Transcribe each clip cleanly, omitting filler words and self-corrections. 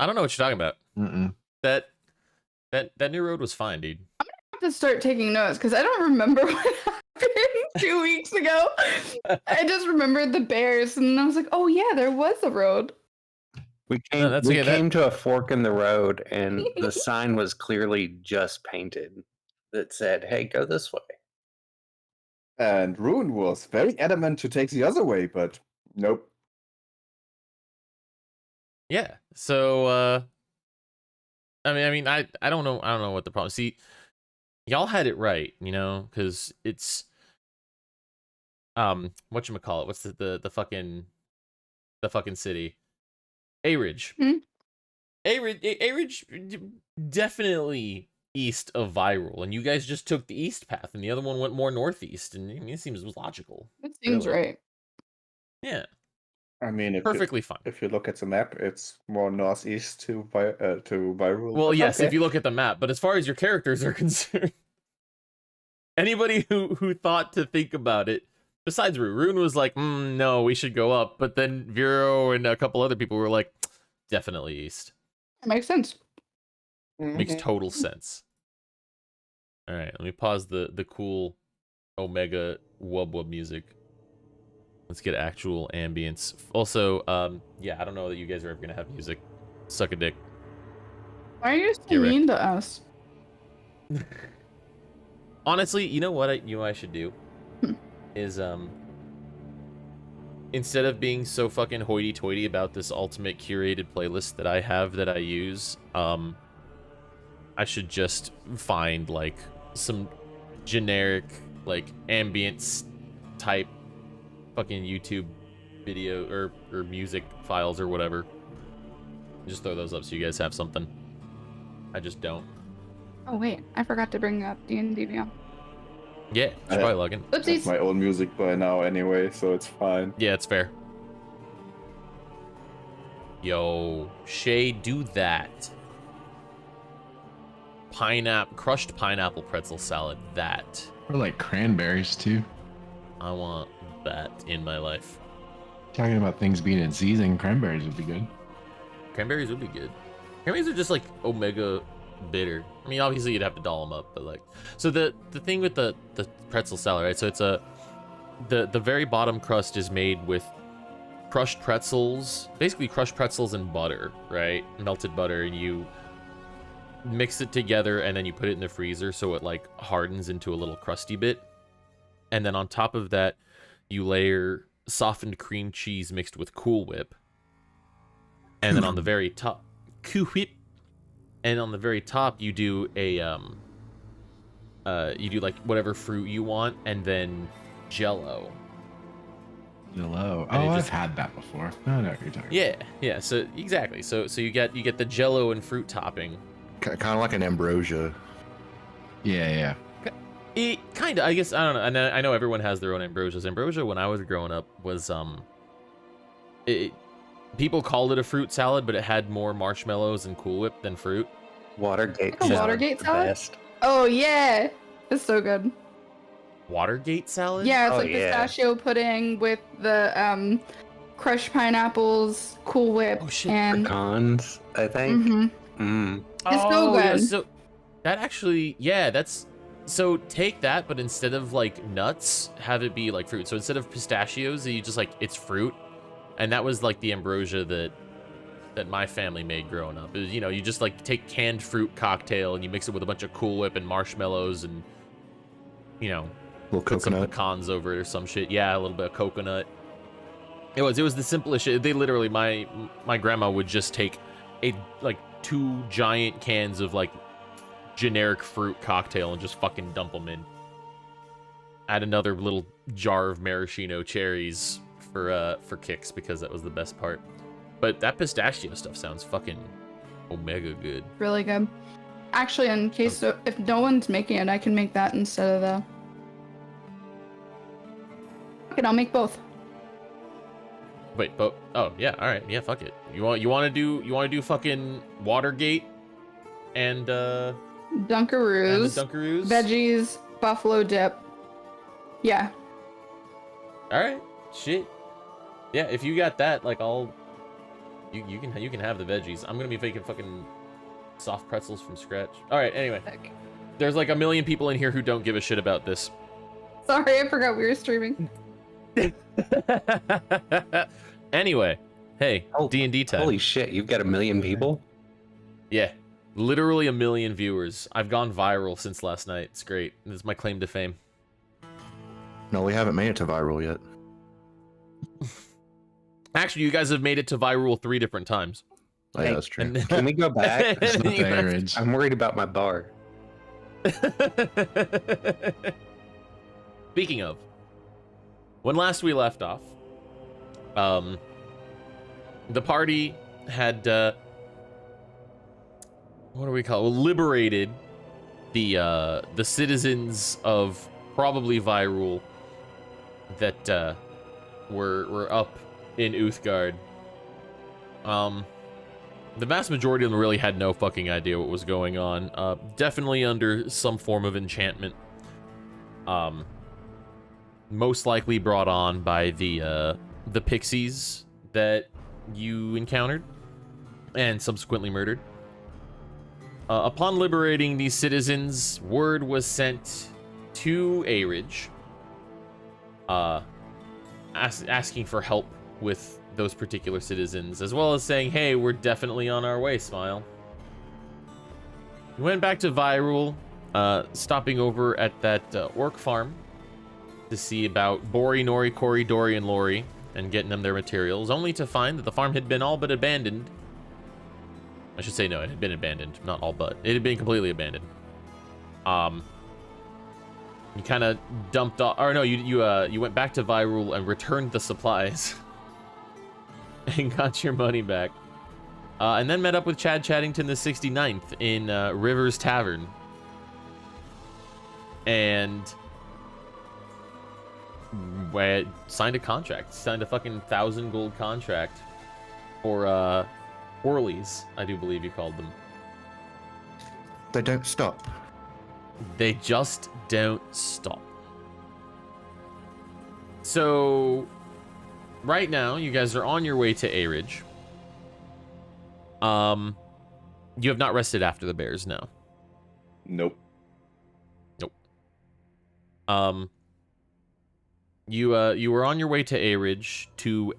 I don't know what you're talking about. Mm-mm. That new road was fine, dude. I have to start taking notes because I don't remember what happened 2 weeks ago. I just remembered the bears, and I was like, "Oh yeah, there was a road." We came, that's we okay, came to a fork in the road, and the sign was clearly just painted that said, "Hey, go this way." And Rune was very adamant to take the other way, but nope. Yeah. So I don't know what the problem. See, y'all had it right, you know, because it's whatchamacallit, what's the fucking city? A-Ridge. Hmm? A-Ridge definitely east of Viral, and you guys just took the east path, and the other one went more northeast, and I mean, it seems logical. It seems really. right. Yeah, I mean, perfectly fine. If you look at the map, it's more northeast to Viral. Well, yes, okay. if you look at the map, but as far as your characters are concerned, anybody who thought to think about it, besides Rune was like, no, we should go up, but then Vero and a couple other people were like, definitely east. It makes sense. Makes total sense. All right, let me pause the cool Omega wub wub music. Let's get actual ambience. Also, yeah, I don't know that you guys are ever gonna have music. Suck a dick. Why are you so mean to us? Honestly, you know what I should do is instead of being so fucking hoity-toity about this ultimate curated playlist that I have that I use, I should just find like some generic like ambience type fucking YouTube video or music files or whatever. Just throw those up so you guys have something. I just don't. Oh wait, I forgot to bring up D&D now. Yeah, should probably log in. I have my own music by now anyway, so it's fine. Yeah, it's fair. Yo, Shay, do that. Crushed pineapple pretzel salad. That. Or like cranberries too. I want that in my life. Talking about things being in season, cranberries would be good. Cranberries would be good. Cranberries are just like Omega bitter. I mean, obviously you'd have to doll them up, but like, so the thing with the pretzel salad, right? So it's the very bottom crust is made with crushed pretzels, basically crushed pretzels and butter, right? Melted butter, and you mix it together and then you put it in the freezer so it like hardens into a little crusty bit. And then on top of that, you layer softened cream cheese mixed with Cool Whip. And then on the very top, Cool Whip. And on the very top, you do a you do like whatever fruit you want, and then Jello. Jello. Oh, I've had that before. I know what you're talking about. Yeah. So exactly. So you get the Jello and fruit topping. Kind of like an ambrosia. Yeah. Kind of, I guess. I don't know. And I know everyone has their own ambrosias. Ambrosia, when I was growing up, was people called it a fruit salad, but it had more marshmallows and Cool Whip than fruit. Watergate. Like a Watergate salad? Best. Oh yeah, it's so good. Watergate salad? Yeah, it's like pistachio pudding with the crushed pineapples, Cool Whip, and Pecans, I think. It's so good. Yeah, so that actually, that's so take that, but instead of like nuts, have it be like fruit. So instead of pistachios, you just like it's fruit. And that was like the ambrosia that my family made growing up. It was, you just like take canned fruit cocktail and you mix it with a bunch of Cool Whip and marshmallows and, little put coconut. some pecans over it or some shit. Yeah, a little bit of coconut. It was the simplest shit. They literally, my grandma would just take like 2 giant cans of like generic fruit cocktail and just fucking dump them in. Add another little jar of maraschino cherries for kicks, because that was the best part. But that pistachio stuff sounds fucking Omega good. Really good. Actually, in case if no one's making it, I can make that instead of the. Okay, I'll make both. Wait, but oh yeah, all right, yeah, fuck it. You want to do fucking Watergate and Dunkaroos, veggies, buffalo dip. Yeah. All right, shit. Yeah, if you got that, like I'll You can have the veggies. I'm gonna be making fucking soft pretzels from scratch. All right. Anyway, Okay. there's like a million people in here who don't give a shit about this. Sorry, I forgot we were streaming. Anyway, hey, Oh, D&D time. Holy shit, you've got 1 million people? Yeah, literally 1 million viewers. I've gone viral since last night. It's great. This is my claim to fame. No, we haven't made it to viral yet. Actually, you guys have made it to viral 3 different times. Oh, yeah, that's true. And then- Can we go back? It's not You the have- average. I'm worried about my bar. Speaking of, when last we left off, the party had what do we call it? Liberated the citizens of probably Virul that were up in Uthgard. The vast majority of them really had no fucking idea what was going on. Definitely under some form of enchantment. Most likely brought on by the pixies that you encountered and subsequently murdered. Upon liberating these citizens, word was sent to Aridge, asking for help with those particular citizens, as well as saying, hey, we're definitely on our way, Smile. We went back to Virul, stopping over at that orc farm to see about Bori, Nori, Kori, Dori, and Lori, and getting them their materials, only to find that the farm had been all but abandoned. I should say no, it had been abandoned, not all but. It had been completely abandoned. You kind of dumped off, or no, you went back to Virul and returned the supplies and got your money back. And then met up with Chad Chaddington the 69th in Rivers Tavern. And signed a contract. Signed a fucking 1,000 gold contract for Whirlies, I do believe you called them. They don't stop. They just don't stop. So, right now, you guys are on your way to Aridge. You have not rested after the bears, no. Nope. You were on your way to Aridge to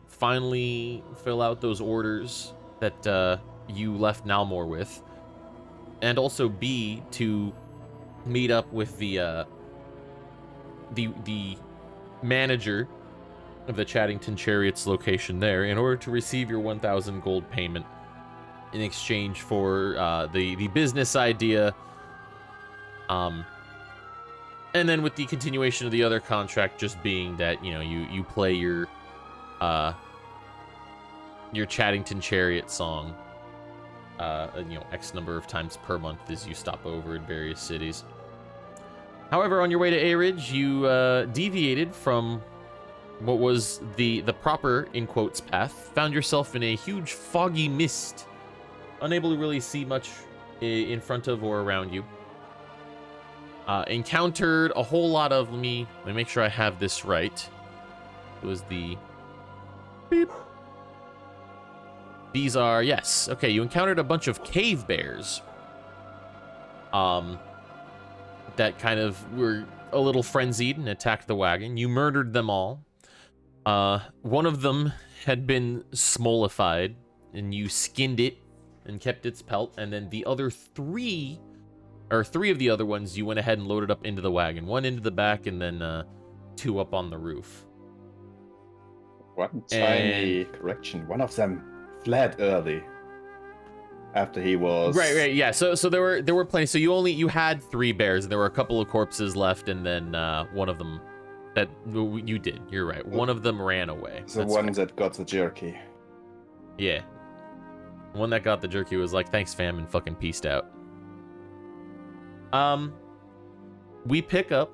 finally fill out those orders that you left Nalmor with, and also B, to meet up with the manager of the Chaddington Chariots location there in order to receive your 1,000 gold payment in exchange for the business idea. And then with the continuation of the other contract just being that, you know, you play your Chaddington Chariot song, you know, X number of times per month as you stop over in various cities. However, on your way to Aridge, you deviated from what was the proper, in quotes, path, found yourself in a huge foggy mist, unable to really see much in front of or around you. Encountered a whole lot of, let me make sure I have this right. It was the beep. These are, yes, okay, you encountered a bunch of cave bears. That kind of were a little frenzied and attacked the wagon. You murdered them all. One of them had been smolified, and you skinned it and kept its pelt, and then the other three of the other ones you went ahead and loaded up into the wagon. One into the back, and then 2 up on the roof. One tiny correction. One of them fled early after he was Right, yeah. So there were plenty. So you had 3 bears, and there were a couple of corpses left, and then one of them that you did. You're right. One of them ran away. the That's one right. that got the jerky. Yeah. The one that got the jerky was like, "Thanks, fam," and fucking peaced out. We pick up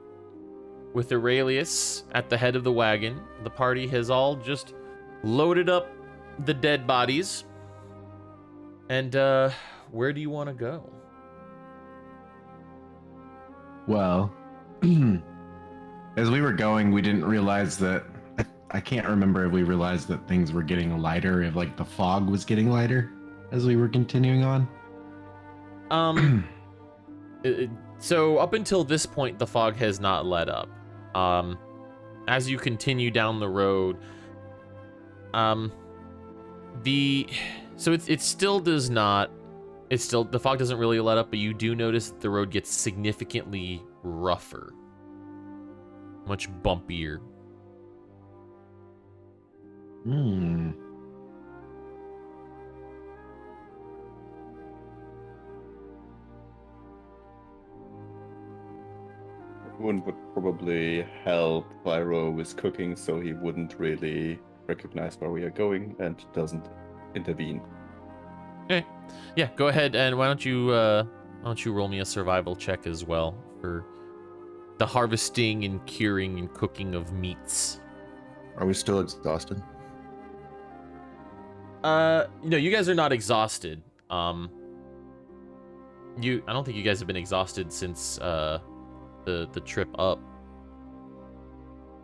with Aurelius at the head of the wagon. The party has all just loaded up the dead bodies. And where do you want to go? Well, as we were going, we didn't realize that I can't remember if we realized that things were getting lighter, if like the fog was getting lighter as we were continuing on. So up until this point, the fog has not let up. As you continue down the road, it still does not. The fog doesn't really let up, but you do notice that the road gets significantly rougher, much bumpier. Hmm. One would probably help Pyro with cooking so he wouldn't really recognize where we are going and doesn't intervene. Okay. Yeah, go ahead and why don't you roll me a survival check as well for the harvesting and curing and cooking of meats. Are we still exhausted? No, you guys are not exhausted. I don't think you guys have been exhausted since the trip up.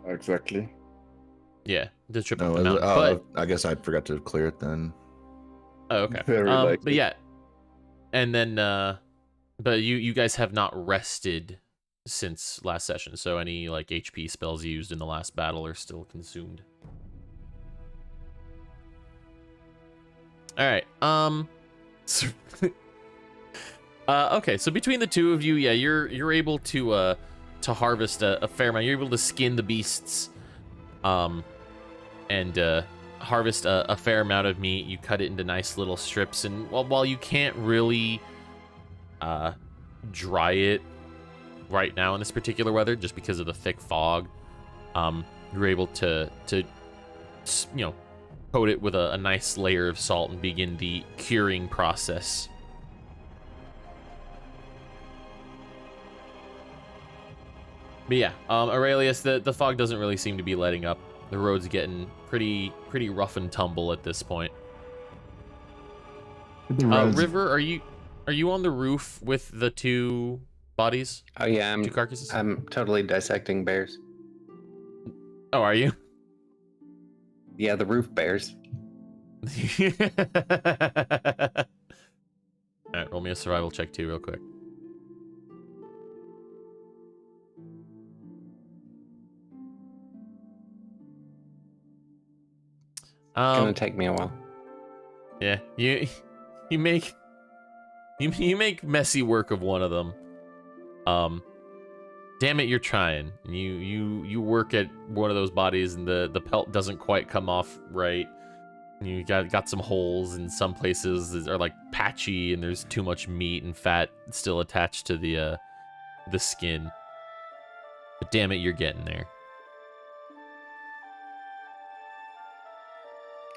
Exactly. Yeah, the trip No, up the mountain. I guess I forgot to clear it then. Oh, okay. Very likely. But yeah, and then but you guys have not rested since last session, so any like HP spells used in the last battle are still consumed. All right. Okay, so between the two of you, yeah, you're able to harvest a fair amount. You're able to skin the beasts, and harvest a fair amount of meat. You cut it into nice little strips, and while you can't really dry it right now in this particular weather, just because of the thick fog, you're able to coat it with a nice layer of salt and begin the curing process. But yeah, Aurelius, the fog doesn't really seem to be letting up. The road's getting pretty rough and tumble at this point. River, are you on the roof with the two bodies? Oh yeah, Two carcasses? I'm totally dissecting bears. Oh, are you? Yeah, the roof bears. Alright, roll me a survival check too real quick. It's gonna take me a while. Yeah, you make messy work of one of them. Damn it, you're trying. You work at one of those bodies, and the pelt doesn't quite come off right. You got some holes in some places that are like patchy, and there's too much meat and fat still attached to the skin. But damn it, you're getting there.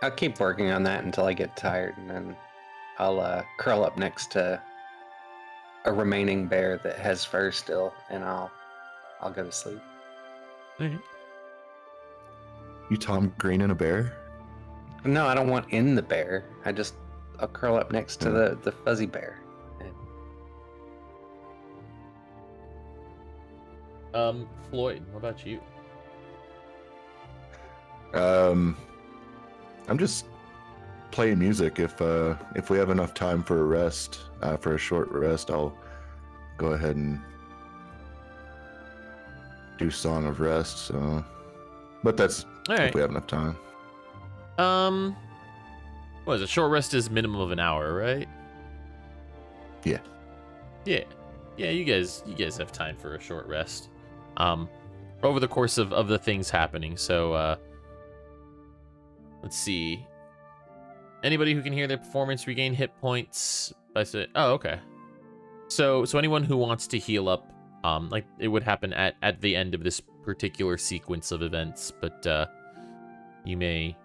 I'll keep working on that until I get tired, and then I'll curl up next to a remaining bear that has fur still, and I'll go to sleep. Alright. You Tom Green and a bear? No, I don't want in the bear. I'll curl up next to the fuzzy bear. Floyd, what about you? I'm just playing music. If we have enough time for a rest, for a short rest, I'll go ahead and do Song of Rest. So, but that's if we have enough time. What is it? Short rest is minimum of an hour, right? Yeah. Yeah. You guys have time for a short rest. Over the course of the things happening. So, let's see. Anybody who can hear their performance regain hit points by saying, oh, okay. So anyone who wants to heal up, like it would happen at the end of this particular sequence of events, but you may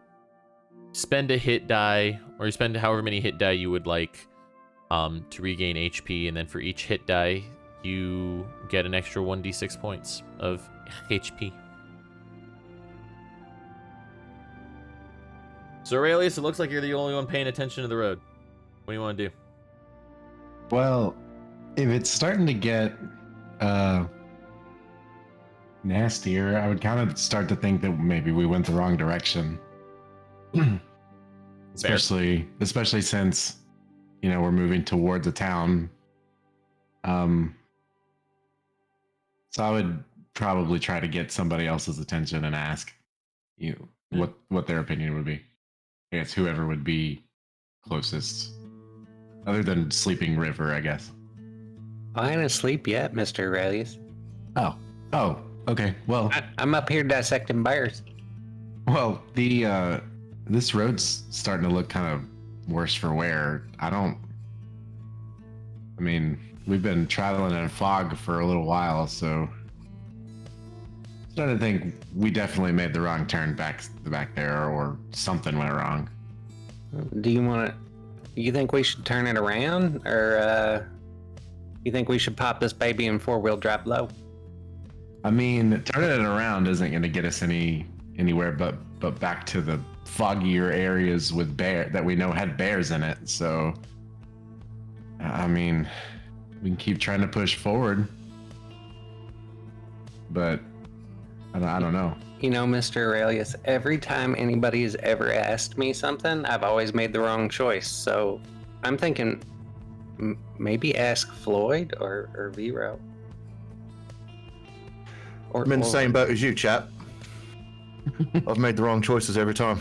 spend a hit die, or you spend however many hit die you would like to regain HP, and then for each hit die, you get an extra 1d6 points of HP. So Aurelius, it looks like you're the only one paying attention to the road. What do you want to do? Well, if it's starting to get nastier. I would kind of start to think that maybe we went the wrong direction. especially since, you know, we're moving towards a town. So I would probably try to get somebody else's attention and ask you what their opinion would be. I guess whoever would be closest, other than Sleeping River, I guess. I ain't asleep yet, Mr. Aurelius. Oh, okay. Well, I'm up here dissecting bears. well, the this road's starting to look kind of worse for wear. I mean, we've been traveling in fog for a little while, so I'm starting to think we definitely made the wrong turn back there, or something went wrong. Do you think we should turn it around, or you think we should pop this baby in 4-wheel drive low? I mean, turning it around isn't going to get us anywhere but back to the foggier areas with that we know had bears in it. So, I mean, we can keep trying to push forward, but I don't know. You know, Mr. Aurelius, every time anybody has ever asked me something, I've always made the wrong choice. So I'm thinking maybe ask Floyd or Vero. I'm in the same boat as you, chap. I've made the wrong choices every time.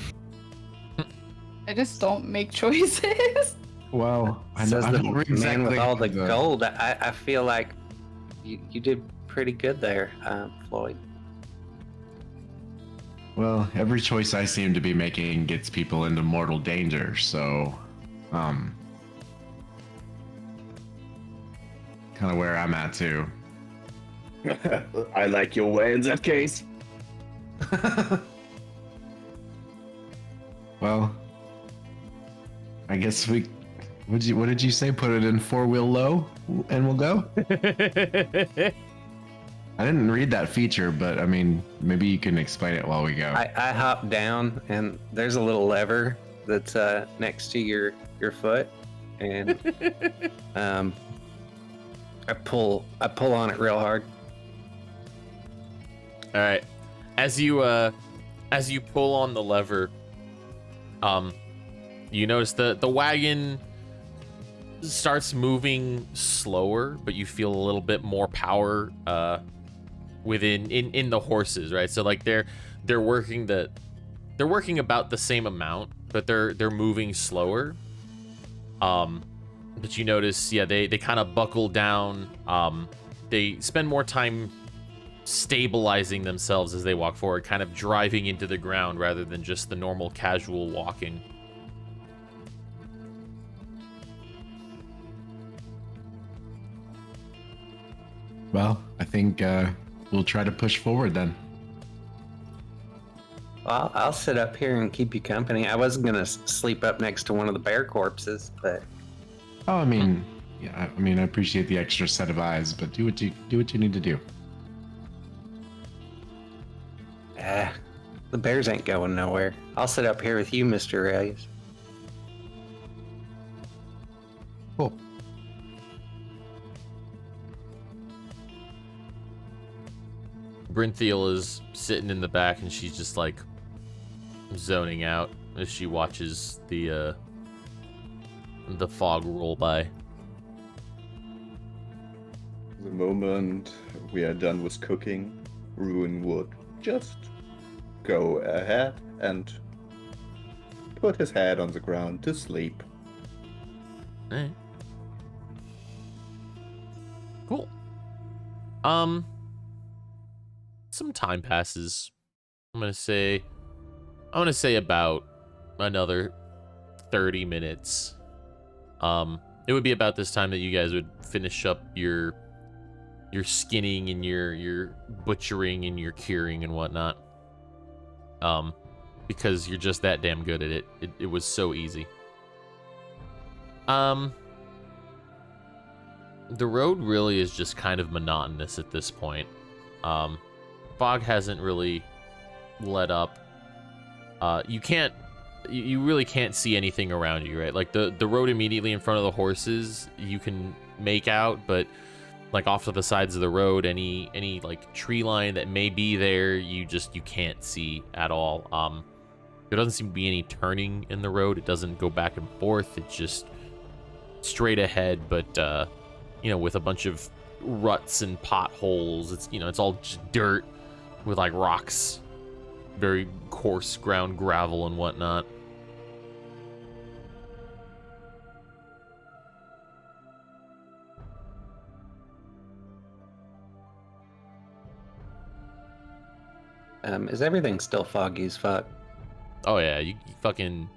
I just don't make choices. Well, I Says the don't man with all the the- gold. I feel like you did pretty good there, Floyd. Well, every choice I seem to be making gets people into mortal danger, so kind of where I'm at too. I like your way in that case. Well, I guess what did you say? Put it in 4-wheel low and we'll go? I didn't read that feature, but I mean, maybe you can explain it while we go. I hop down and there's a little lever that's next to your foot, and I pull on it real hard. All right. As you pull on the lever, you notice the wagon starts moving slower, but you feel a little bit more power in the horses, right? So like they're working about the same amount, but they're moving slower. But you notice, yeah, they kind of buckle down. They spend more time stabilizing themselves as they walk forward, kind of driving into the ground rather than just the normal casual walking. Well, I think we'll try to push forward then. Well, I'll sit up here and keep you company. I wasn't gonna sleep up next to one of the bear corpses, but Oh, I mean, yeah, I mean, I appreciate the extra set of eyes, but do what you need to do. the bears ain't going nowhere. I'll sit up here with you, Mr. Aurelius. Cool. Brinthiel is sitting in the back and she's just like zoning out as she watches the fog roll by. The moment we are done with cooking, Ruin would just go ahead and put his head on the ground to sleep. Alright. Cool. Some time passes. I'm gonna say about another 30 minutes. It would be about this time that you guys would finish up your skinning and your butchering and your curing and whatnot. Because you're just that damn good at it. It was so easy. The road really is just kind of monotonous at this point. Fog hasn't really let up. You really can't see anything around you, right? Like the road immediately in front of the horses, you can make out, but like off to the sides of the road, any like tree line that may be there, you can't see at all. There doesn't seem to be any turning in the road. It doesn't go back and forth. It's just straight ahead, but with a bunch of ruts and potholes. It's all just dirt with like rocks, very coarse ground gravel and whatnot. Is everything still foggy as fuck? Oh yeah, you fucking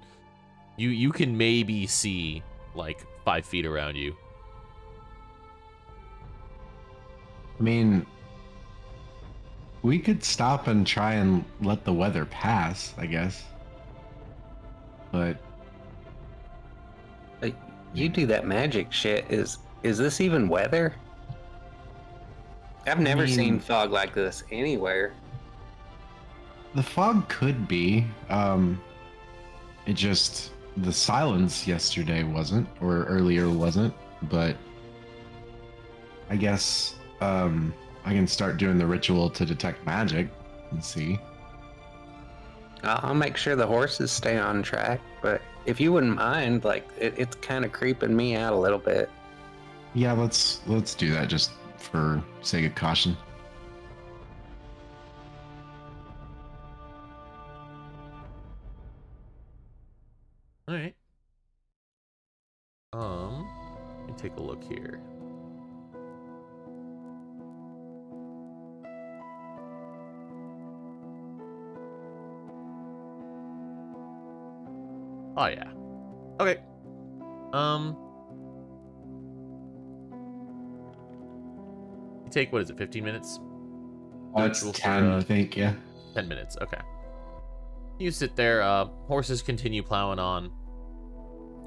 you can maybe see like 5 feet around you. I mean, we could stop and try and let the weather pass, I guess. But You do that magic shit. Is this even weather? I've never seen fog like this anywhere. the fog could be. It just, the silence yesterday wasn't, or earlier wasn't, but I guess I can start doing the ritual to detect magic and see. I'll make sure the horses stay on track, but if you wouldn't mind, like it's kind of creeping me out a little bit. Yeah, let's do that just for sake of caution. All right. Let me take a look here. Oh yeah. Okay. You take, what is it, 15 minutes? It's Ritual 10, for, I think, yeah. 10 minutes, okay. You sit there, horses continue plowing on.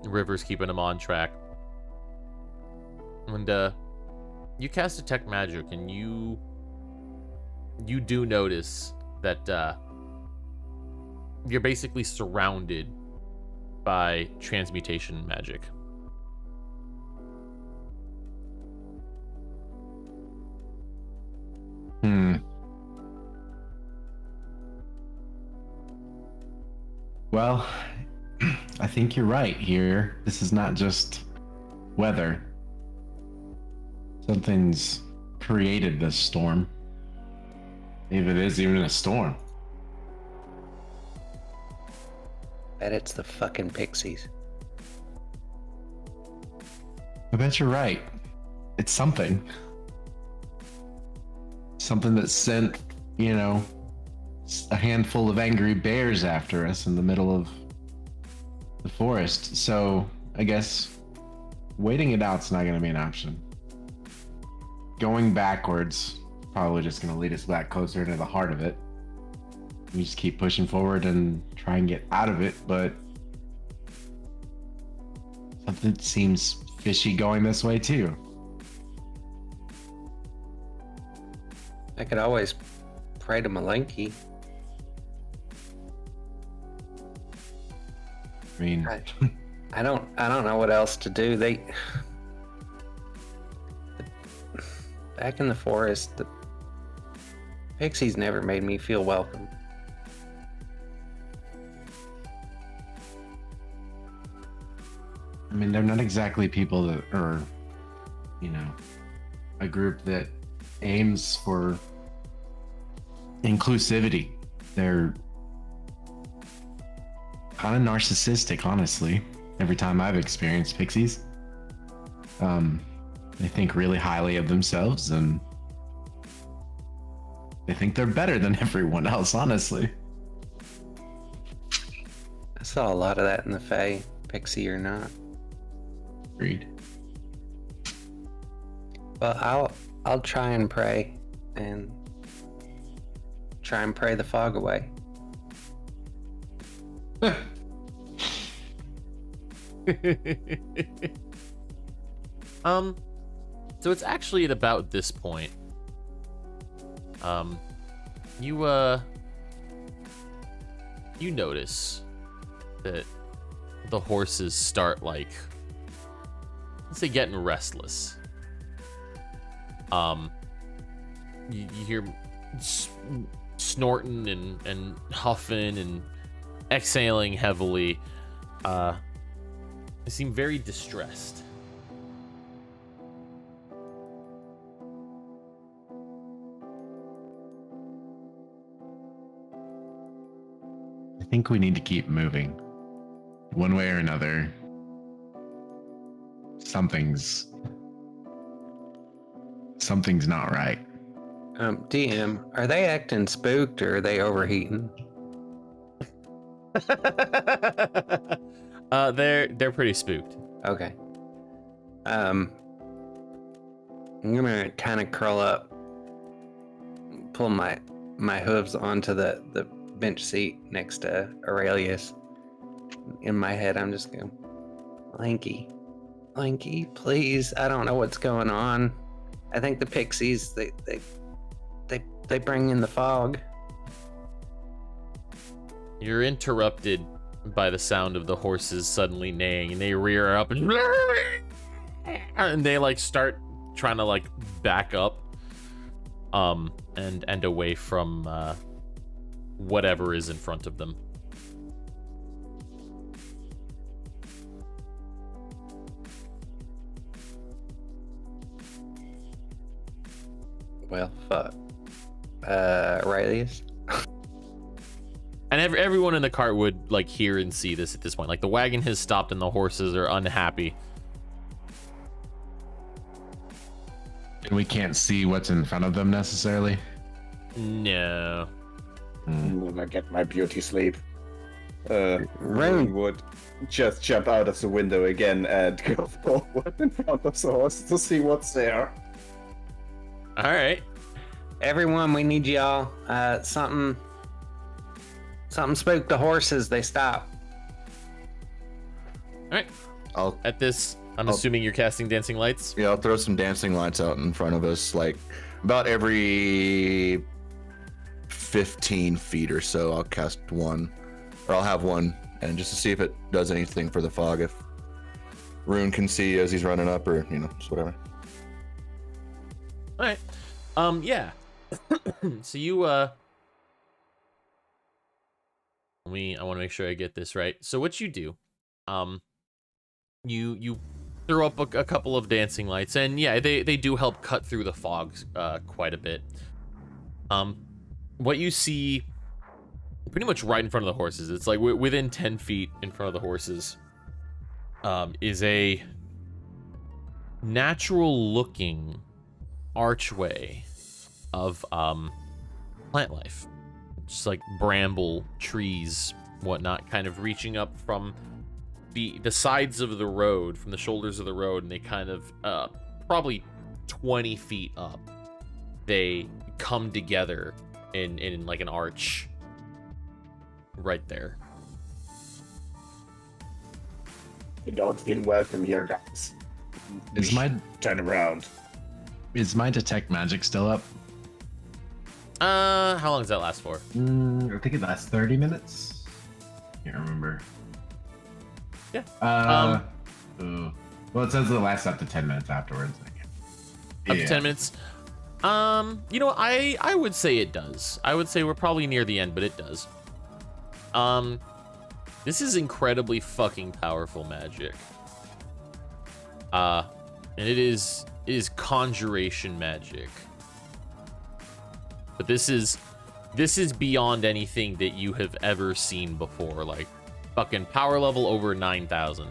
The river's keeping them on track. And, you cast Detect Magic, and you do notice that, you're basically surrounded by transmutation magic. Well, I think you're right here. This is not just weather. Something's created this storm. If it is even a storm. Bet it's the fucking pixies. I bet you're right. It's something. Something that sent, a handful of angry bears after us in the middle of the forest. So I guess waiting it out's not going to be an option. Going backwards probably just going to lead us back closer to the heart of it. We just keep pushing forward and try and get out of it, but something seems fishy going this way too. I could always pray to Malenki. I mean, I don't know what else to do. Back in the forest, the pixies never made me feel welcome. I mean, they're not exactly people that are, a group that aims for inclusivity. They're kind of narcissistic, honestly. Every time I've experienced pixies, they think really highly of themselves and they think they're better than everyone else, honestly. I saw a lot of that in the Fae, pixie or not. Agreed. Well, I'll try and pray the fog away. So it's actually at about this point. You notice that the horses start, like, let's say, getting restless. You hear snorting and huffing and exhaling heavily. They seem very distressed. I think we need to keep moving. One way or another. Something's not right. DM, are they acting spooked or are they overheating? They're pretty spooked. Okay. I'm gonna kind of curl up, pull my hooves onto the bench seat next to Aurelius. In my head, I'm just going, Lanky, please. I don't know what's going on. I think the pixies they bring in the fog. You're interrupted by the sound of the horses suddenly neighing, and they rear up and they like start trying to like back up, and away from whatever is in front of them. Well, fuck. Aurelius? And everyone in the cart would like hear and see this at this point. Like the wagon has stopped and the horses are unhappy. And we can't see what's in front of them necessarily. No. I'm gonna get my beauty sleep. Rune. Rune would just jump out of the window again and go forward in front of the horse to see what's there. All right. Everyone, we need y'all. Something spooked the horses. They stop. All right. I'll At this, I'm assuming you're casting dancing lights. I'll throw some dancing lights out in front of us, like about every 15 feet or so. I'll cast one, or I'll have one, and just to see if it does anything for the fog. If Rune can see as he's running up, or just whatever. All right. Yeah. So you I want to make sure I get this right. So what you do, you throw up a couple of dancing lights, and yeah, they do help cut through the fog quite a bit. What you see pretty much right in front of the horses, it's like within 10 feet in front of the horses, is a natural looking archway of plant life, just like bramble, trees, whatnot, kind of reaching up from the sides of the road, from the shoulders of the road, and they kind of probably 20 feet up, they come together in like an arch right there. You don't feel welcome here, guys. Is my Turn around. detect magic still up? How long does that last for? I think it lasts 30 minutes. Can't remember. Yeah. Well, it says it lasts up to 10 minutes afterwards. Up to 10 minutes. I would say it does. I would say we're probably near the end, but it does. This is incredibly fucking powerful magic. And it is conjuration magic. But this is beyond anything that you have ever seen before. Like, fucking power level over 9,000.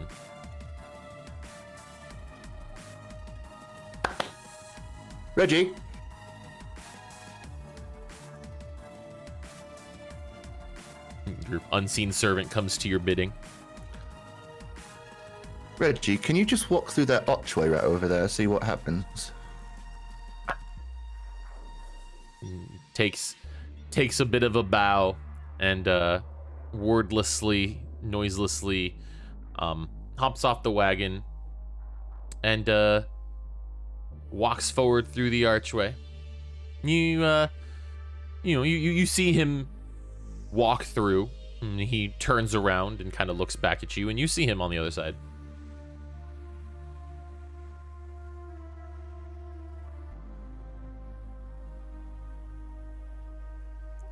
Reggie, Your unseen servant comes to your bidding. Reggie, can you just walk through that archway right over there, see what happens? Takes a bit of a bow and wordlessly, noiselessly hops off the wagon and walks forward through the archway. You see him walk through, and he turns around and kind of looks back at you, and you see him on the other side.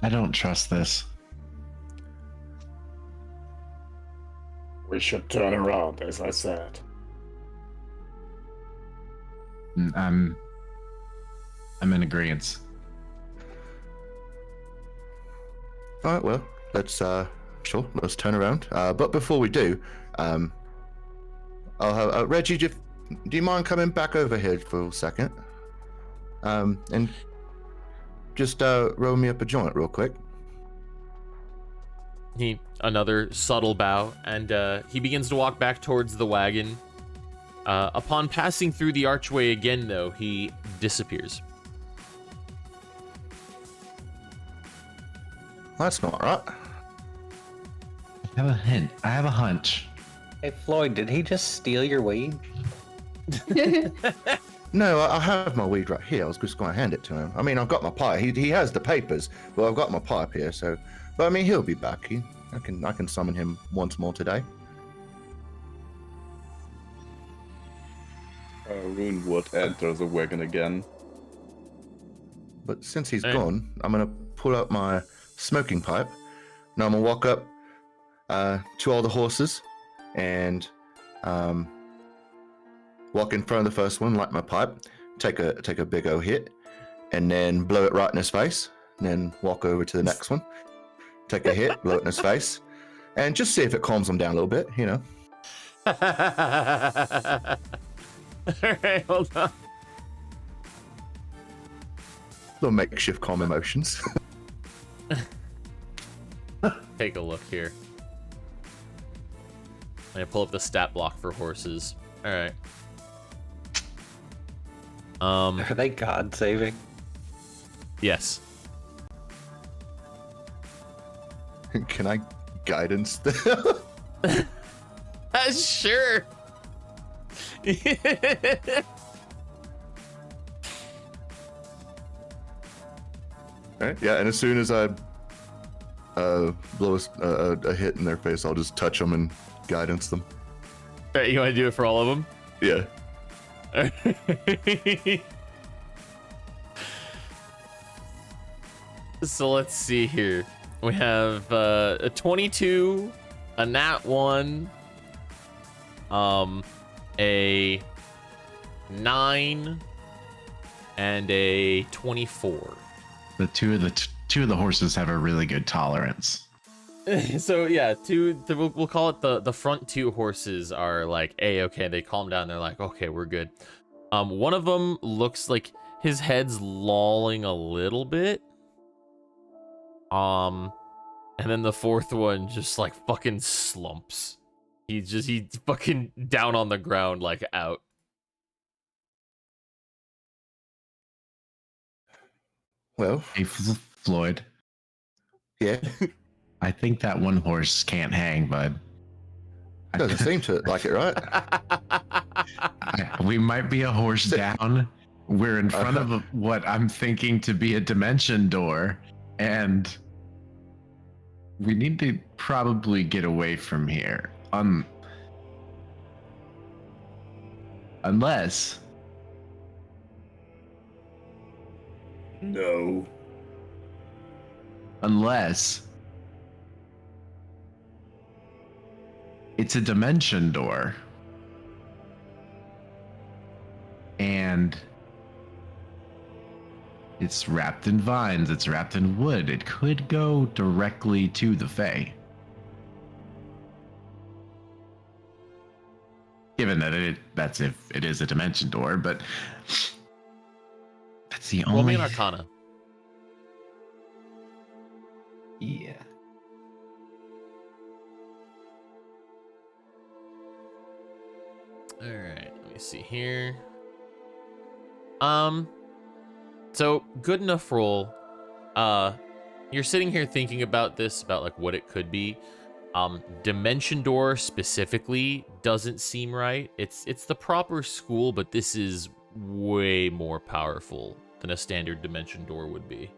I don't trust this. We should turn around, as I said. I'm in agreement. All right, well, let's turn around. But before we do, I'll have Reggie. Do you mind coming back over here for a second? And just roll me up a joint real quick. Another subtle bow, and he begins to walk back towards the wagon. Upon passing through the archway again, though, he disappears. That's not right. I have a hunch. Hey Floyd, did he just steal your weed? No, I have my weed right here. I was just going to hand it to him. I mean, I've got my pipe. He has the papers, but I've got my pipe here. So, but I mean, he'll be back. I can summon him once more today. Runewood enters the wagon again. But since he's Hey. gone, I'm gonna pull out my smoking pipe. Now I'm gonna walk up to all the horses and walk in front of the first one, light my pipe, take a big old hit, and then blow it right in his face. And then walk over to the next one, take a hit, blow it in his face, and just see if it calms him down a little bit. You know. All right, hold on. Little makeshift calm emotions. Take a look here. I pull up the stat block for horses. All right. Are they God saving? Yes. Can I guidance them? Sure. Right, yeah, and as soon as I blow a hit in their face, I'll just touch them and guidance them. All right, you want to do it for all of them? Yeah. So let's see here. We have a 22, a nat 1, a 9, and a 24. The two of the horses have a really good tolerance. So yeah, we'll call it the front two horses are like okay. They calm down. They're like, okay, we're good. One of them looks like his head's lolling a little bit. And then the fourth one just like fucking slumps. He's fucking down on the ground, like out. Well, Hey, Floyd, yeah. I think that one horse can't hang, bud. Doesn't seem to like it, right? We might be a horse down. We're in front of what I'm thinking to be a dimension door, and we need to probably get away from here. Unless No. it's a dimension door. And it's wrapped in vines, it's wrapped in wood. It could go directly to the Fae. Given that that's if it is a dimension door, but that's the Roll me only an Arcana. Yeah. All right, let me see here. So good enough roll. You're sitting here thinking about this, about like what it could be. Dimension door specifically doesn't seem right. It's the proper school, but this is way more powerful than a standard dimension door would be.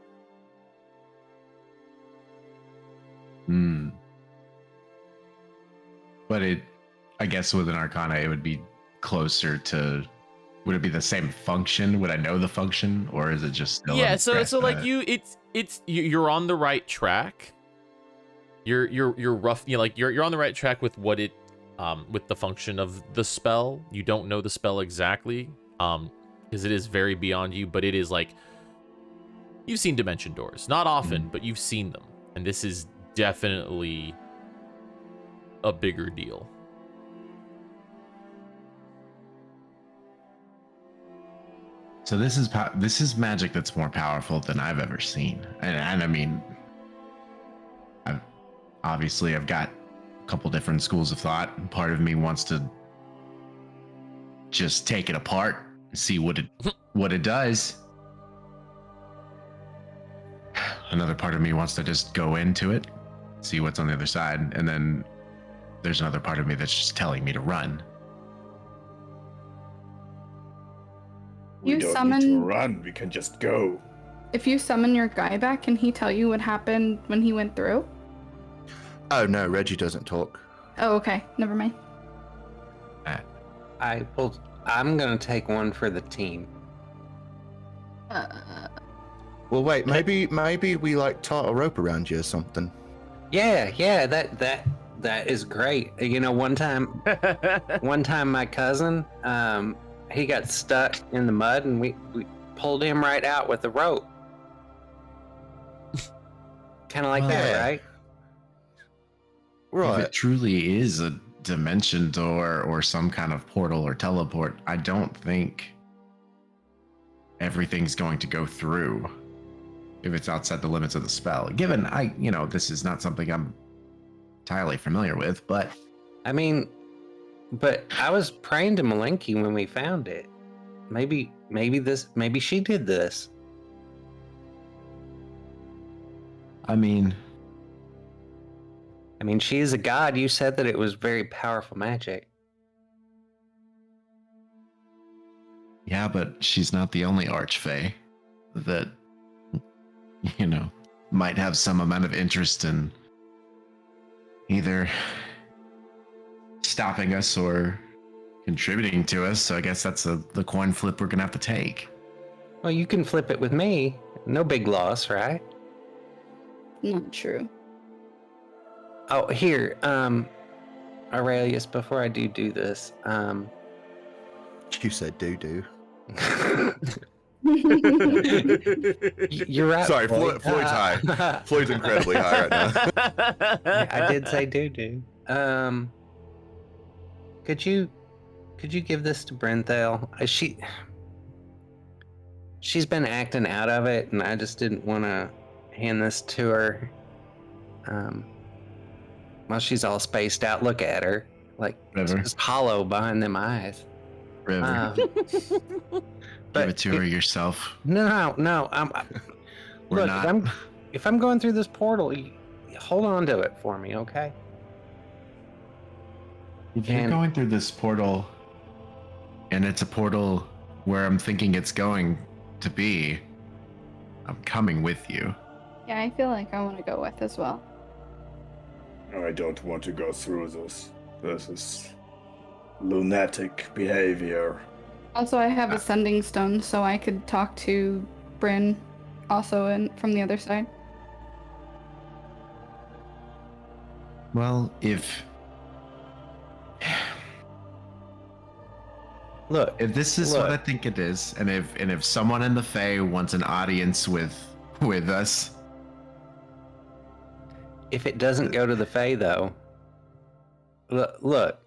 But I guess with an Arcana, it would be closer to would it be the same function? Would I know the function, or is it just still Yeah, I'm so grasping like at it? you're on the right track. You're rough, you're on the right track with what it with the function of the spell. You don't know the spell exactly because it is very beyond you, but it is like you've seen dimension doors. Not often, but you've seen them. And this is definitely a bigger deal. So this is magic that's more powerful than I've ever seen, and I mean, I've got a couple different schools of thought. And part of me wants to just take it apart and see what it does. Another part of me wants to just go into it, see what's on the other side, and then there's another part of me that's just telling me to run. We You don't need to summon- run. We can just go. If you summon your guy back, can he tell you what happened when he went through? Oh no, Reggie doesn't talk. Oh, okay. Never mind. I'm gonna take one for the team. Well, wait, maybe we like tie a rope around you or something. Yeah, that is great. You know, one time my cousin, he got stuck in the mud, and we pulled him right out with the rope. Kind of like that, Yeah. right? If Right. it truly is a dimension door or some kind of portal or teleport, I don't think everything's going to go through if it's outside the limits of the spell. Given this is not something I'm entirely familiar with, but I mean, but I was praying to Malenki when we found it. Maybe she did this. I mean, She is a god. You said that it was very powerful magic. yeah, but she's not the only archfey that, might have some amount of interest in either stopping us or contributing to us. So I guess that's the coin flip we're gonna have to take. Well, you can flip it with me. No big loss, right? Not true. Oh, here, Aurelius, before I do this, You said doo. you're right. Sorry, Floyd. Floyd's high. Floyd's incredibly high right now. I did say doo. Could you give this to Brenthale? She's been acting out of it, and I just didn't want to hand this to her. While she's all spaced out, look at her, like Whatever. just hollow behind them eyes. River, give it to her yourself. No. We're Look, not. if I'm going through this portal, you hold on to it for me, okay? If you're and- going through this portal, and it's a portal where I'm thinking it's going to be, I'm coming with you. Yeah, I feel like I want to go with as well. I don't want to go through this. This is lunatic behavior. Also, I have a sending stone, so I could talk to Bryn also from the other side. Well, if Look, this is what I think it is, and if someone in the Fae wants an audience with us, if it doesn't go to the Fae, though, look,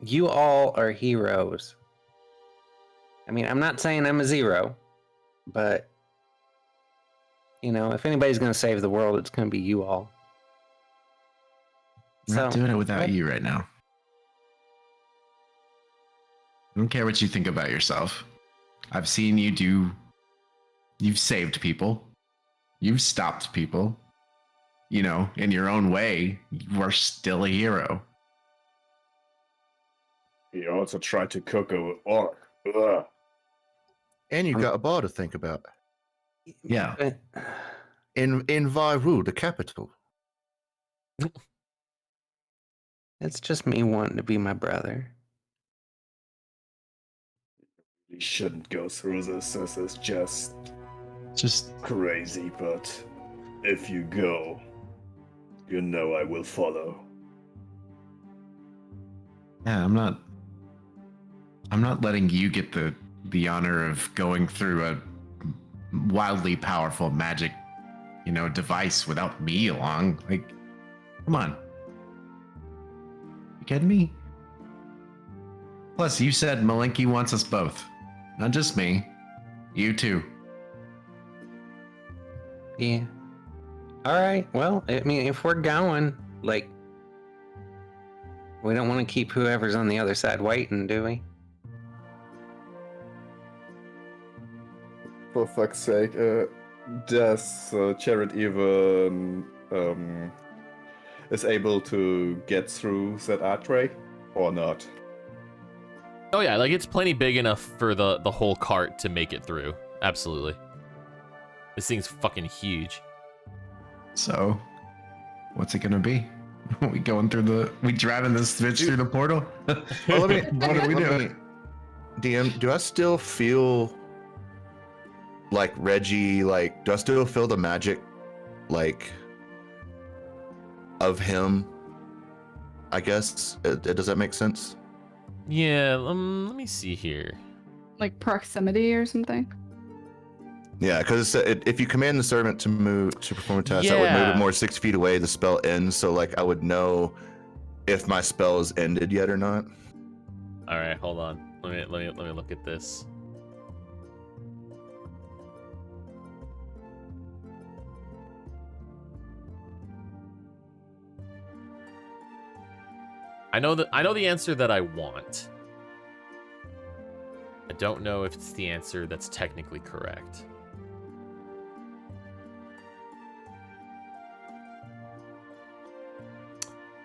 you all are heroes. I mean, I'm not saying I'm a zero, but, if anybody's going to save the world, it's going to be you all. I'm not doing it without you right now. I don't care what you think about yourself. I've seen you do. You've saved people. You've stopped people. In your own way, you are still a hero. He also tried to cook a orc. Ugh. And you've got a bar to think about. Yeah. In Viru, the capital. It's just me wanting to be my brother. We shouldn't go through this. This is just crazy, but if you go, you know I will follow. Yeah, I'm not letting you get the honor of going through a wildly powerful magic, device without me along. Like, come on. You kidding me? Plus, you said Malinky wants us both. Not just me. You too. Yeah. All right. Well, I mean, if we're going, like, we don't want to keep whoever's on the other side waiting, do we? For fuck's sake, does Jared even is able to get through that archway or not? Oh yeah, like it's plenty big enough for the whole cart to make it through. Absolutely. This thing's fucking huge. So, what's it gonna be? We driving this bitch through the portal? Well, let me, What are we doing? DM, do I still feel like Reggie, like, do I still feel the magic, like, of him? I guess. Does that make sense? Yeah, let me see here. Like proximity or something. Yeah, because if you command the servant to perform a task that would move it more 6 feet away, the spell ends. So, like, I would know if my spell is ended yet or not. All right, hold on. Let me look at this. I know the answer that I want. I don't know if it's the answer that's technically correct.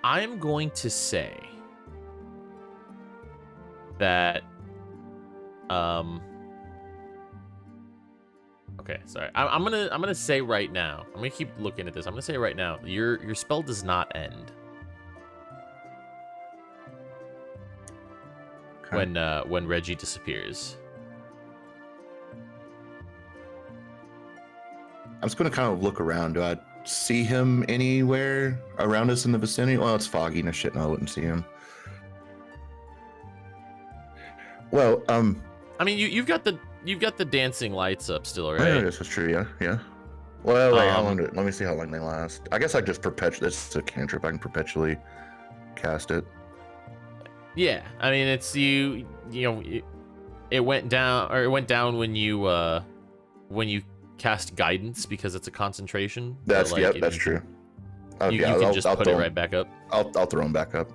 I'm going to say that okay, sorry. I'm gonna say right now. I'm gonna keep looking at this. I'm gonna say right now, your spell does not end. Okay. When Reggie disappears. I'm just gonna kind of look around. Do I see him anywhere around us in the vicinity? Well, it's foggy and shit, and I wouldn't see him. Well, I mean, you've got the dancing lights up still, right? Yeah, this is true. Yeah. Well, wait, how long? Let me see how long they last. I guess I just perpetuate. It's a cantrip. I can perpetually cast it. Yeah, I mean, it's you know, it went down when you cast guidance because it's a concentration. That's that's true. You can just put it right back up. I'll throw them back up.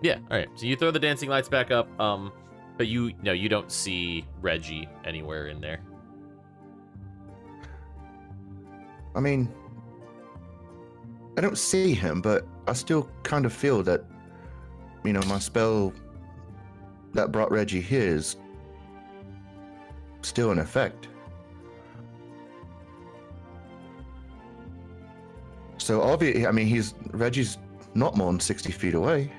Yeah, all right. So you throw the dancing lights back up, but you don't see Reggie anywhere in there. I mean, I don't see him, but I still kind of feel that, my spell that brought Reggie here is still in effect. So obviously, I mean, Reggie's not more than 60 feet away.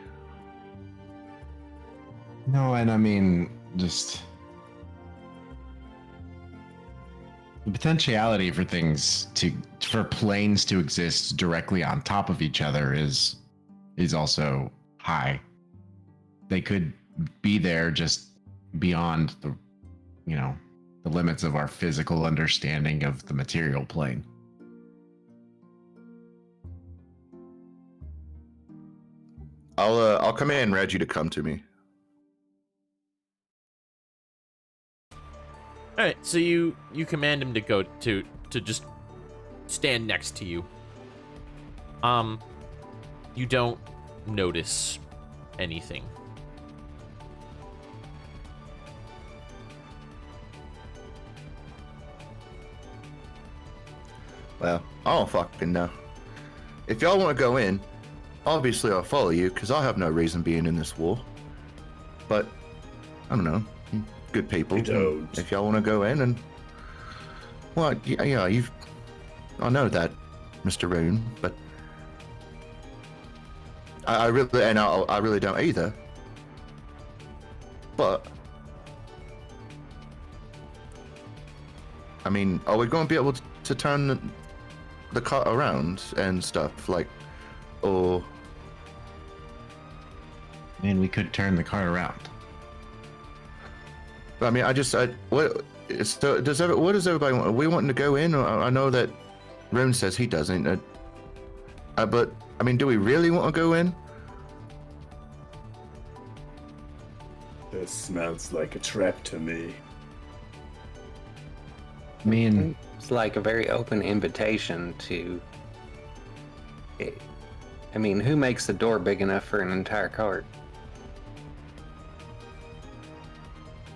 No, and I mean, just the potentiality for planes to exist directly on top of each other is also high. They could be there just beyond the limits of our physical understanding of the material plane. I'll command Reggie to come to me. All right, so you command him to go to just stand next to you. You don't notice anything. Well, I don't fucking know. If y'all want to go in, obviously I'll follow you, because I have no reason being in this war. But, I don't know. Good people. If y'all want to go in and... Well, yeah, I know that, Mr. Rune, but... I really don't either. But... I mean, are we going to be able to turn the cart around and stuff, like, or? I mean, we could turn the cart around. I mean, what does everybody want? Are we wanting to go in? Or I know that Rune says he doesn't. But I mean, do we really want to go in? This smells like a trap to me. I mean, It's like a very open invitation to. I mean, who makes the door big enough for an entire cart?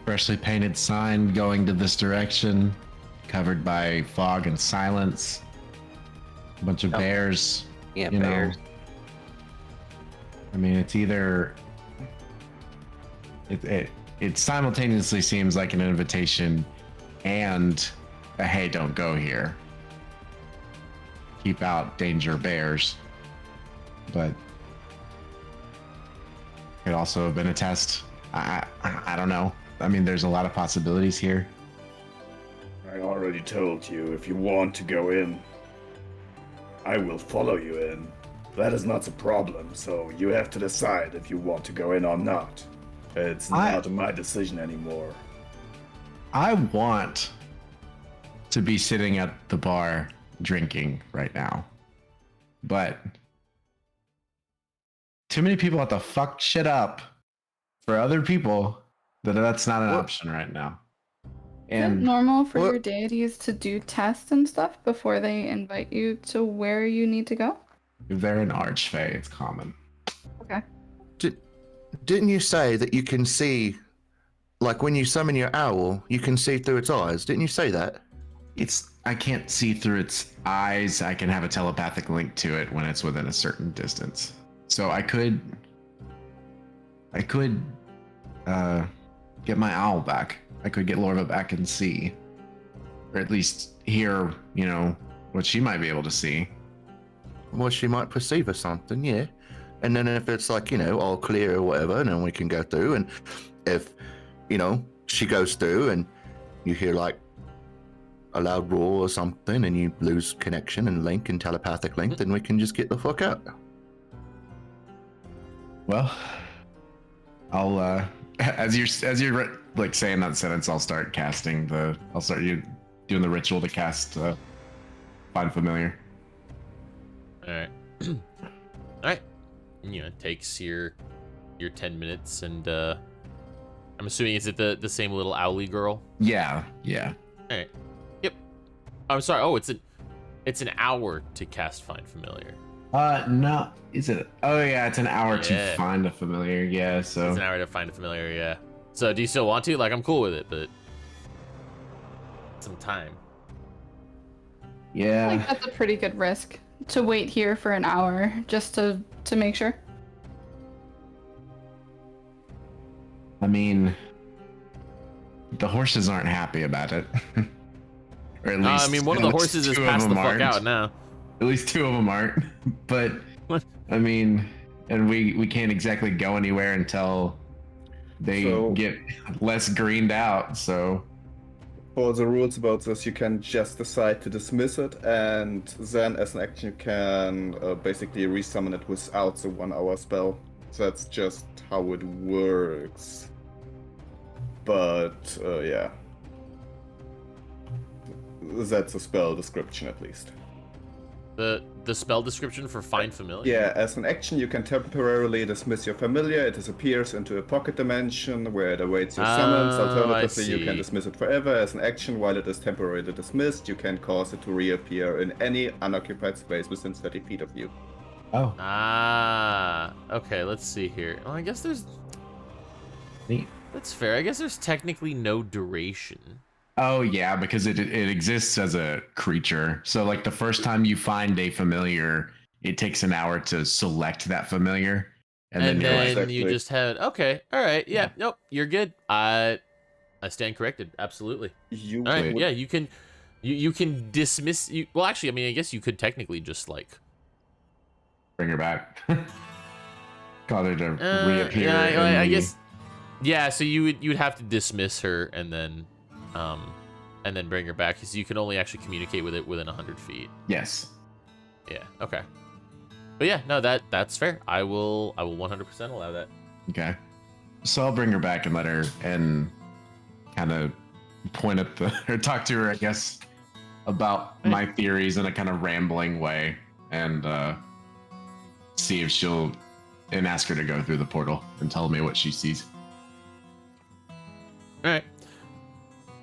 freshly painted sign going to this direction, covered by fog and silence. A bunch of Oh. bears. Yeah, you know. bears. I mean, it's either it simultaneously seems like an invitation and a hey, don't go here. Keep out danger bears. But it could also have been a test. I don't know. I mean, there's a lot of possibilities here. I already told you, if you want to go in, I will follow you in. That is not a problem, so you have to decide if you want to go in or not. It's not my decision anymore. I want to be sitting at the bar drinking right now. But too many people have to fuck shit up for other people that's not an option right now. Is it And normal for What- your deities to do tests and stuff before they invite you to where you need to go? if they're an archfey, it's common. Okay. Didn't you say that you can see, like when you summon your owl, you can see through its eyes? Didn't you say that? I can't see through its eyes. I can have a telepathic link to it when it's within a certain distance. So I could get my owl back. I could get Lorva back and see, or at least hear, what she might be able to see. Well, she might perceive or something, yeah. And then if it's like, all clear or whatever, then we can go through. And if, she goes through and you hear like a loud roar or something and you lose connection and link and telepathic link, then we can just get the fuck out. Well, I'll as you're like saying that sentence, I'll start you doing the ritual to cast Find Familiar. All right. All right. It takes your 10 minutes, and I'm assuming is it the same little owly girl? Yeah. All right. Yep. I'm sorry. Oh, it's an hour to cast Find Familiar. No, is it? Oh yeah, it's an hour Yeah. to find a familiar. Yeah, so It's an hour to find a familiar. Yeah. So do you still want to? Like, I'm cool with it, but some time. yeah. Like that's a pretty good risk to wait here for an hour just to make sure. I mean, the horses aren't happy about it. Or at least I mean, one of the at least horses is two of passed the them fuck aren't. out now. At least two of them aren't. But What? I mean, and we can't exactly go anywhere until they So- get less greened out. So For the rules about this, you can just decide to dismiss it, and then as an action you can basically resummon it without the 1 hour spell. That's just how it works. But yeah. That's a spell description at least. The spell description for Find Familiar? Yeah, as an action you can temporarily dismiss your familiar. It disappears into a pocket dimension where it awaits your summons. Oh, Alternatively, I you see. can dismiss it forever. As an action, while it is temporarily dismissed, you can cause it to reappear in any unoccupied space within 30 feet of you. Ah, okay, let's see here. Well, I guess there's... neat. That's fair. I guess there's technically no duration. Oh yeah, because it exists as a creature. So like the first time you find a familiar, it takes an hour to select that familiar, and then you're like, Exactly. you just had... Okay, all right, yeah, nope, you're good. I stand corrected, absolutely. You All right, would- yeah, you can dismiss... Well, actually, I mean, I guess you could technically just, like... bring her back. Got her to reappear. Yeah, I in the- guess... Yeah, so you would have to dismiss her and then and then bring her back. So you can only actually communicate with it within 100 feet. Yes. Yeah. Okay. But yeah, no, that's fair. I will 100% allow that. Okay. So I'll bring her back and let her and kind of point at the or talk to her, I guess, about my theories in a kind of rambling way, and see if she'll and ask her to go through the portal and tell me what she sees. All right.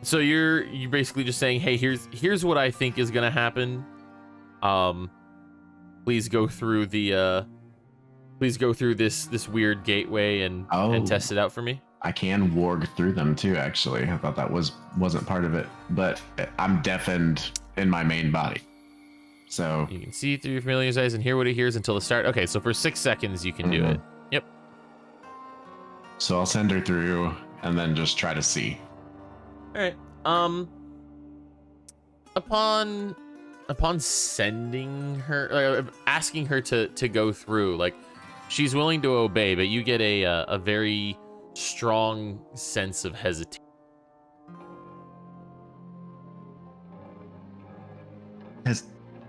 So you're basically just saying, hey, here's what I think is gonna happen. Please go through the this weird gateway and test it out for me. I can warg through them too, actually. I thought that wasn't part of it, but I'm deafened in my main body. So You can see through your familiar's eyes and hear what it hears until the start. Okay, so for 6 seconds you can do it. Yep. So I'll send her through and then just try to see. All right. Upon sending her, asking her to go through, like, she's willing to obey, but you get a very strong sense of hesitation.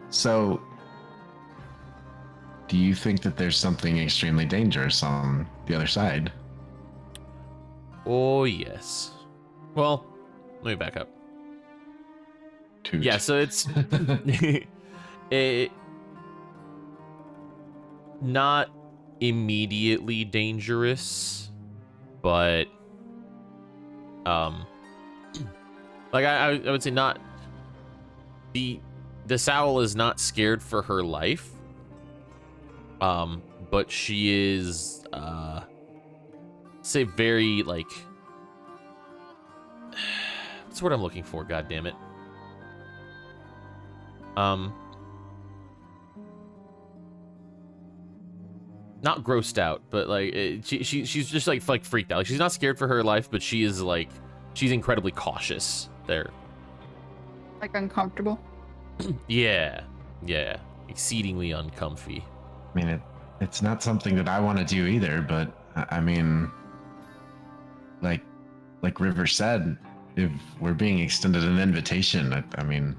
So, do you think that there's something extremely dangerous on the other side? Oh, yes. Well, let me back up. Toot. Yeah, so it's not immediately dangerous, but like I would say not this owl is not scared for her life, but she is say very, like, that's what I'm looking for, god damn it. Not grossed out, but like she's just like freaked out. Like, she's not scared for her life, but she is like, she's incredibly cautious there. Like uncomfortable. Yeah, exceedingly uncomfy. I mean, it's not something that I want to do either, but I mean, like River said, if we're being extended an invitation, I mean,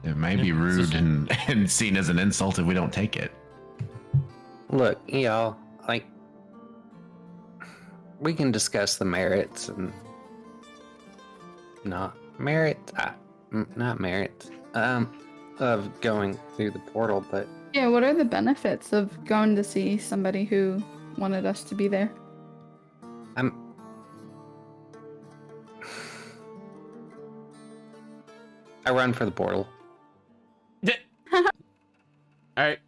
it may be rude and seen as an insult if we don't take it. Look, y'all, like, we can discuss the merits and not merits of going through the portal, but Yeah, what are the benefits of going to see somebody who wanted us to be there? I run for the portal. All right,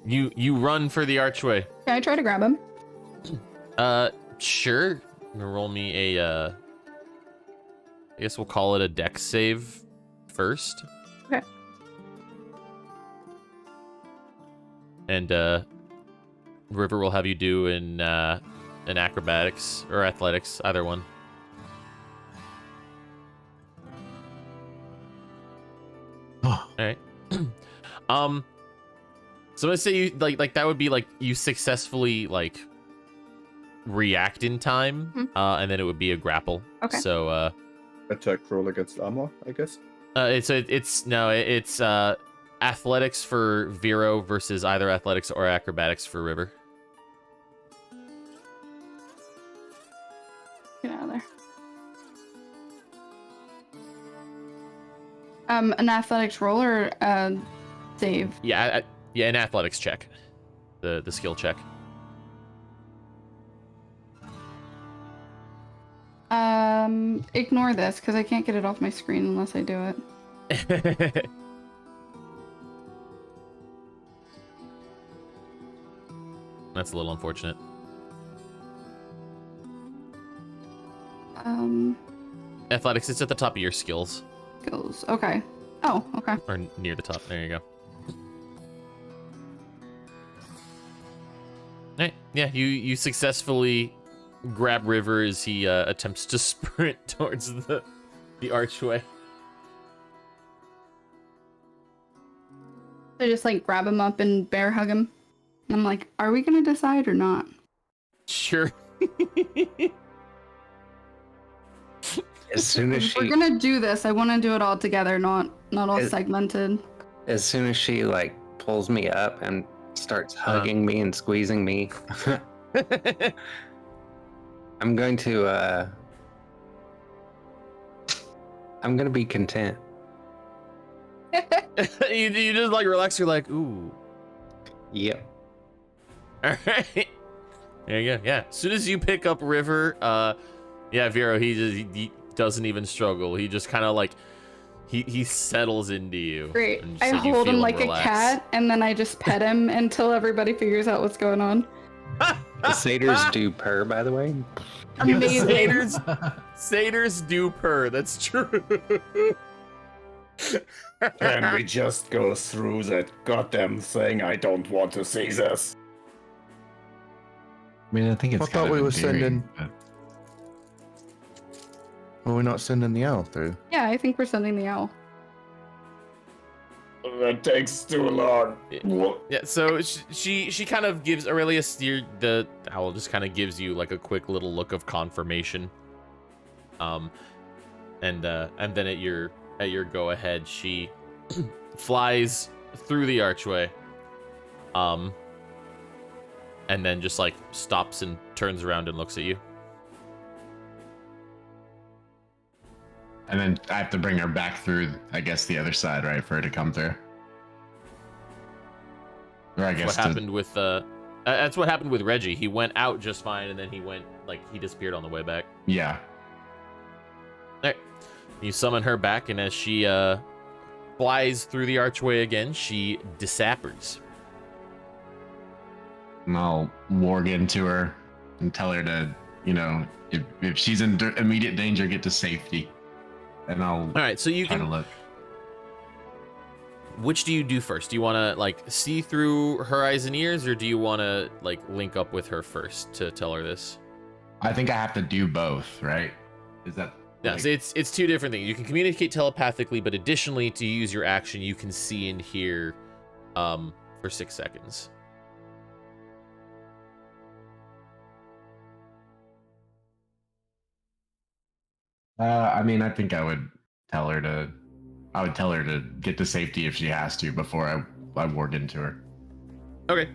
you run for the archway. Can I try to grab him? Sure. Roll me a I guess we'll call it a dex save first. Okay. And River will have you do an acrobatics or athletics, either one. All right. So let's say you like that would be like you successfully like react in time, and then it would be a grapple. Okay. So Attack roll against armor, I guess. It's athletics for Vero versus either athletics or acrobatics for River. Get out of there. An athletics roll or save? Yeah, an athletics check. The skill check. Ignore this because I can't get it off my screen unless I do it. That's a little unfortunate. Athletics, it's at the top of your skills. Skills. Okay. Oh, okay. Or near the top. There you go. Alright, yeah, you successfully grab River as he attempts to sprint towards the archway. I just like grab him up and bear hug him. And I'm like, are we gonna decide or not? Sure. As soon as If we're she, gonna do this, I want to do it all together, not all It- segmented. as soon as she like pulls me up and starts hugging me and squeezing me, I'm going to be content. you just like relax. You're like, ooh. Yep. All right. There you go. Yeah. As soon as you pick up River, yeah, Vero, he doesn't even struggle. He just kind of like he settles into you. Great. and just, I like, you hold him feel like relax. a cat, and then I just pet him until everybody figures out what's going on. The satyrs do purr, by the way. Amazing. Satyrs do purr. That's true. Can we just go through that goddamn thing? I don't want to see this. I mean, I think it's. I thought kind we of were endearing, sending- but- Well, we're not sending the owl through. Yeah, I think we're sending the owl. That takes too long. What? Yeah, so she kind of gives Aurelius the owl just kind of gives you like a quick little look of confirmation. And then at your go ahead, she flies through the archway. And then just like stops and turns around and looks at you. And then I have to bring her back through, I guess, the other side, right, for her to come through. Or I guess What happened with that's what happened with Reggie. He went out just fine, and then he disappeared on the way back. Yeah. Alright. You summon her back, and as she flies through the archway again, she disappers. And I'll warg into her and tell her to, if she's in immediate danger, get to safety. And I'll Alright, so you try to can. look. Which do you do first? Do you want to like see through her eyes and ears, or do you want to like link up with her first to tell her this? I think I have to do both, right? Is that? Yeah, like- so it's two different things. You can communicate telepathically, but additionally, to use your action, you can see and hear for 6 seconds. I mean, I think I would tell her to get to safety if she has to before I warg into her. Okay,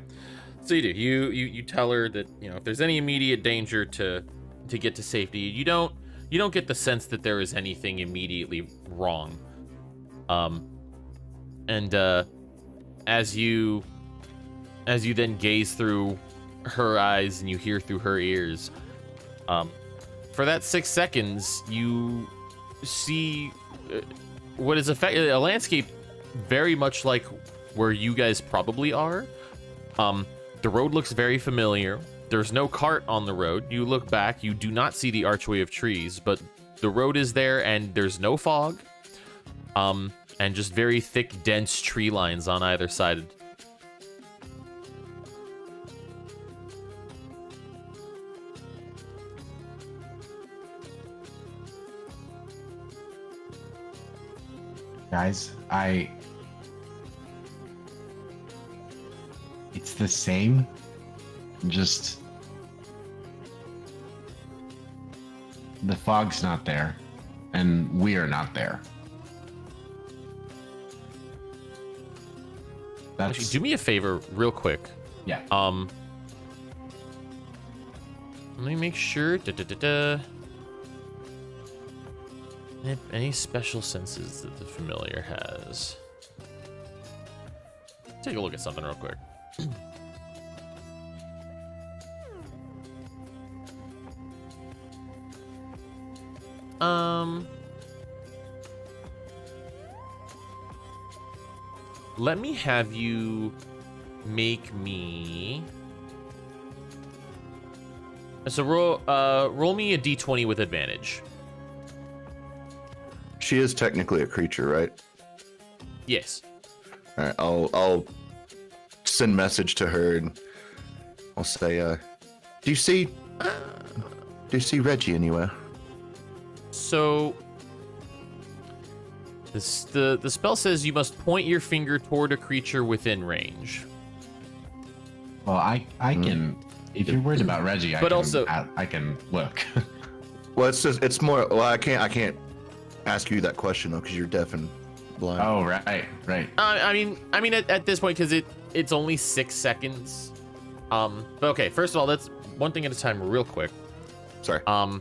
so you do. You tell her that if there's any immediate danger to get to safety, you don't get the sense that there is anything immediately wrong. And as you then gaze through her eyes and you hear through her ears, for that 6 seconds, you see what is effectively a landscape very much like where you guys probably are. The road looks very familiar. There's no cart on the road. You look back, you do not see the archway of trees, but the road is there and there's no fog. And just very thick, dense tree lines on either side. Guys, it's the same, just the fog's not there, and we are not there. Actually, do me a favor real quick. Yeah. Let me make sure. Any special senses that the familiar has? Take a look at something real quick. Let me have you make me. So roll me a d20 with advantage. She is technically a creature, right? Yes. All right, I'll send message to her and I'll say, do you see Reggie anywhere? So the spell says you must point your finger toward a creature within range. Well, I can. If you're worried about Reggie, But also- I can look. Well, it's more. Well, I can't ask you that question though, because you're deaf and blind. Oh, right. I mean, at this point, because it's only 6 seconds. But okay. First of all, that's one thing at a time, real quick. Sorry. No,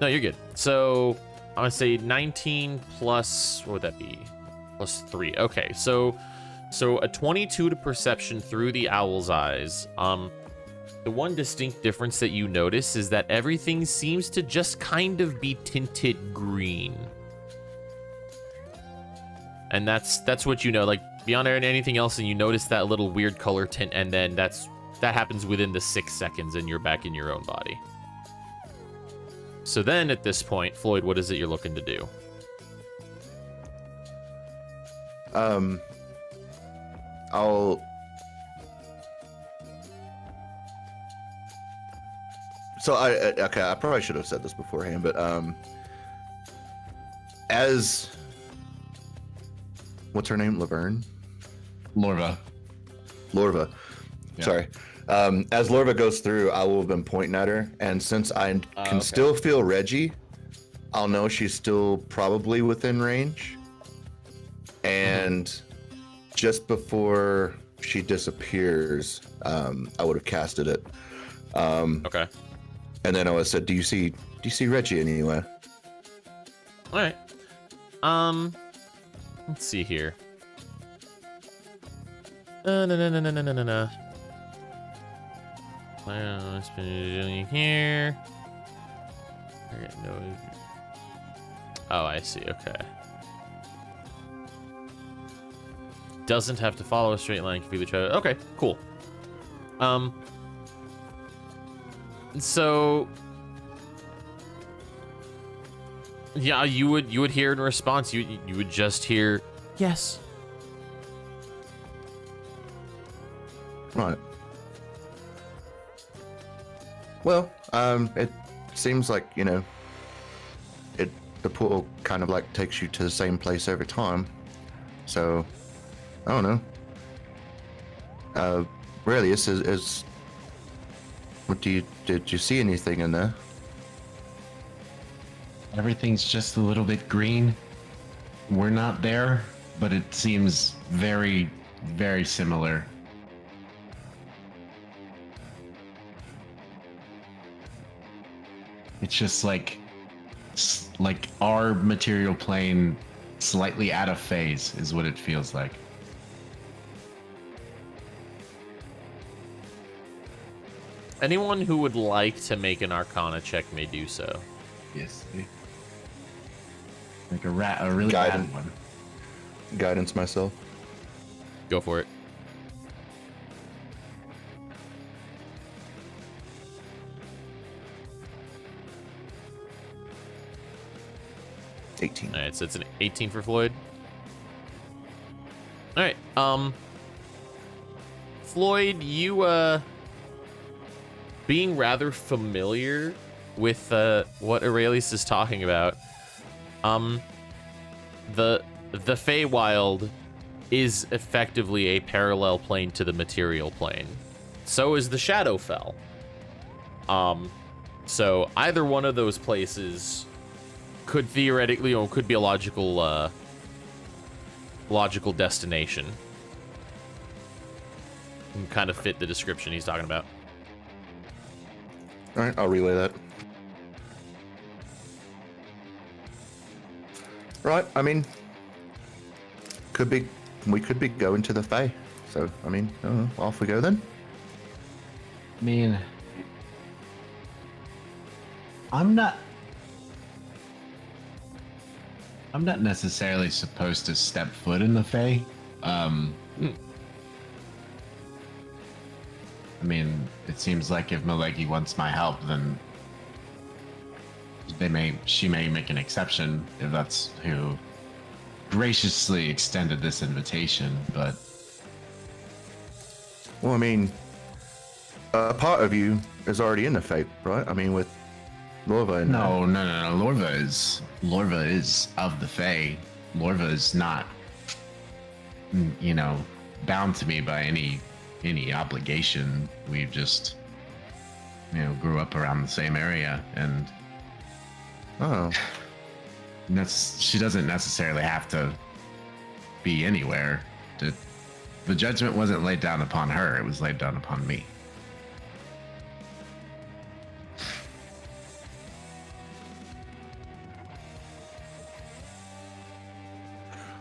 you're good. So I'm gonna say 19 plus. What would that be? Plus 3. Okay. So a 22 to perception through the owl's eyes. The one distinct difference that you notice is that everything seems to just kind of be tinted green. And that's what you know, like beyond anything else, and you notice that little weird color tint, and then that happens within the 6 seconds, and you're back in your own body. So then at this point, Floyd, what is it you're looking to do? I probably should have said this beforehand, but as what's her name? Laverne? Lorva. Yeah. Sorry. As Lorva goes through, I will have been pointing at her, and since I can still feel Reggie, I'll know she's still probably within range. And just before she disappears, I would have casted it. Okay. And then I would have said, "Do you see Reggie anywhere?" All right. Let's see here. No. Well, it's been here. No. Oh, I see. Okay. Doesn't have to follow a straight line. Can be the child. Okay, cool. So yeah, you would hear in response, you would just hear yes. Right. Well, it seems like, the portal kind of like takes you to the same place every time. So, I don't know. Really, is did you see anything in there? Everything's just a little bit green. We're not there, but it seems very, very similar. It's just like our material plane slightly out of phase is what it feels like. Anyone who would like to make an Arcana check may do so. Yes. Like a really bad one. Guidance myself. Go for it. All right, so it's an 18 for Floyd. All right. Floyd, you being rather familiar with what Aurelius is talking about, the Feywild is effectively a parallel plane to the material plane. So is the Shadowfell. So either one of those places could theoretically, or could be a logical destination. And kind of fit the description he's talking about. All right, I'll relay that. Right, I mean, we could be going to the Fae. So, I mean, off we go then. I mean, I'm not necessarily supposed to step foot in the Fae. I mean, it seems like if Malegi wants my help, then she may make an exception if that's who graciously extended this invitation, but... Well, I mean, a part of you is already in the Fae, right? I mean, with Lorva and... No. Lorva is of the Fae. Lorva is not, bound to me by any obligation. We just, grew up around the same area, and Oh, She doesn't necessarily have to be anywhere. The judgment wasn't laid down upon her, it was laid down upon me.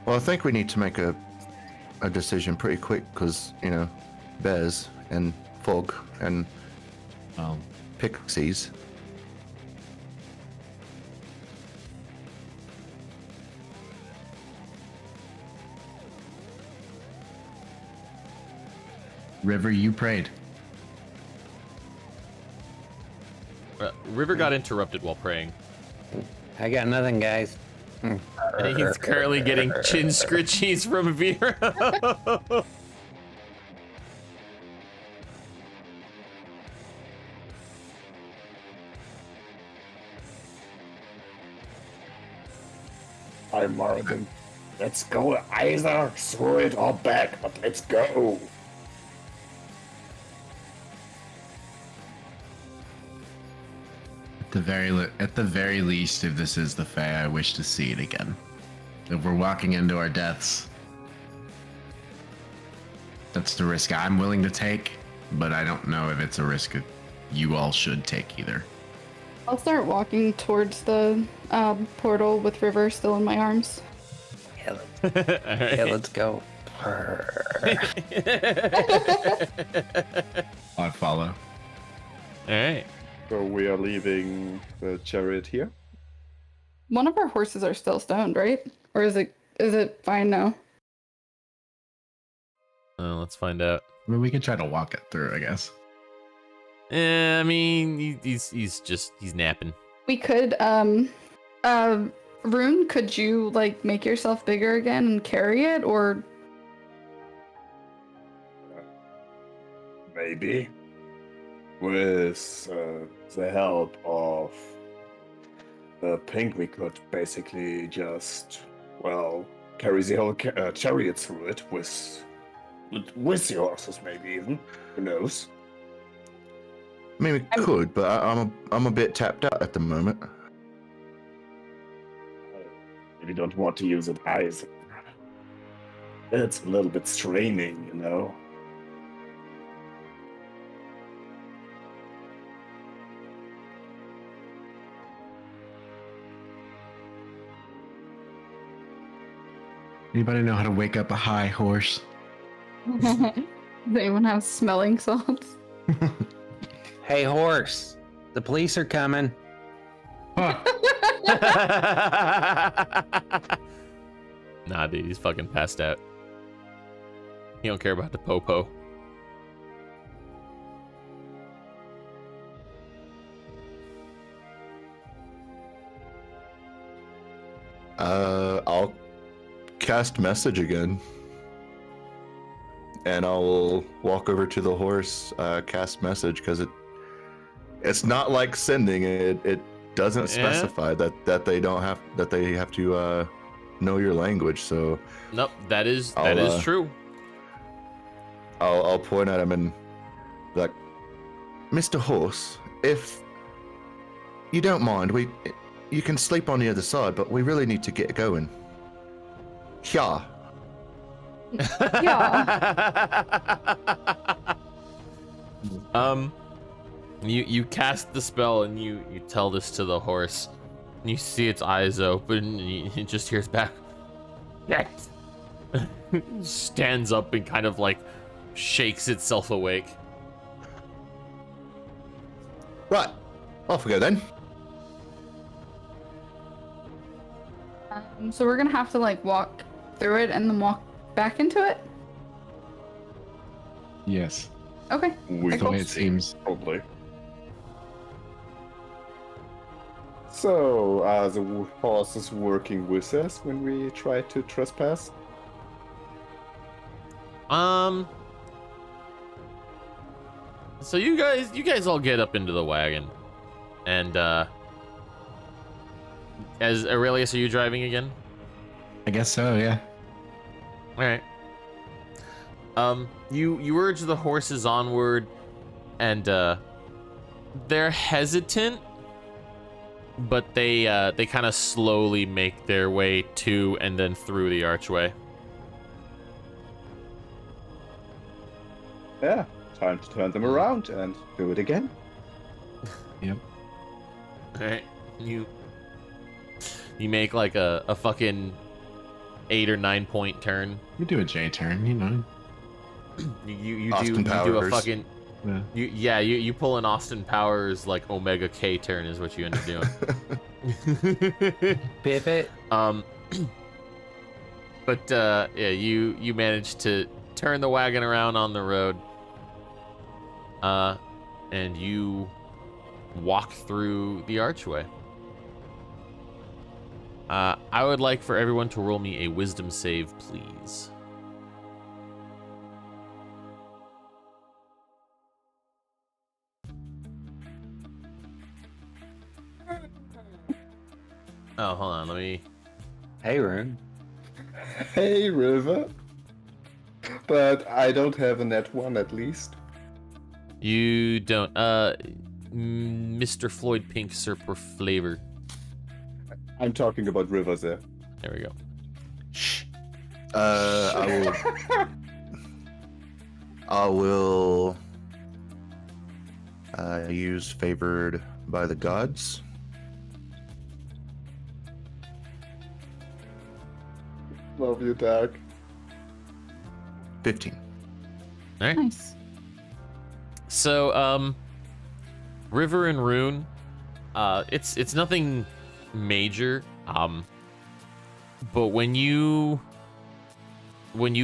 well, I think we need to make a decision pretty quick because bears and fog and Well, pixies. River, you prayed. River got interrupted while praying. I got nothing, guys. And he's currently getting chin scritchies from Vera. I'm Marvin. Let's go either through it or back, but let's go. At the very least, if this is the Fae, I wish to see it again. If we're walking into our deaths, that's the risk I'm willing to take, but I don't know if it's a risk you all should take either. I'll start walking towards the portal with River still in my arms. Yeah, Alright. let's go. I follow. Alright. So we are leaving the chariot here. One of our horses are still stoned, right? Or is it fine now? Let's find out. I mean, we can try to walk it through, I guess. I mean, he's napping. We could Rune, could you like make yourself bigger again and carry it, or Maybe. With the help of the pink, we could basically just, carry the whole chariot through it with the horses, maybe even. Who knows? I mean, we could, but I'm a bit tapped out at the moment. If you don't want to use it either. It's a little bit straining, you know? Anybody know how to wake up a high horse? does anyone have smelling salts? Hey, horse. The police are coming. Huh. Nah, dude, he's fucking passed out. He don't care about the popo. I'll cast message again. And I'll walk over to the horse, cast message, because it's not like sending it. It doesn't specify that they have to know your language. So Nope, that is true. I'll point at him and like, Mr. Horse, if you don't mind, you can sleep on the other side, but we really need to get going. Yeah. You cast the spell and you tell this to the horse. And you see its eyes open and it just hears back. Yes. Stands up and kind of like shakes itself awake. Right. Off we go then. So we're gonna have to like walk through it and then walk back into it? Yes. Okay. We The way it seems. probably. So, are the horses working with us when we try to trespass? So you guys all get up into the wagon, and as Aurelius, are you driving again? I guess so, yeah. All right. You urge the horses onward, and they're hesitant, but they kind of slowly make their way to and then through the archway. Yeah, time to turn them around and do it again. Yep. All right, you make like a fucking 8 or 9 point turn. You do a J turn, you know. You Austin do a Powers. fucking Yeah. you pull an Austin Powers like Omega K turn is what you end up doing. Pivot. But yeah, you managed to turn the wagon around on the road, and you walk through the archway. I would like for everyone to roll me a wisdom save, please. Oh, hold on, let me... Hey, Rune. Hey, River. But I don't have a net one at least. You don't, Mr. Floyd Pink Surfer Flavor. I'm talking about River there. There we go. I will use favored by the gods. Love you, Dark. 15. All right. Nice. So, River and Rune, it's nothing major. But when you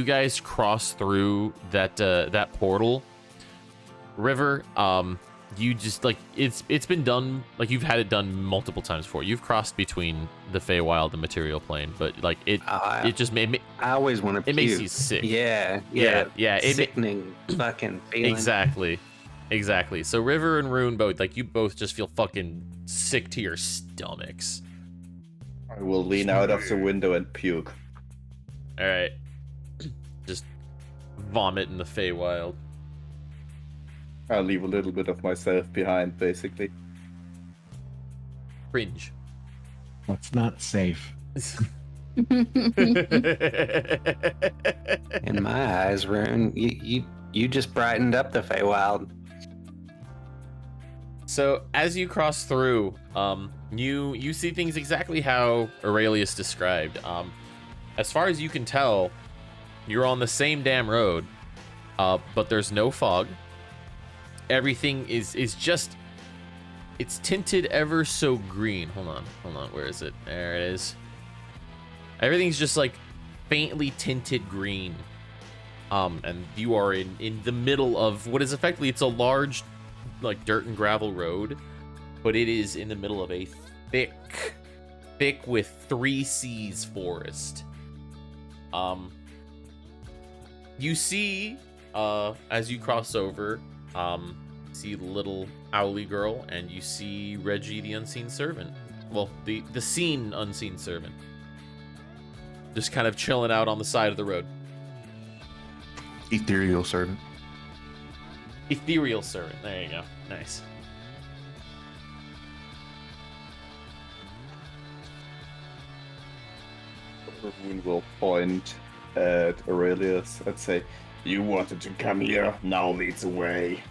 guys cross through that portal, River, you just like it's been done, like you've had it done multiple times before. You've crossed between the Feywild and material plane, but like it just made me. I always want to. It makes you sick. Yeah. Sickening fucking feeling. Exactly. So River and Rune both, like, you both just feel fucking sick to your stomachs. I will lean out of the window and puke. All right. Just vomit in the Feywild. I'll leave a little bit of myself behind, basically. Cringe. That's not safe. In my eyes, Rune, you just brightened up the Feywild. So as you cross through, you see things exactly how Aurelius described. As far as you can tell, you're on the same damn road, but there's no fog. Everything is just, it's tinted ever so green. Hold on, where is it? There it is. Everything's just like faintly tinted green. And you are in the middle of what is effectively, it's a large like dirt and gravel road, but it is in the middle of a thick with 3 seas forest. You see, as you cross over, see the little owly girl, and you see Reggie the unseen servant. Well, the seen unseen servant. Just kind of chilling out on the side of the road. Ethereal servant. Ethereal servant. There you go. Nice. Rune will point at Aurelius and say, You wanted to come here, now lead the way.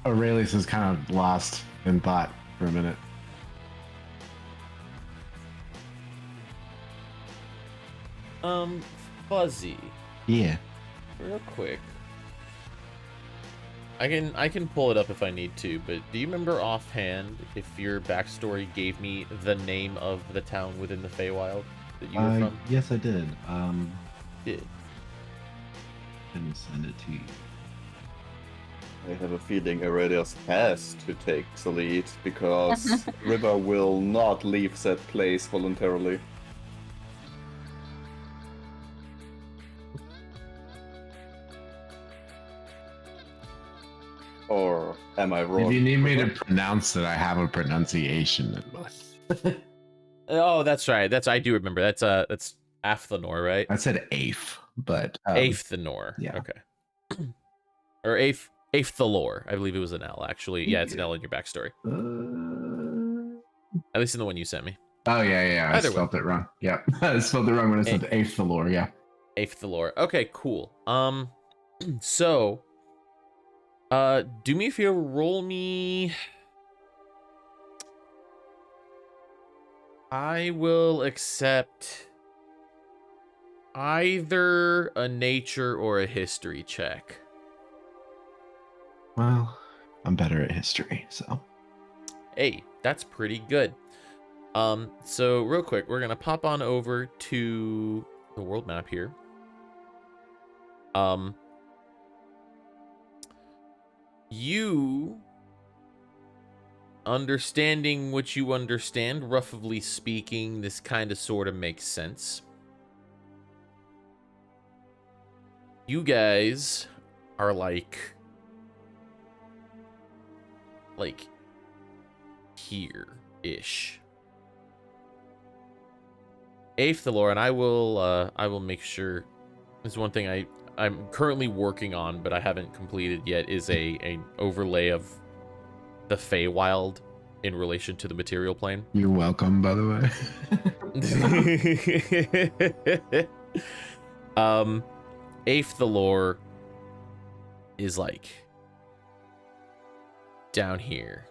Aurelius is kind of lost in thought for a minute. Fuzzy. Yeah. Real quick. I can pull it up if I need to, but do you remember offhand if your backstory gave me the name of the town within the Feywild that you were from? Yes, I did. Did. Didn't send it to you. I have a feeling Aurelius has to take the lead, because River will not leave that place voluntarily. Or am I wrong? If you need me to pronounce it, I have a pronunciation in mind. Oh, that's right. I do remember. That's Afthanor, right? I said Aif, but Afthanor. yeah. Okay. Or Aethelor. I believe it was an L, actually. Yeah, it's an L in your backstory. At least in the one you sent me. Oh, yeah. I Either way. spelled it wrong. Yeah. I spelled it wrong when I said Aethelor, yeah. Aethelor. Okay, cool. So, do me a favor, roll me... I will accept either a nature or a history check. Well, I'm better at history, so. Hey, that's pretty good. So real quick, we're gonna pop on over to the world map here. You understanding what you understand, roughly speaking, this kind of sort of makes sense. You guys are like here-ish. Aethelor, and I will make sure. There's one thing I'm currently working on, but I haven't completed yet, is a overlay of the Feywild in relation to the material plane. You're welcome, by the way. Aethelor is like down here.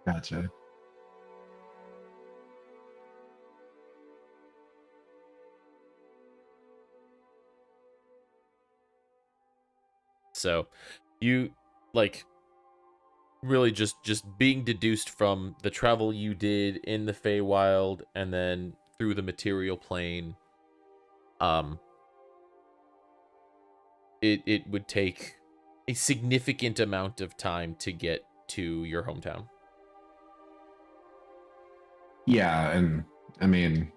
Gotcha. So you like really just being deduced from the travel you did in the Feywild and then through the material plane, it would take a significant amount of time to get to your hometown. Yeah, and I mean,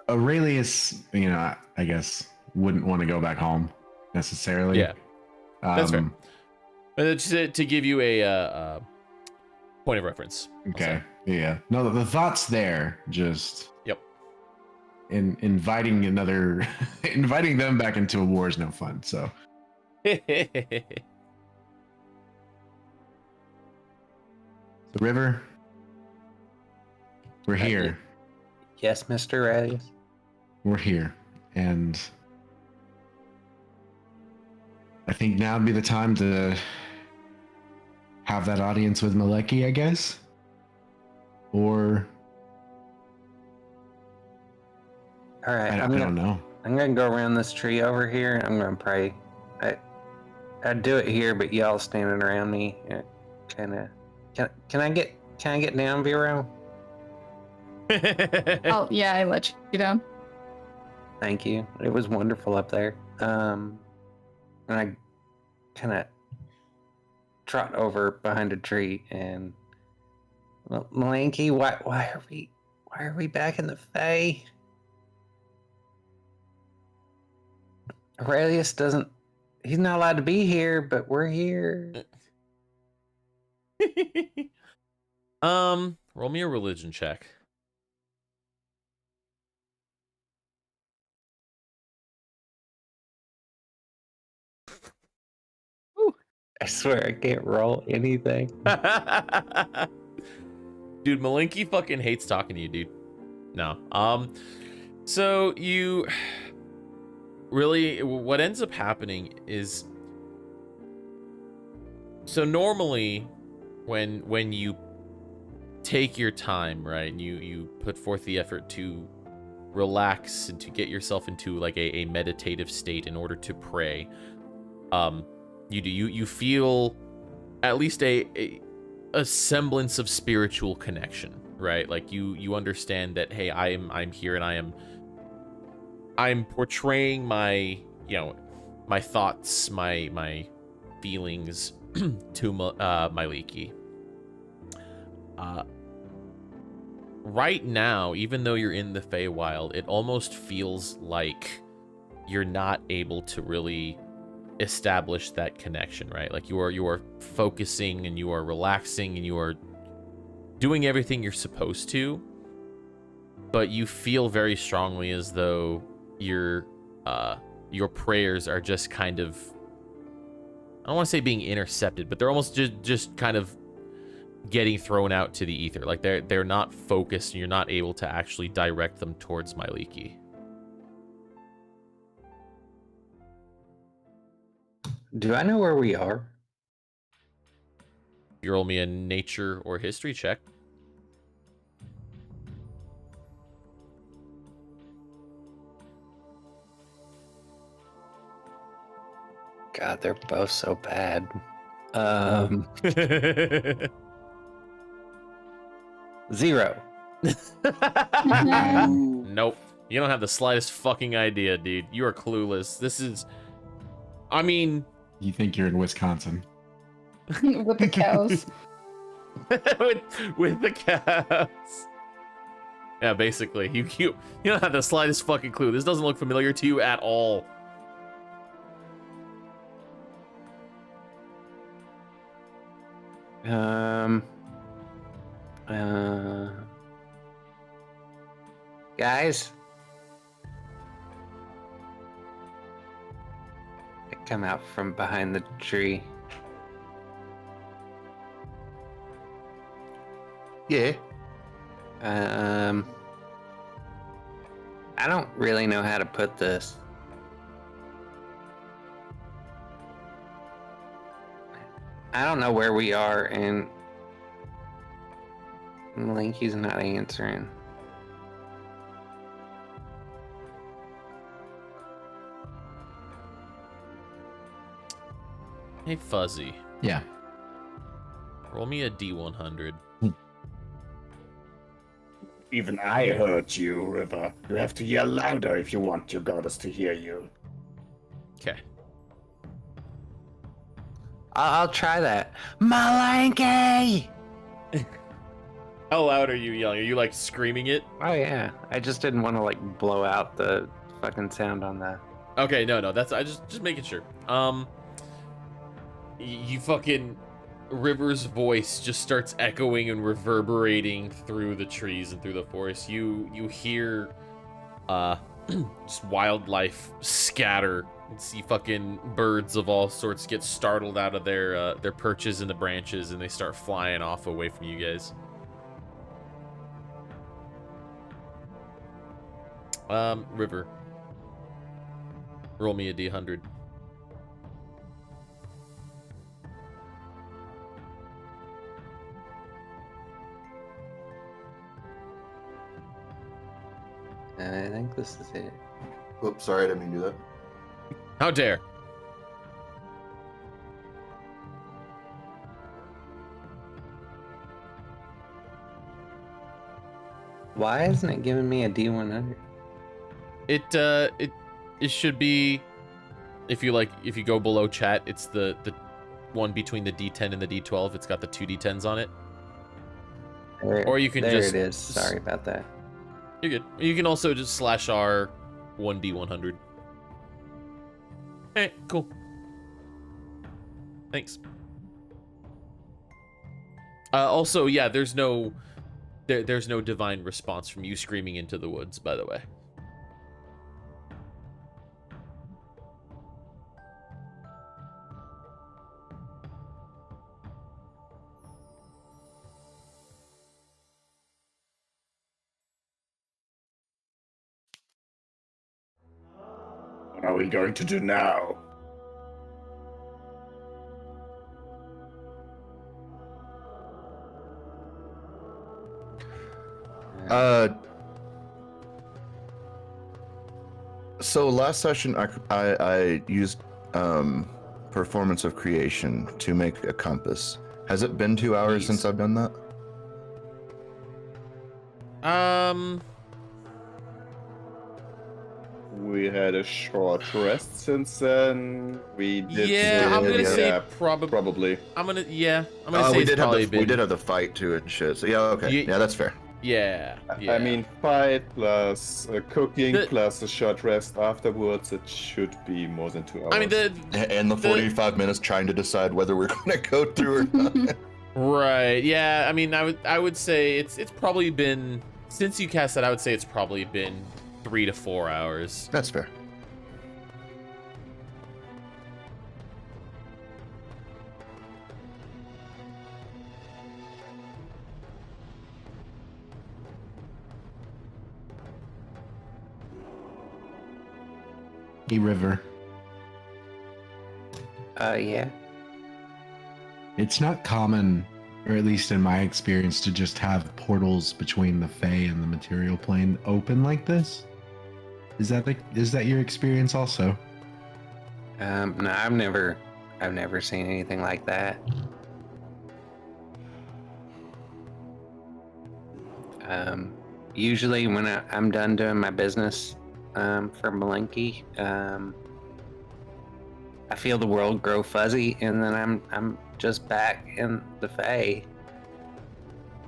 Aurelius, I guess wouldn't want to go back home necessarily. Yeah, that's fair. But to give you a point of reference. Okay. Yeah. No, the thoughts there. Just. Yep. Inviting them back into a war is no fun. So. The river. We're here. Yes, Mr. Radius. We're here, and I think now would be the time to have that audience with Maleki, I guess. Or all right, I don't know. I'm gonna go around this tree over here. I'm gonna pray. I'd do it here, but y'all standing around me, kind of. Can I get down, Vero? Oh yeah, I let you down. Thank you. It was wonderful up there. And I kind of trot over behind a tree and Malanky, why are we back in the Fae? Aurelius he's not allowed to be here, but we're here. Roll me a religion check. I swear I can't roll anything. Dude, Malinky fucking hates talking to you, dude. No. So you really, what ends up happening is, so normally when you take your time, right, and you put forth the effort to relax and to get yourself into like a meditative state in order to pray, you feel at least a semblance of spiritual connection, right? Like you understand that, hey, I'm here and I'm portraying my my thoughts, my feelings to Maliki. Right now, even though you're in the Feywild, it almost feels like you're not able to really establish that connection, right? Like you are focusing and you are relaxing and you are doing everything you're supposed to, but you feel very strongly as though your prayers are just kind of, I don't want to say being intercepted, but they're almost just kind of getting thrown out to the ether. Like they're not focused and you're not able to actually direct them towards Myliki. Do I know where we are? You roll me a nature or history check. God, they're both so bad. 0. Nope. You don't have the slightest fucking idea, dude. You are clueless. This is, I mean, You think you're in Wisconsin? With the cows. with the cows. Yeah, basically, you don't have the slightest fucking clue. This doesn't look familiar to you at all. Guys, I come out from behind the tree. Yeah. I don't really know how to put this. I don't know where we are, and Linky's not answering. Hey, Fuzzy. Yeah. Roll me a D100. Even I heard you, River. You have to yell louder if you want your goddess to hear you. Okay. I'll try that. Malanky! How loud are you yelling? Are you like screaming it? Oh yeah, I just didn't want to like blow out the fucking sound on that. Okay, no, that's I just making sure. You fucking River's voice just starts echoing and reverberating through the trees and through the forest. You hear just wildlife scatter. You see fucking birds of all sorts get startled out of their perches in the branches and they start flying off away from you guys. River. Roll me a D100. I think this is it. Oops, sorry, I didn't mean to do that. How dare? Why isn't it giving me a D100? It should be, if you go below chat, it's the one between the D10 and the D12. It's got the 2 D10s on it. Or you can there just- it is. Sorry about that. You're good. You can also just /R 1D100. Hey, cool. Thanks. Also, yeah, there's no divine response from you screaming into the woods, by the way. What are we going to do now? So last session I used performance of creation to make a compass. Has it been 2 hours Jeez. since I've done that? We had a short rest since then. We did. Yeah, I'm gonna say yeah, probably. probably. I'm gonna say we it's did have probably the been. we did have the fight too and shit. So yeah, okay, You- yeah, that's fair. Yeah. I mean, fight plus cooking The- plus a short rest afterwards, it should be more than 2 hours. I mean, And the 45 minutes trying to decide whether we're going to go through or not. right. Yeah. I mean, I would say it's probably been, since you cast that, I would say it's probably been 3 to 4 hours. That's fair. Hey, River. Yeah. It's not common, or at least in my experience, to just have portals between the Fae and the material plane open like this. Is that your experience also? No, I've never seen anything like that. Usually when I'm done doing my business for Malenki, I feel the world grow fuzzy, and then I'm just back in the Fae.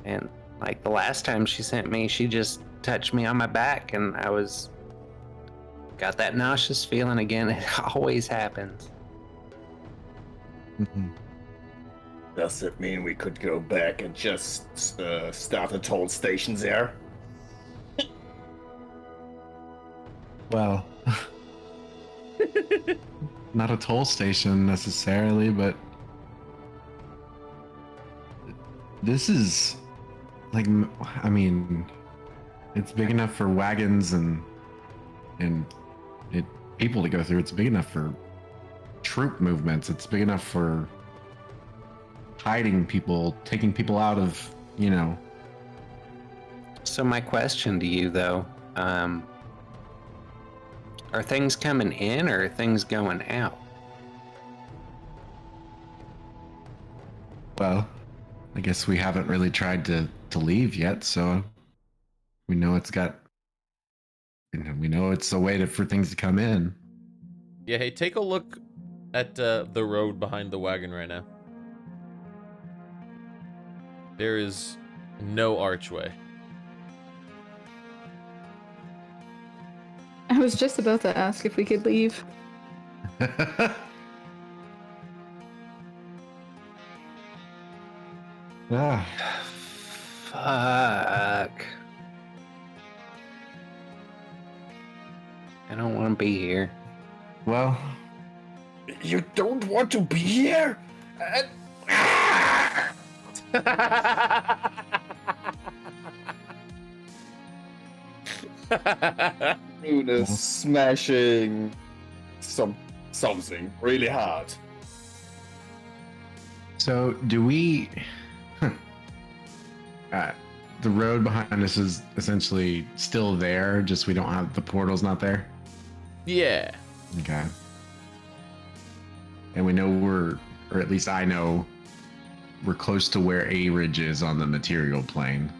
And like the last time she sent me, she just touched me on my back, and I got that nauseous feeling again. It always happens. Does it mean we could go back and just start a toll station there? Well, not a toll station necessarily, but this is like, I mean, it's big enough for wagons and people to go through. It's big enough for troop movements. It's big enough for hiding people, taking people out of, So my question to you, though, are things coming in or are things going out? Well, I guess we haven't really tried to leave yet, so we know it's a way for things to come in. Yeah. Hey, take a look at the road behind the wagon right now. There is no archway. I was just about to ask if we could leave. Ah, Fuck. I don't want to be here. well, You don't want to be here? Moon is smashing something really hard. so do we? The road behind us is essentially still there, just we don't have the portal's not there. Yeah. Okay. And we know or at least I know, we're close to where A Ridge is on the material plane.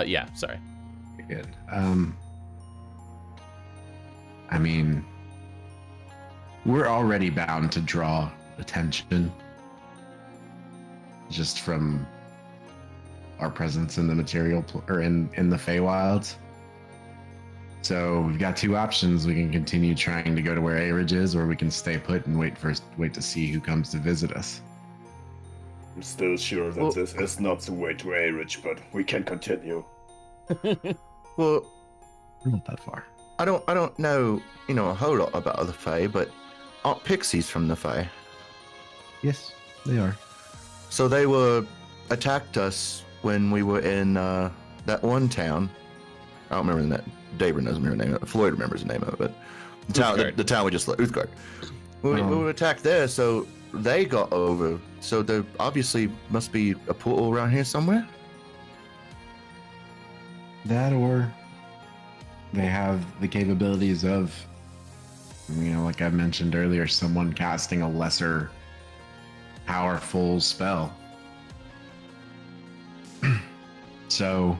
Yeah. Sorry. Good. I mean, we're already bound to draw attention just from our presence in the material or in the Feywilds. So we've got two options. We can continue trying to go to where A Ridge is, or we can stay put and wait to see who comes to visit us. I'm still sure that this is not the way to A-Ridge, but we can continue. Well, Not that far. I don't know, a whole lot about the Fae, but aren't pixies from the Fae? Yes, they are. So they attacked us when we were in that one town. I don't remember that. David doesn't remember the name of it. Floyd remembers the name of it, but the town we just left, Uthgard. We were attacked there, so they got over. So there obviously must be a portal around here somewhere. That, or they have the capabilities of, like I mentioned earlier, someone casting a lesser powerful spell. So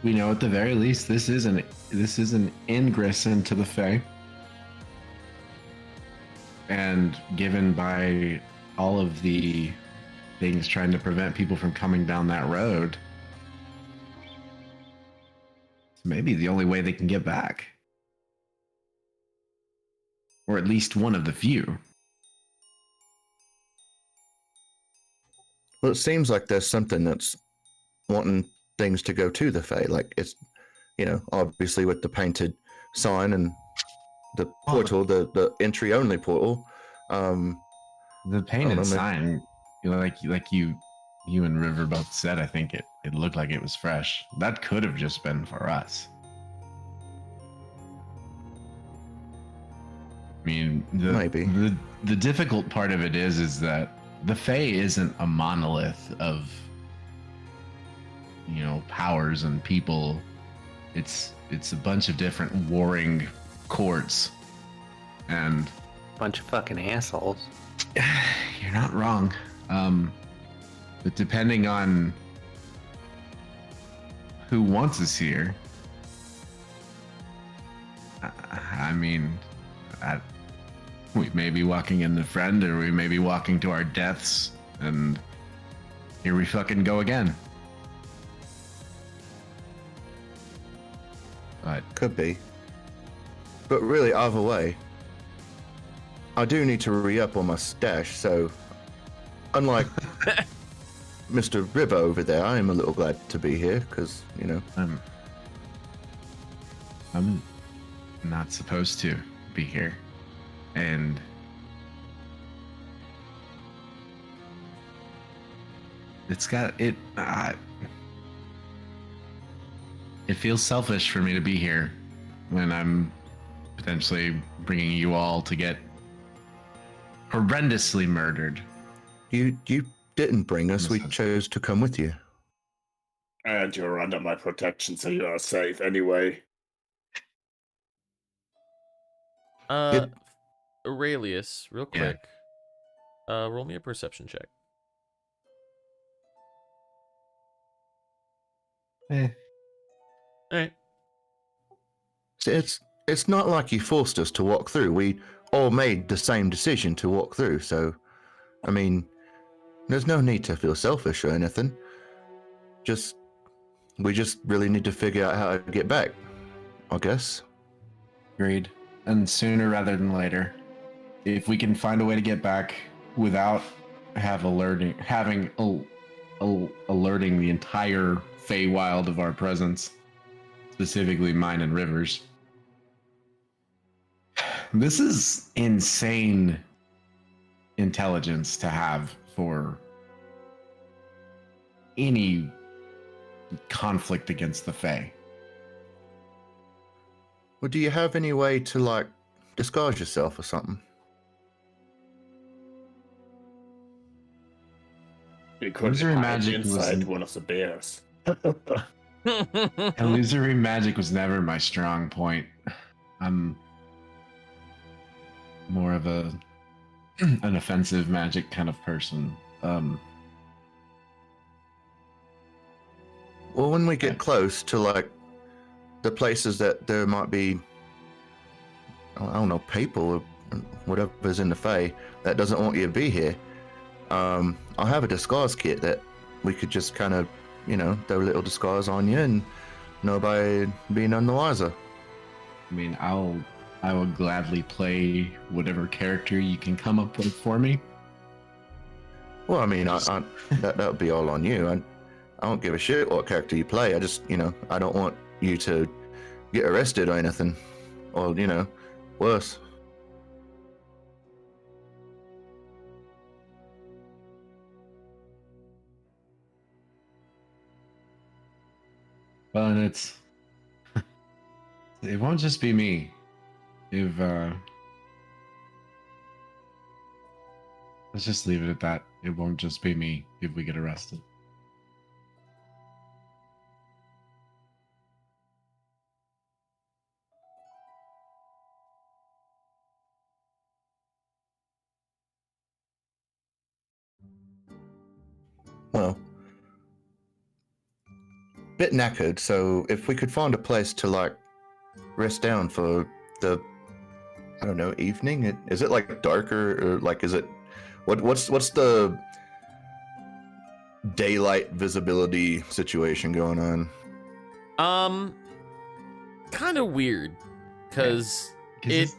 we know at the very least this is an ingress into the Fae. and given by all of the things trying to prevent people from coming down that road, it's maybe the only way they can get back. Or at least one of the few. Well, it seems like there's something that's wanting things to go to the Fae. Like it's, obviously with the painted sign and the portal, the entry only portal. The painted sign, like you and River both said, I think it looked like it was fresh. That could have just been for us. I mean, Maybe. the difficult part of it is that the Fae isn't a monolith of powers and people. It's a bunch of different warring courts and Bunch of fucking assholes. you're not wrong. But depending on who wants us here, I mean, we may be walking in the friend, or we may be walking to our deaths, and here we fucking go again. But Could be. But really, either way, I do need to re-up on my stash, so unlike Mr. River over there, I am a little glad to be here, because, I'm not supposed to be here, and it's got it. It feels selfish for me to be here when I'm potentially bringing you all to get horrendously murdered. You didn't bring us, we chose to come with you. And you're under my protection, so you are safe anyway. Aurelius, real Yeah. quick. Roll me a perception check. All right. It's not like you forced us to walk through. We all made the same decision to walk through, so, I mean, there's no need to feel selfish or anything. We just really need to figure out how to get back, I guess. Agreed. And sooner rather than later. If we can find a way to get back without alerting the entire Feywild of our presence, specifically mine and Rivers. This is insane intelligence to have for any conflict against the Fae. Well, do you have any way to, disguise yourself or something? You could Illusory hide magic inside was- one of the bears. Illusory magic was never my strong point. I'm more of an offensive magic kind of person. Well, when we get close to, the places that there might be, I don't know, people or whatever's in the Fae that doesn't want you to be here, I'll have a disguise kit that we could just kind of, throw a little disguise on you and nobody be none the wiser. I mean, I will gladly play whatever character you can come up with for me. Well, I mean, that would be all on you. I don't give a shit what character you play. I just, I don't want you to get arrested or anything, or worse. Well, and it won't just be me. Let's just leave it at that. It won't just be me if we get arrested. Well, bit knackered, so if we could find a place to rest down for the I don't know, evening? Is it like darker or like is it what's the daylight visibility situation going on? Kind of weird, because it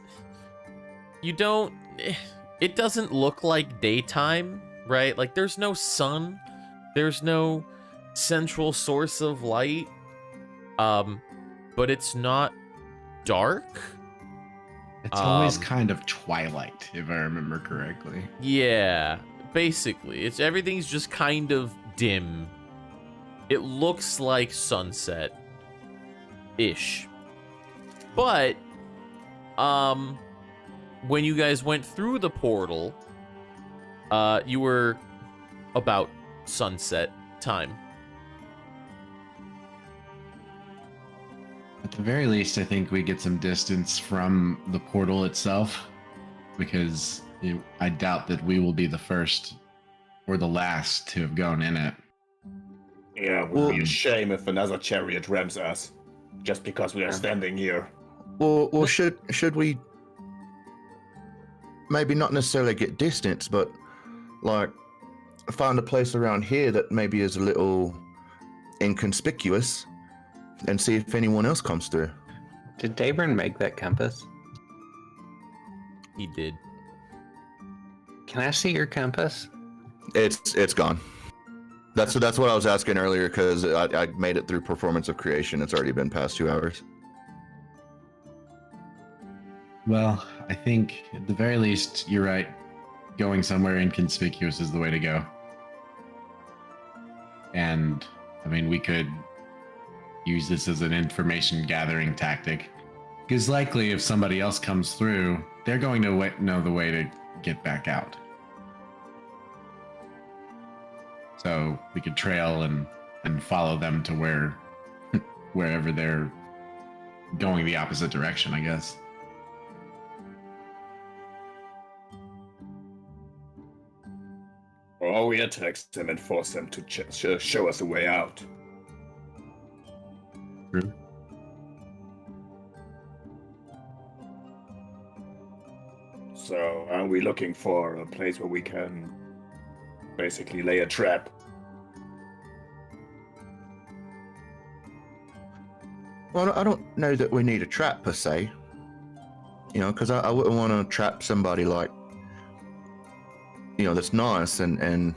doesn't look like daytime, right? Like there's no sun, there's no central source of light, but it's not dark. It's always kind of twilight, if I remember correctly. Yeah, basically, everything's just kind of dim. It looks like sunset-ish. But, when you guys went through the portal, you were about sunset time. At the very least, I think we get some distance from the portal itself, because I doubt that we will be the first or the last to have gone in it. Yeah, it would be a shame if another chariot rams us, just because we are standing here. Well, should we maybe not necessarily get distance, but like find a place around here that maybe is a little inconspicuous and see if anyone else comes through? Did Daybrin make that compass? He did. Can I see your compass? It's gone. That's what I was asking earlier, because I made it through performance of creation. It's already been past 2 hours. Well, I think at the very least, you're right. Going somewhere inconspicuous is the way to go. And, I mean, we could use this as an information gathering tactic. Because likely if somebody else comes through, they're going to know the way to get back out. So we could trail and follow them to wherever they're going the opposite direction, I guess. Or we attack them and force them to show us a way out. True. So, are we looking for a place where we can basically lay a trap? Well, I don't know that we need a trap per se. You know, because I wouldn't want to trap somebody like, you know, that's nice and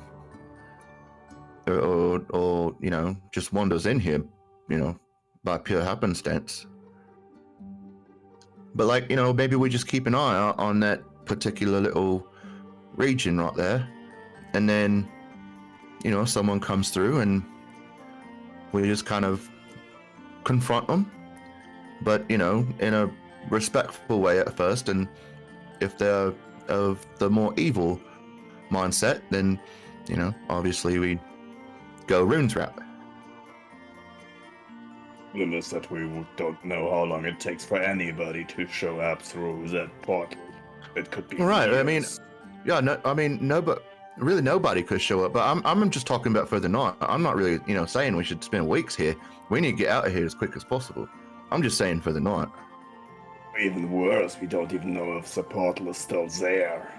or you know, just wanders in here, you know, by pure happenstance. But like, you know, maybe we just keep an eye out on that particular little region right there, and then, you know, someone comes through and we just kind of confront them, but, you know, in a respectful way at first, and if they're of the more evil mindset, then, you know, obviously we go runes route. Problem is that we don't know how long it takes for anybody to show up through that portal. It could be Right, years. I mean, yeah, no, I mean, no, but really nobody could show up, but I'm just talking about for the night. I'm not really, you know, saying we should spend weeks here. We need to get out of here as quick as possible. I'm just saying for the night. Even worse, we don't even know if the portal is still there.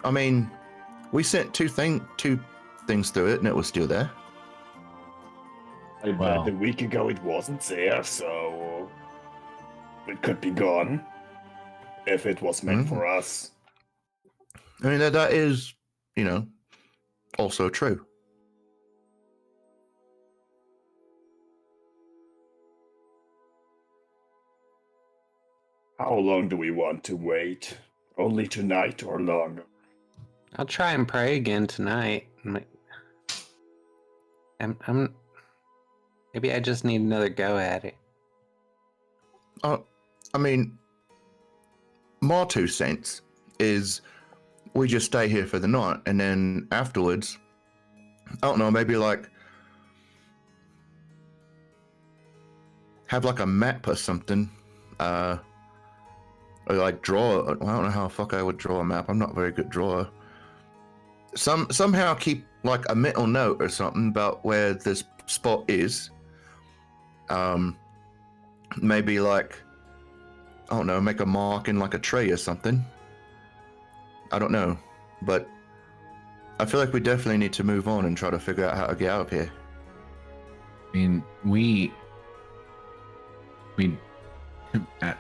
I mean, we sent two things through it, and it was still there. I Well. bet a week ago it wasn't there, so it could be gone if it was meant for us. I mean, that is, you know, also true. How long do we want to wait? Only tonight or longer? I'll try and pray again tonight. I'm maybe I just need another go at it. I mean, my 2 cents is we just stay here for the night, and then afterwards, I don't know, maybe like have like a map or something, or like draw. I don't know how the fuck I would draw a map. I'm not a very good drawer. Somehow keep like a mental note or something about where this spot is, Maybe like, I don't know, make a mark in like a tray or something. I don't know, but I feel like we definitely need to move on and try to figure out how to get out of here. I mean, we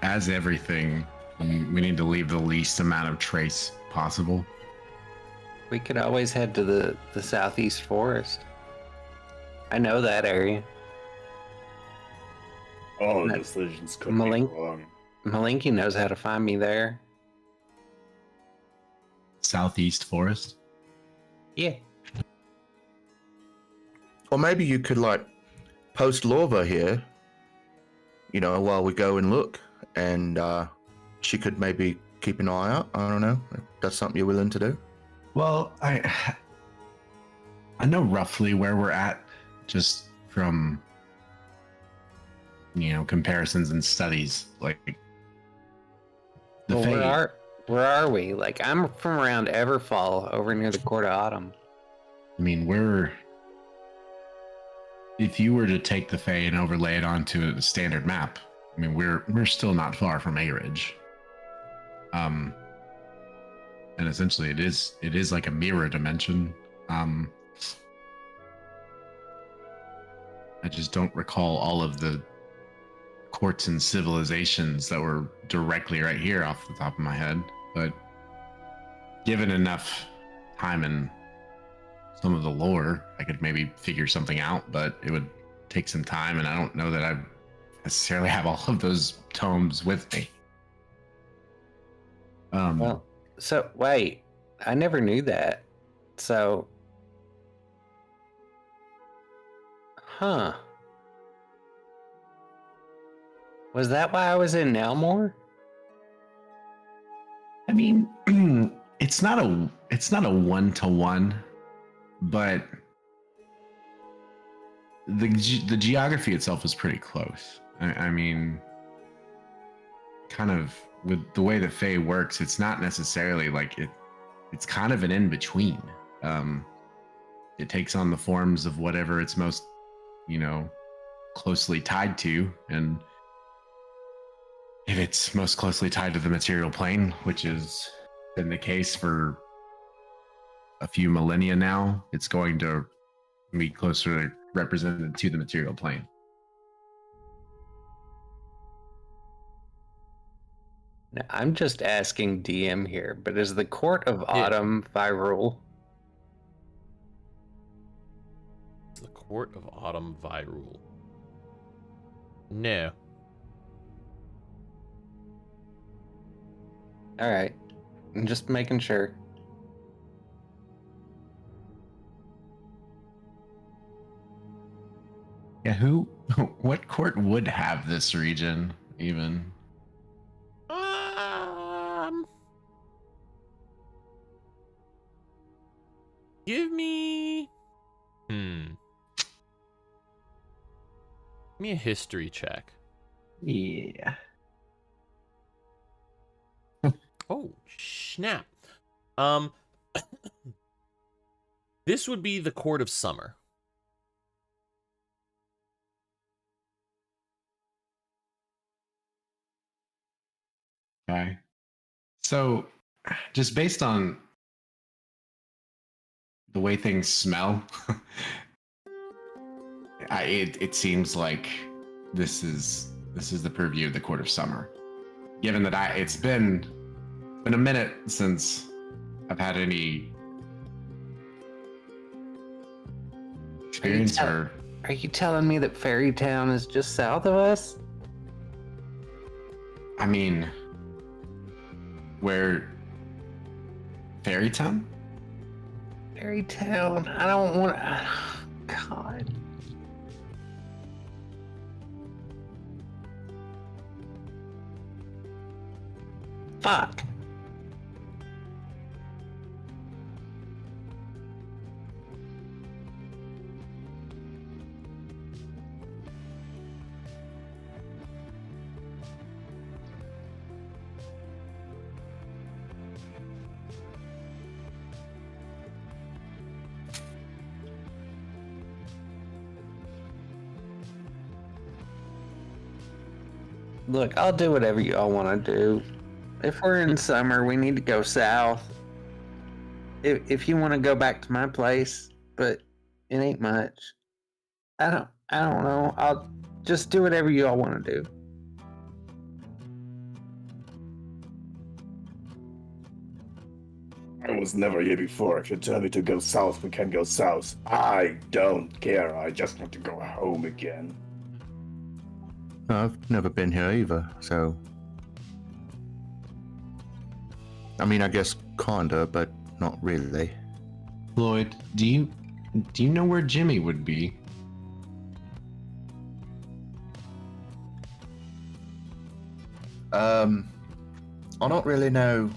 as everything, we need to leave the least amount of trace possible. We could always head to the southeast forest. I know that area. All That- decisions could Malink- be wrong. Malinky knows how to find me there. Southeast forest. Yeah. Or maybe you could like post Lorva here, you know, while we go and look, and she could maybe keep an eye out. I don't know if that's something you're willing to do. Well, I know roughly where we're at, just from comparisons and studies. Like the Well, Fae. where are we? Like, I'm from around Everfall, over near the Court of Autumn. I mean, if you were to take the Fae and overlay it onto a standard map, I mean, we're still not far from A Ridge. And essentially it is like a mirror dimension. I just don't recall all of the courts and civilizations that were directly right here off the top of my head, but given enough time and some of the lore, I could maybe figure something out, but it would take some time, and I don't know that I necessarily have all of those tomes with me. Well, so wait, I never knew that. So, was that why I was in Nelmore? I mean, it's not a 1-to-1, but the geography itself is pretty close. I mean, kind of with the way the Fae works, it's not necessarily like it's kind of an in-between. It takes on the forms of whatever it's most, closely tied to, and if it's most closely tied to the material plane, which has been the case for a few millennia now, it's going to be closer represented to the material plane. Now, I'm just asking DM here, but is the Court of Autumn Virule? The Court of Autumn Virule. No. All right, I'm just making sure. Yeah, what court would have this region even? Give me a history check. Yeah. Oh, snap. This would be the Court of Summer. Okay. So, just based on the way things smell, it seems like this is the purview of the Court of Summer. Given that it's been a minute since I've had any experience Are you telling me that Fairy Town is just south of us? I mean, where Fairy Town? Fairy Town. I don't want to. God. Fuck. Look, I'll do whatever y'all want to do. If we're in summer, we need to go south. If you want to go back to my place, but it ain't much. I don't know. I'll just do whatever y'all want to do. I was never here before. If you tell me to go south, we can go south. I don't care. I just want to go home again. I've never been here either, so. I mean, I guess kinda, but not really. Lloyd, do you know where Jimmy would be? I don't really know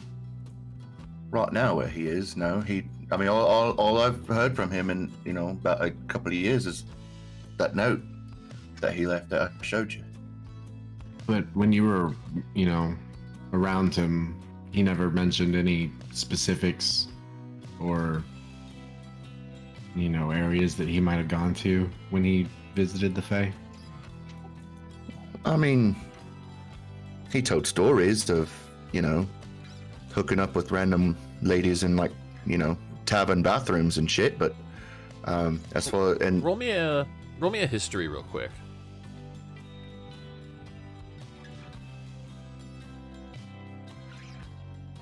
right now where he is. No, I mean, all I've heard from him in about a couple of years is that note that he left that I showed you. But when you were, around him, he never mentioned any specifics or, areas that he might have gone to when he visited the Fae. I mean, he told stories of, hooking up with random ladies in tavern bathrooms and shit. But as far and roll me a history real quick.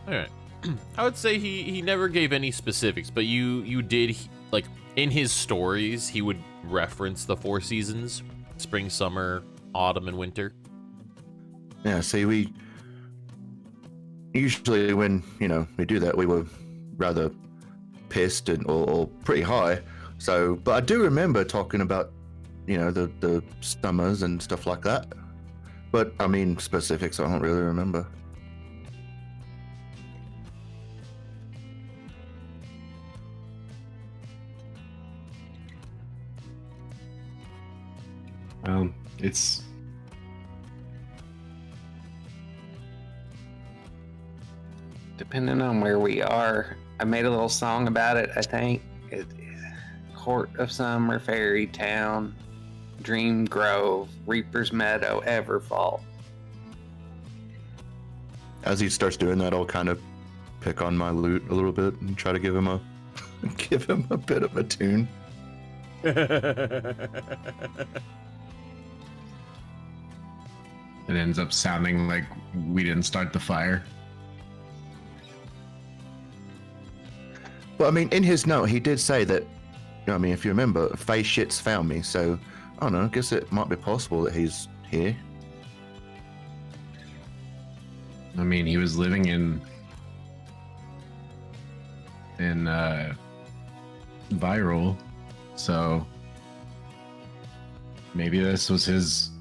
All right. I would say he never gave any specifics, but you did, like, in his stories, he would reference the 4 seasons: spring, summer, autumn, and winter. yeah, see, we usually when we do that, we were rather pissed or pretty high. So, but I do remember talking about the summers and stuff like that. But I mean, specifics I don't really remember. It's Depending on where we are, I made a little song about it. I think Court of Summer, Fairy Town, Dream Grove, Reaper's Meadow, Everfall. As he starts doing that, I'll kind of pick on my lute a little bit and try to give him a bit of a tune. It ends up sounding like we didn't start the fire. Well, I mean, in his note, he did say that, I mean, if you remember, Faye shits found me, so, I don't know, I guess it might be possible that he's here. I mean, he was living in Viral, so maybe this was his.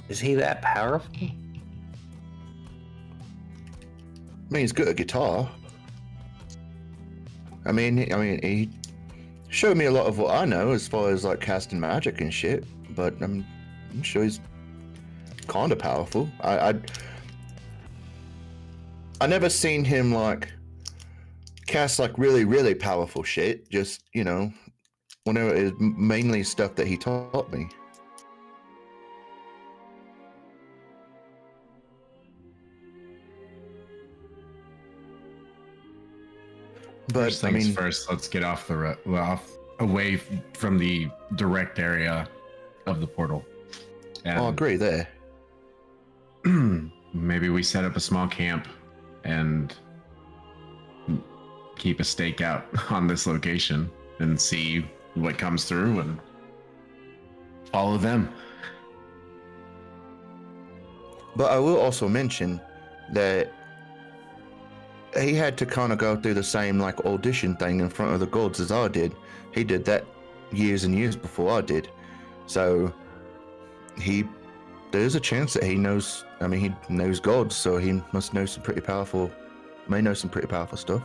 Is he that powerful? I mean, he's good at guitar. I mean, he showed me a lot of what I know as far as like casting magic and shit. But I'm sure he's kind of powerful. I never seen him like cast like really, really powerful shit. Just whenever it is mainly stuff that he taught me. But First things first, let's get away from the direct area of the portal. And I agree there. maybe we set up a small camp and keep a stakeout on this location and see what comes through and follow them. But I will also mention that he had to kind of go through the same like audition thing in front of the gods as I did. He did that years and years before I did. So there's a chance that he knows, I mean, he knows gods, so he must know some pretty powerful stuff.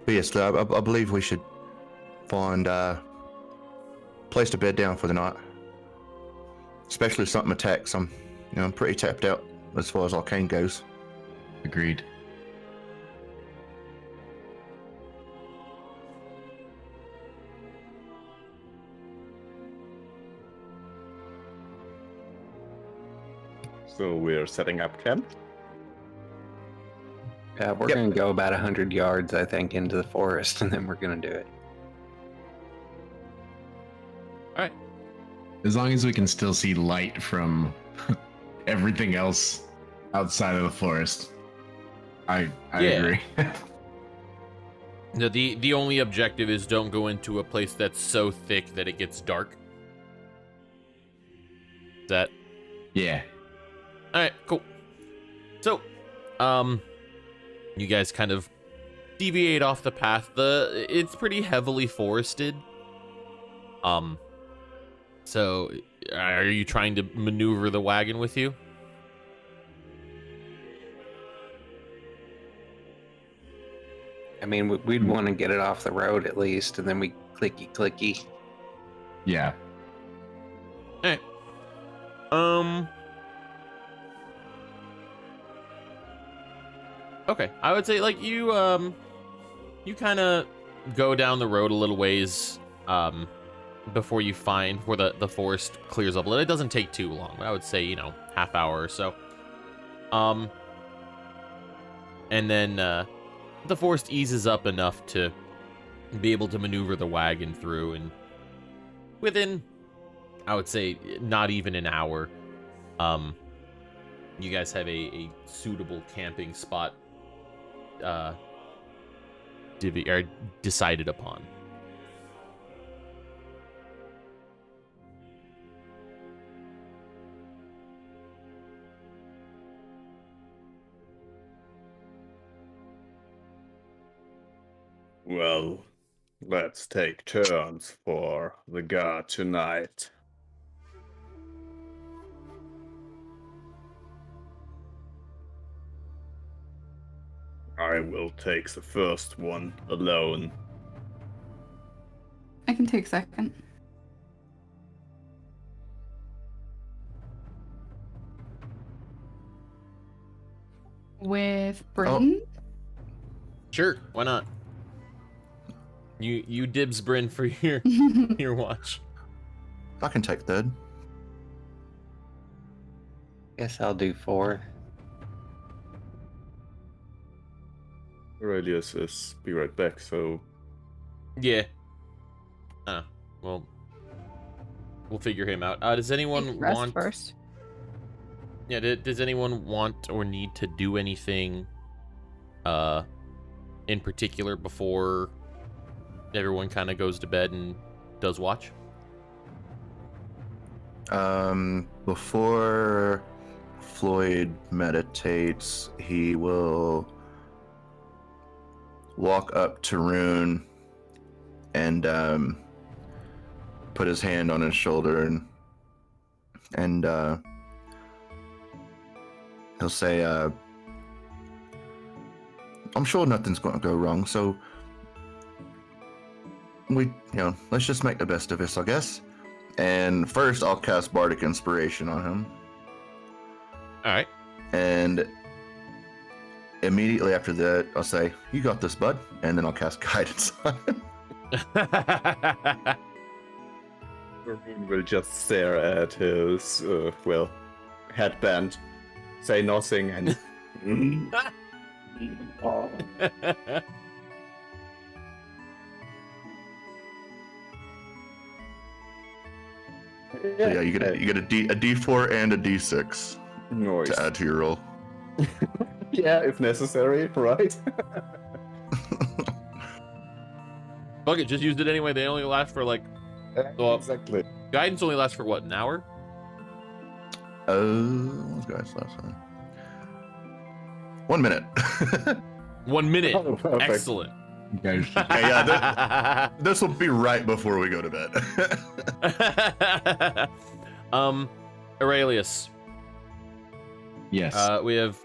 But yes, I believe we should find place to bed down for the night. Especially if something attacks. I'm pretty tapped out as far as arcane goes. Agreed. So we're setting up camp. We're Yep. gonna go about 100 yards, I think, into the forest, and then we're gonna do it. All right. As long as we can still see light from everything else outside of the forest, I Yeah. agree. No, the only objective is don't go into a place that's so thick that it gets dark. Is that Yeah. all right? Cool. So, you guys kind of deviate off the path. It's pretty heavily forested. So are you trying to maneuver the wagon with you? I mean, we'd want to get it off the road at least, and then we clicky. Yeah. All right. Okay, I would say like you kind of go down the road a little ways before you find where the forest clears up a little. It doesn't take too long. I would say, half hour or so. And then the forest eases up enough to be able to maneuver the wagon through, and within, I would say, not even an hour, you guys have a suitable camping spot decided upon. Well, let's take turns for the guard tonight. I will take the first one alone. I can take second. With Bryn? Sure, why not? You dibs Bryn for your your watch. I can take third. Guess I'll do 4. Aurelius is be right back, so Yeah. Well, we'll figure him out. Does anyone Rest want? first. Yeah. Does anyone want or need to do anything, in particular before everyone kind of goes to bed and does watch? Before Floyd meditates, he will walk up to Rune and put his hand on his shoulder and he'll say, I'm sure nothing's going to go wrong, so let's just make the best of this, I guess. And first, I'll cast Bardic Inspiration on him. All right. And immediately after that, I'll say, you got this, bud. And then I'll cast Guidance on him. Maroon will just stare at his, headband, say nothing, and... Oh. So yeah, you get a D4 and a D6 Noise. to add to your roll. Yeah, if necessary, right? Fuck it, just used it anyway. They only last for like Well- Exactly. guidance only lasts for what, an hour? What was guys last time? 1 minute. 1 minute. Oh, perfect. Excellent. You guys should- Hey, yeah, this will be right before we go to bed. Aurelius. yes. We have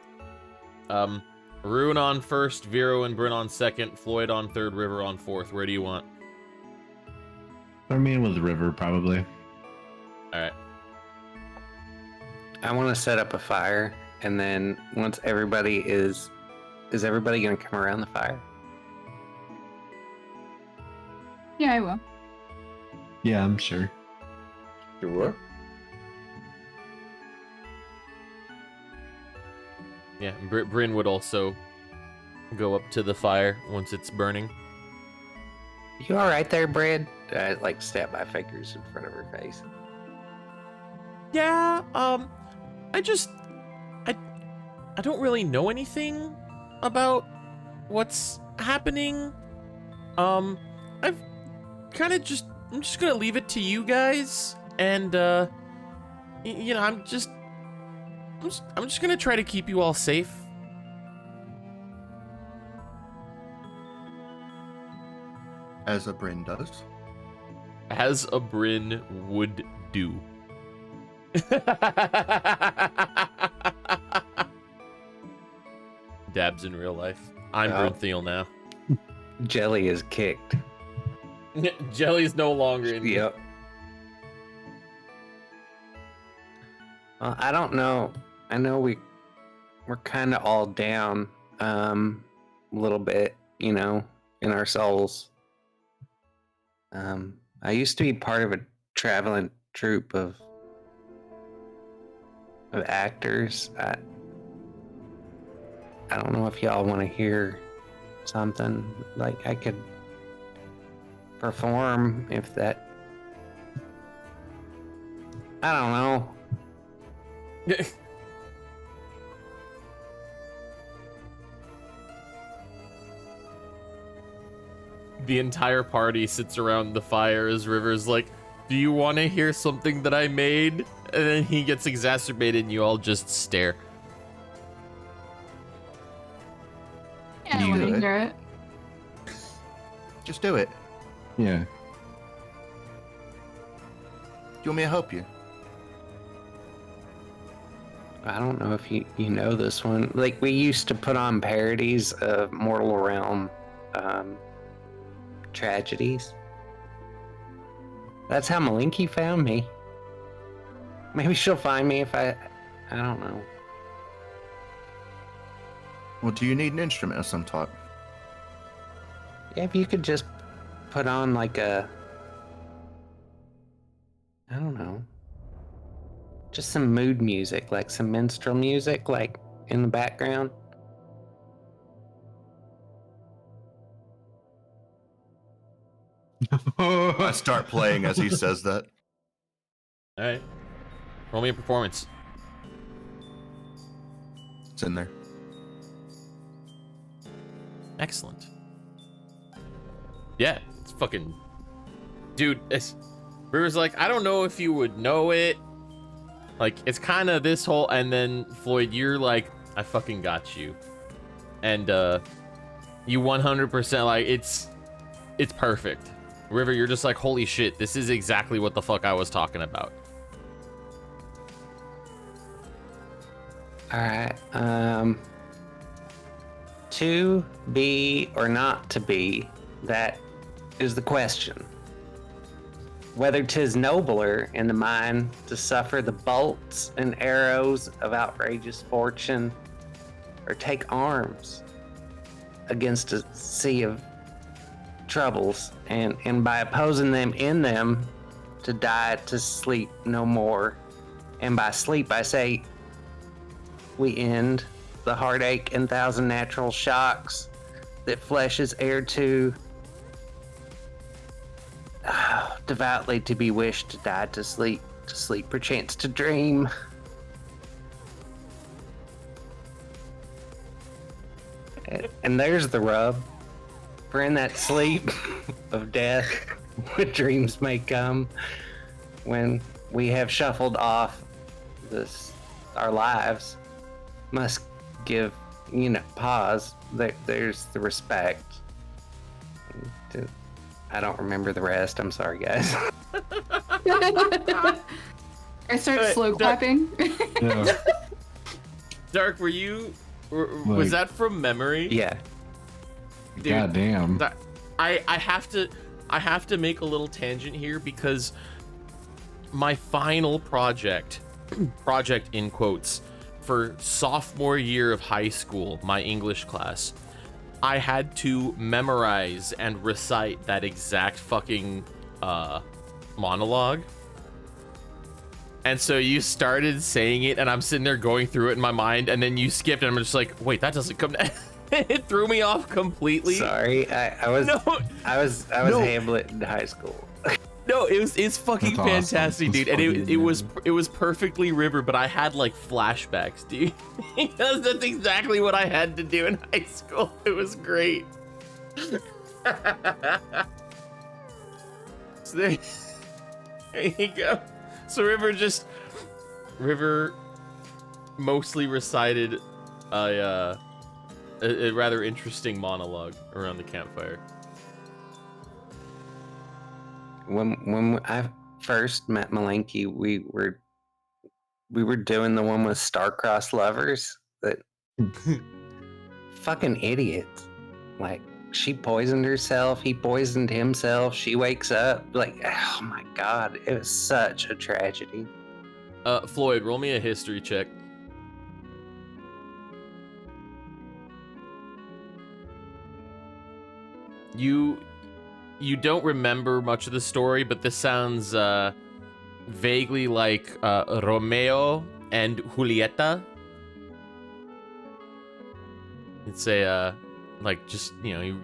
Rune on first, Vero and Bryn on second, Floyd on third, River on fourth. Where do you want? Throw me in with the river, probably. All right. I want to set up a fire, and then once everybody is everybody gonna come around the fire? Yeah, I will. Yeah, I'm sure. Sure. Yeah, Bryn would also go up to the fire once it's burning. You all right there, Brad? I like stab my fingers in front of her face. Yeah, I don't really know anything about what's happening. I'm just gonna leave it to you guys, and you know, I'm just gonna try to keep you all safe. As a Bryn does. As a Bryn would do. Dabs in real life. I'm Oh. Bryn now. Jelly is kicked. Jelly's no longer in. Yep. Well, I don't know. I know we're kind of all down a little bit, you know, in our souls. I used to be part of a traveling troupe of actors. I don't know if y'all want to hear something. Like, I could perform if that. I don't know. The entire party sits around the fire as River's like, do you want to hear something that I made? And then he gets exacerbated and you all just stare. Yeah, I You want to good? hear it. Just do it. Yeah. Do you want me to help you? I don't know if you know this one. Like, we used to put on parodies of Mortal Realm tragedies. That's how Malinky found me. Maybe she'll find me if I don't know. Well, do you need an instrument of some type? Yeah, if you could just put on like a, I don't know, just some mood music, like some minstrel music, like in the background. I start playing as he says that. All right. Roll me a performance. It's in there. Excellent. Yeah, it's fucking... Dude, River's like, I don't know if you would know it. Like, it's kind of this whole... And then, Floyd, you're like, I fucking got you. And, you 100%, like, it's perfect. River, you're just like, holy shit, this is exactly what the fuck I was talking about. Alright, to be or not to be, that is the question. Whether 'tis nobler in the mind to suffer the bolts and arrows of outrageous fortune, or take arms against a sea of troubles, and by opposing them in them, to die to sleep no more. And by sleep I say, we end the heartache and thousand natural shocks that flesh is heir to. Devoutly to be wished, to die to sleep perchance to dream. And there's the rub. For in that sleep of death, what dreams may come when we have shuffled off our lives, must give, pause. There's the respect. I don't remember the rest. I'm sorry, guys. I start Alright, slow clapping. Yeah. Dark, was Like- that from memory? Yeah. Dude, God damn. I have to... I have to make a little tangent here because my final project in quotes, for sophomore year of high school, my English class, I had to memorize and recite that exact fucking monologue. And so you started saying it, and I'm sitting there going through it in my mind, and then you skipped, and I'm just like, wait, that doesn't come. It threw me off completely. Sorry, I was No. Hamlet in high school. No, it's fucking That's awesome. fantastic, That's dude. And fucking it was perfectly River, but I had like flashbacks, dude. Because that's exactly what I had to do in high school. It was great. So there you go. So River mostly recited a rather interesting monologue around the campfire. When I first met Malenki, we were doing the one with star-crossed lovers. That fucking idiots. Like, she poisoned herself, he poisoned himself, she wakes up. Like, oh my god, it was such a tragedy. Floyd, roll me a history check. You don't remember much of the story, but this sounds vaguely like Romeo and Julieta. It's a like, just, you know, you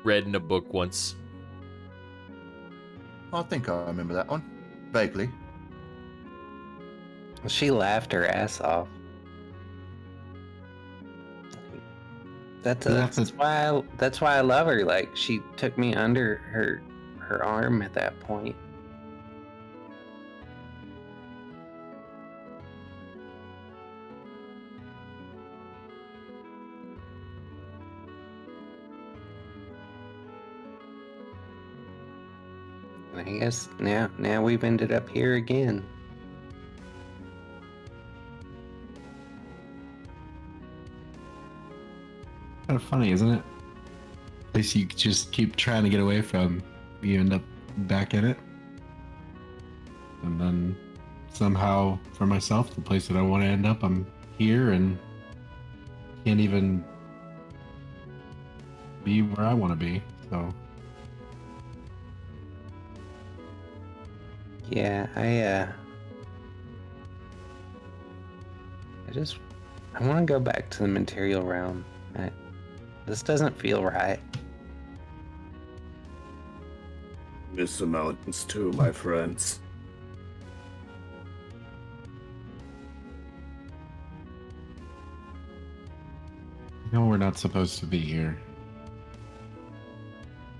read in a book once. I think I remember that one. Vaguely. She laughed her ass off. That's why I love her. Like, she took me under her arm at that point. And I guess now we've ended up here again. Kind of funny, isn't it? Place you just keep trying to get away from, you end up back in it. And then somehow, for myself, the place that I want to end up, I'm here and can't even be where I want to be. So Yeah, I want to go back to the material realm. This doesn't feel right. Miss the mountains too, my friends. I know we're not supposed to be here,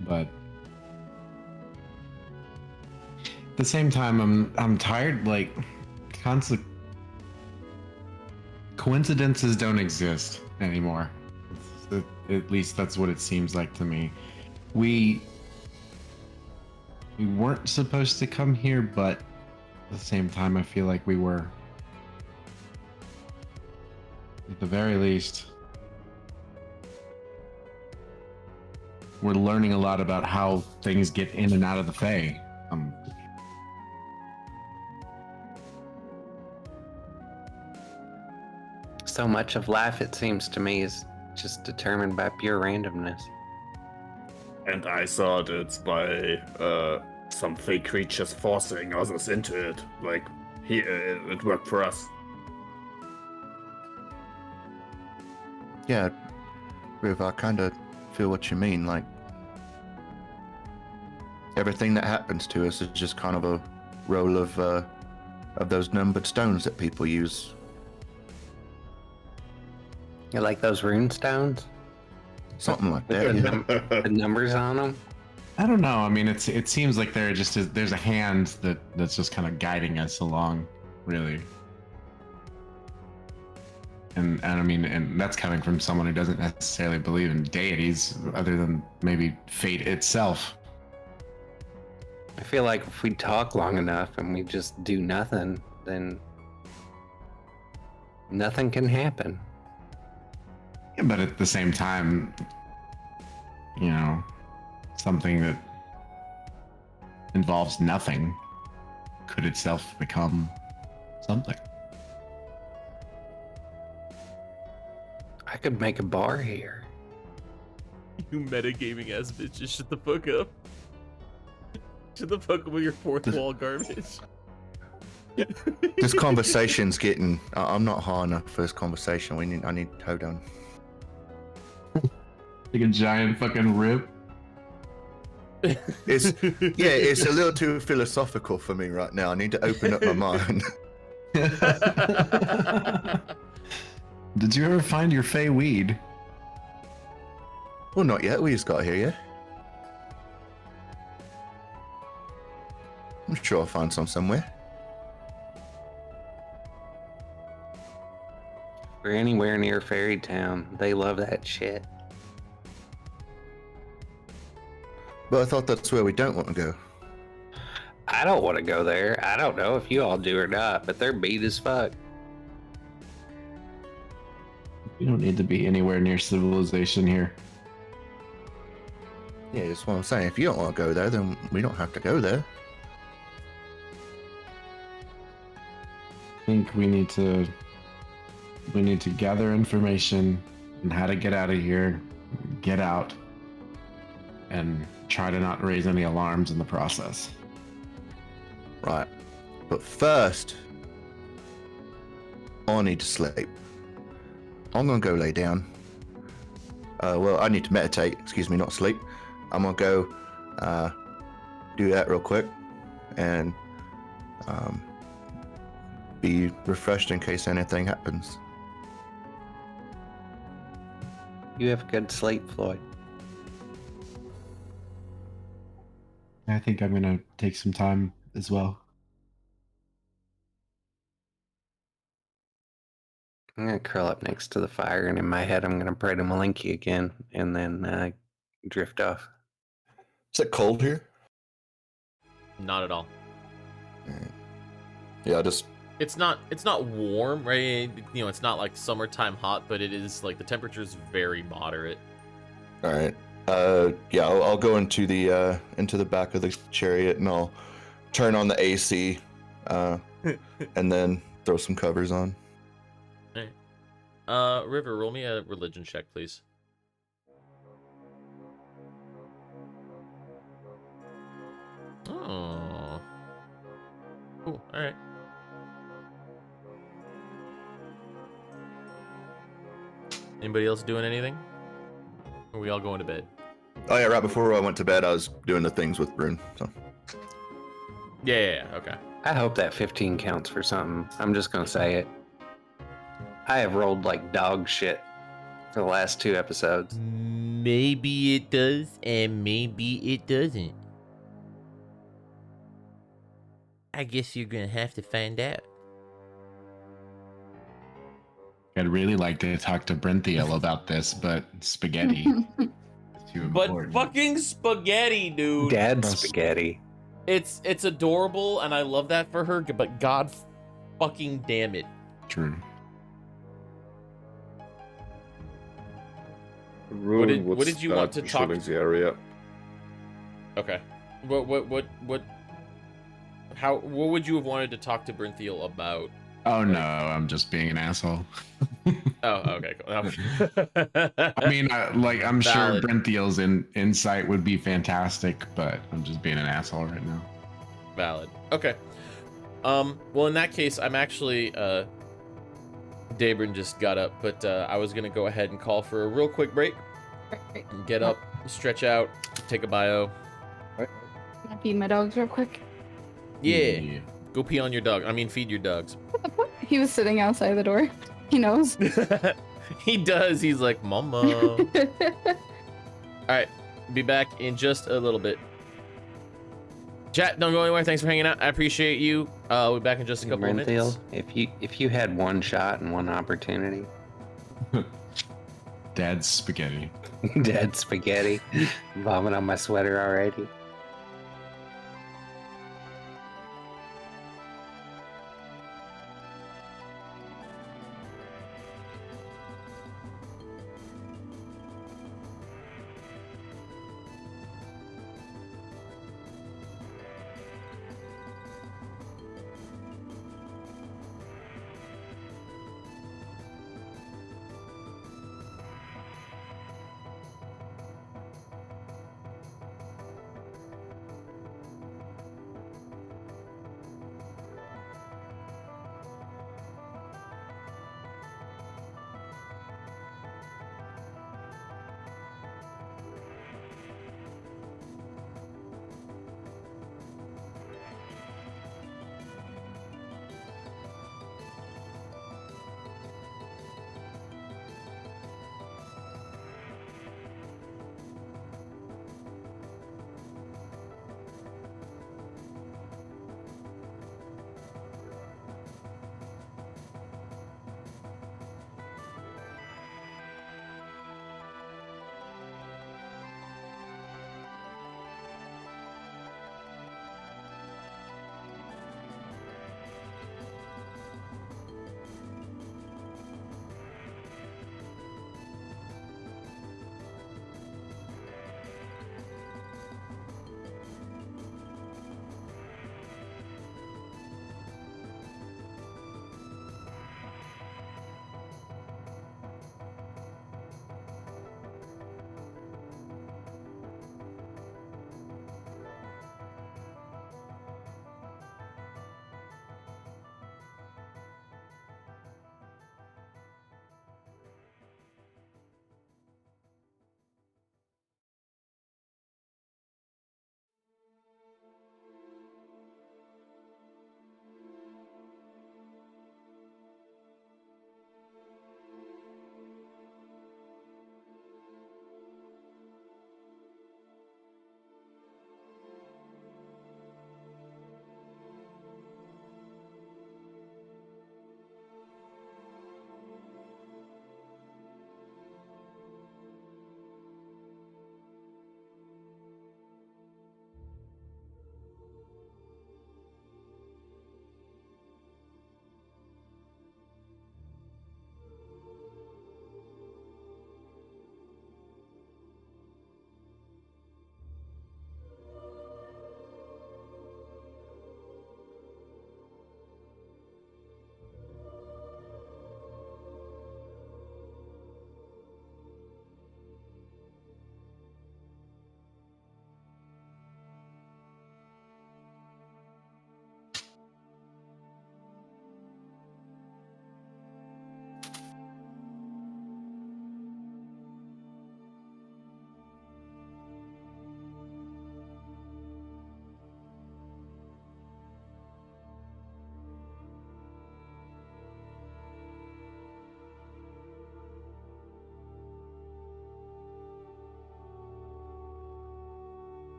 but at the same time, I'm tired. Like, coincidences don't exist anymore. At least that's what it seems like to me. We weren't supposed to come here, but at the same time, I feel like we were. At the very least, we're learning a lot about how things get in and out of the Fae. So much of life, it seems to me, is just determined by pure randomness. And I thought it's by some fake creatures forcing others into it. Like, it worked for us. Yeah, Riv, I kind of feel what you mean. Like, everything that happens to us is just kind of a roll of those numbered stones that people use. You like those rune stones? Something like With that. Yeah. the numbers on them? I don't know. I mean, it seems like there's a hand that's just kind of guiding us along, really. And I mean, and that's coming from someone who doesn't necessarily believe in deities, other than maybe fate itself. I feel like if we talk long enough and we just do nothing, then nothing can happen. Yeah, but at the same time, you know, something that involves nothing could itself become something. I could make a bar here. You metagaming ass bitches, shut the fuck up. Shut the fuck up with your fourth wall garbage. This conversation's getting. I'm not high enough for this conversation. I need Hoedown. Like a giant fucking rib. It's a little too philosophical for me right now. I need to open up my mind. Did you ever find your fey weed? Well, not yet. We just got here, yeah. I'm sure I'll find some somewhere. We're anywhere near Fairy Town. They love that shit. But I thought that's where we don't want to go. I don't want to go there. I don't know if you all do or not, but they're beat as fuck. You don't need to be anywhere near civilization here. Yeah, that's what I'm saying. If you don't want to go there, then we don't have to go there. I think we need to gather information on how to get out of here, get out, and try to not raise any alarms in the process. Right. But first, I need to sleep. I'm gonna go lay down. Well, I need to meditate. Excuse me, not sleep. I'm gonna go do that real quick and be refreshed in case anything happens. You have good sleep, Floyd. I think I'm gonna take some time as well. I'm gonna curl up next to the fire, and in my head, I'm gonna pray to Malinky again, and then drift off. Is it cold here? Not at all. Yeah, just It's not warm, right? You know, it's not like summertime hot, but it is like the temperature is very moderate. all right. Yeah, I'll go into the back of the chariot and I'll turn on the AC, and then throw some covers on. River, roll me a religion check, please. Oh. Cool. All right. Anybody else doing anything? Or are we all going to bed? Oh yeah, right before I went to bed, I was doing the things with Brune. So Yeah, okay. I hope that 15 counts for something. I'm just gonna say it. I have rolled like dog shit for the last 2 episodes. Maybe it does, and maybe it doesn't. I guess you're gonna have to find out. I'd really like to talk to Brenthiel about this, but spaghetti is too important. But fucking spaghetti, dude. Dad Gross. spaghetti. It's adorable, and I love that for her. But God, fucking damn it. True. Rune what did you want to talk- patrolling the area. Okay. What would you have wanted to talk to Brenthiel about? Oh no, I'm just being an asshole. Oh, okay, cool. I mean, I'm sure Valid. Brenthiel's insight would be fantastic, but I'm just being an asshole right now. Valid. Okay. Well, in that case, I'm actually Dabrin just got up, but I was gonna go ahead and call for a real quick break. Right. Get up, stretch out, take a bio. Can I feed my dogs real quick? Yeah. Go pee on your dog. I mean, feed your dogs. What the fuck? He was sitting outside the door. He knows. He does. He's like, Mama. All right. Be back in just a little bit. Chat, don't go anywhere. Thanks for hanging out. I appreciate you. We'll be back in just a couple of Brenthiel, minutes. if you had one shot and one opportunity, Dad's spaghetti. Dad spaghetti, vomit on my sweater already.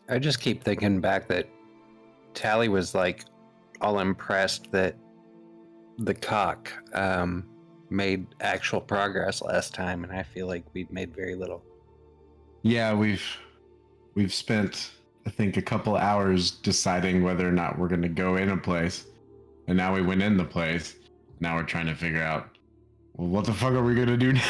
I just keep thinking back that Tally was like all impressed that the cock made actual progress last time, and I feel like we've made very little. Yeah, we've spent I think a couple hours deciding whether or not we're gonna go in a place, and now we went in the place. Now we're trying to figure out, well, what the fuck are we gonna do now?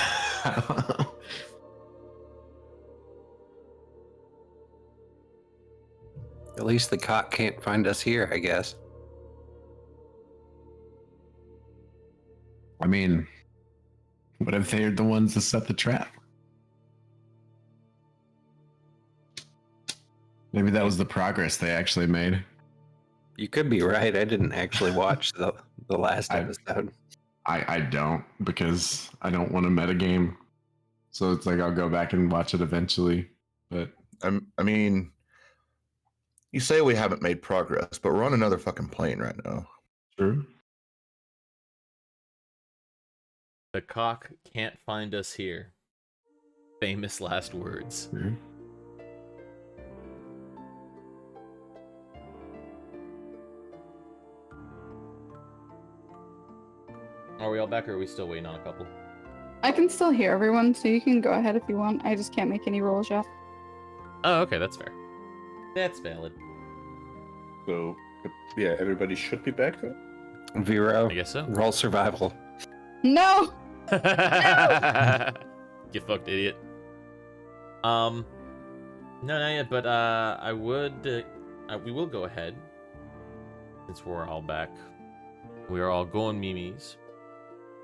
At least the cock can't find us here, I guess. I mean, what if they're the ones that set the trap? Maybe that was the progress they actually made. You could be right. I didn't actually watch the last episode. I don't, because I don't want to metagame. So it's like I'll go back and watch it eventually. But I mean, you say we haven't made progress, but we're on another fucking plane right now. true. The cock can't find us here. Famous last words. True. Are we all back, or are we still waiting on a couple? I can still hear everyone, so you can go ahead if you want. I just can't make any rolls yet. Oh, okay, that's fair. That's valid. So, yeah, everybody should be back then. Vero, I guess so. roll survival. No! Get fucked, idiot. No, not yet, but I would. We will go ahead, since we're all back. We are all going memes.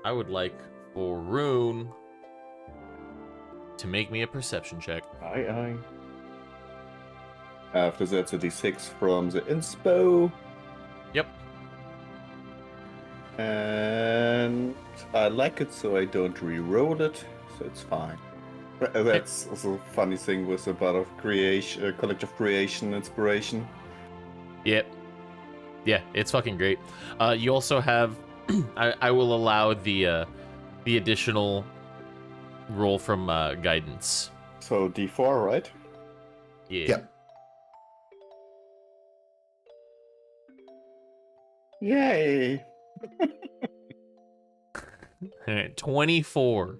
I would like for Rune to make me a perception check. Aye. After that's a d6 from the inspo. Yep. And I like it, so I don't re-roll it, so it's fine. That's also a funny thing with a part of creation, collective creation, inspiration. Yep. Yeah, it's fucking great. You also have. I will allow the additional roll from guidance. So d4, right? Yeah. Yep. Yay! Alright, 24.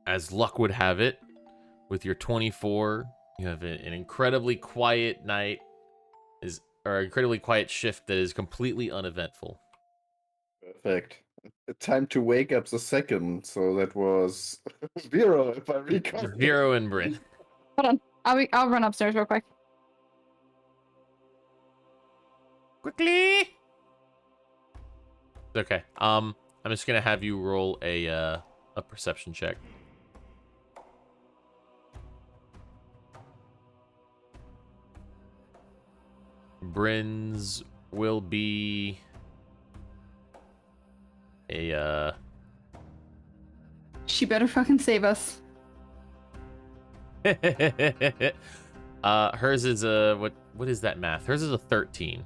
As luck would have it, with your 24, you have an incredibly quiet night, or incredibly quiet shift that is completely uneventful. Perfect. Time to wake up the second, so that was Vero, if I recall. Vero and Bryn. Hold on. I'll run upstairs real quick. Quickly. Okay. I'm just gonna have you roll a perception check. Bryn's will be a She better fucking save us. hers is a what is that math? Hers is a 13.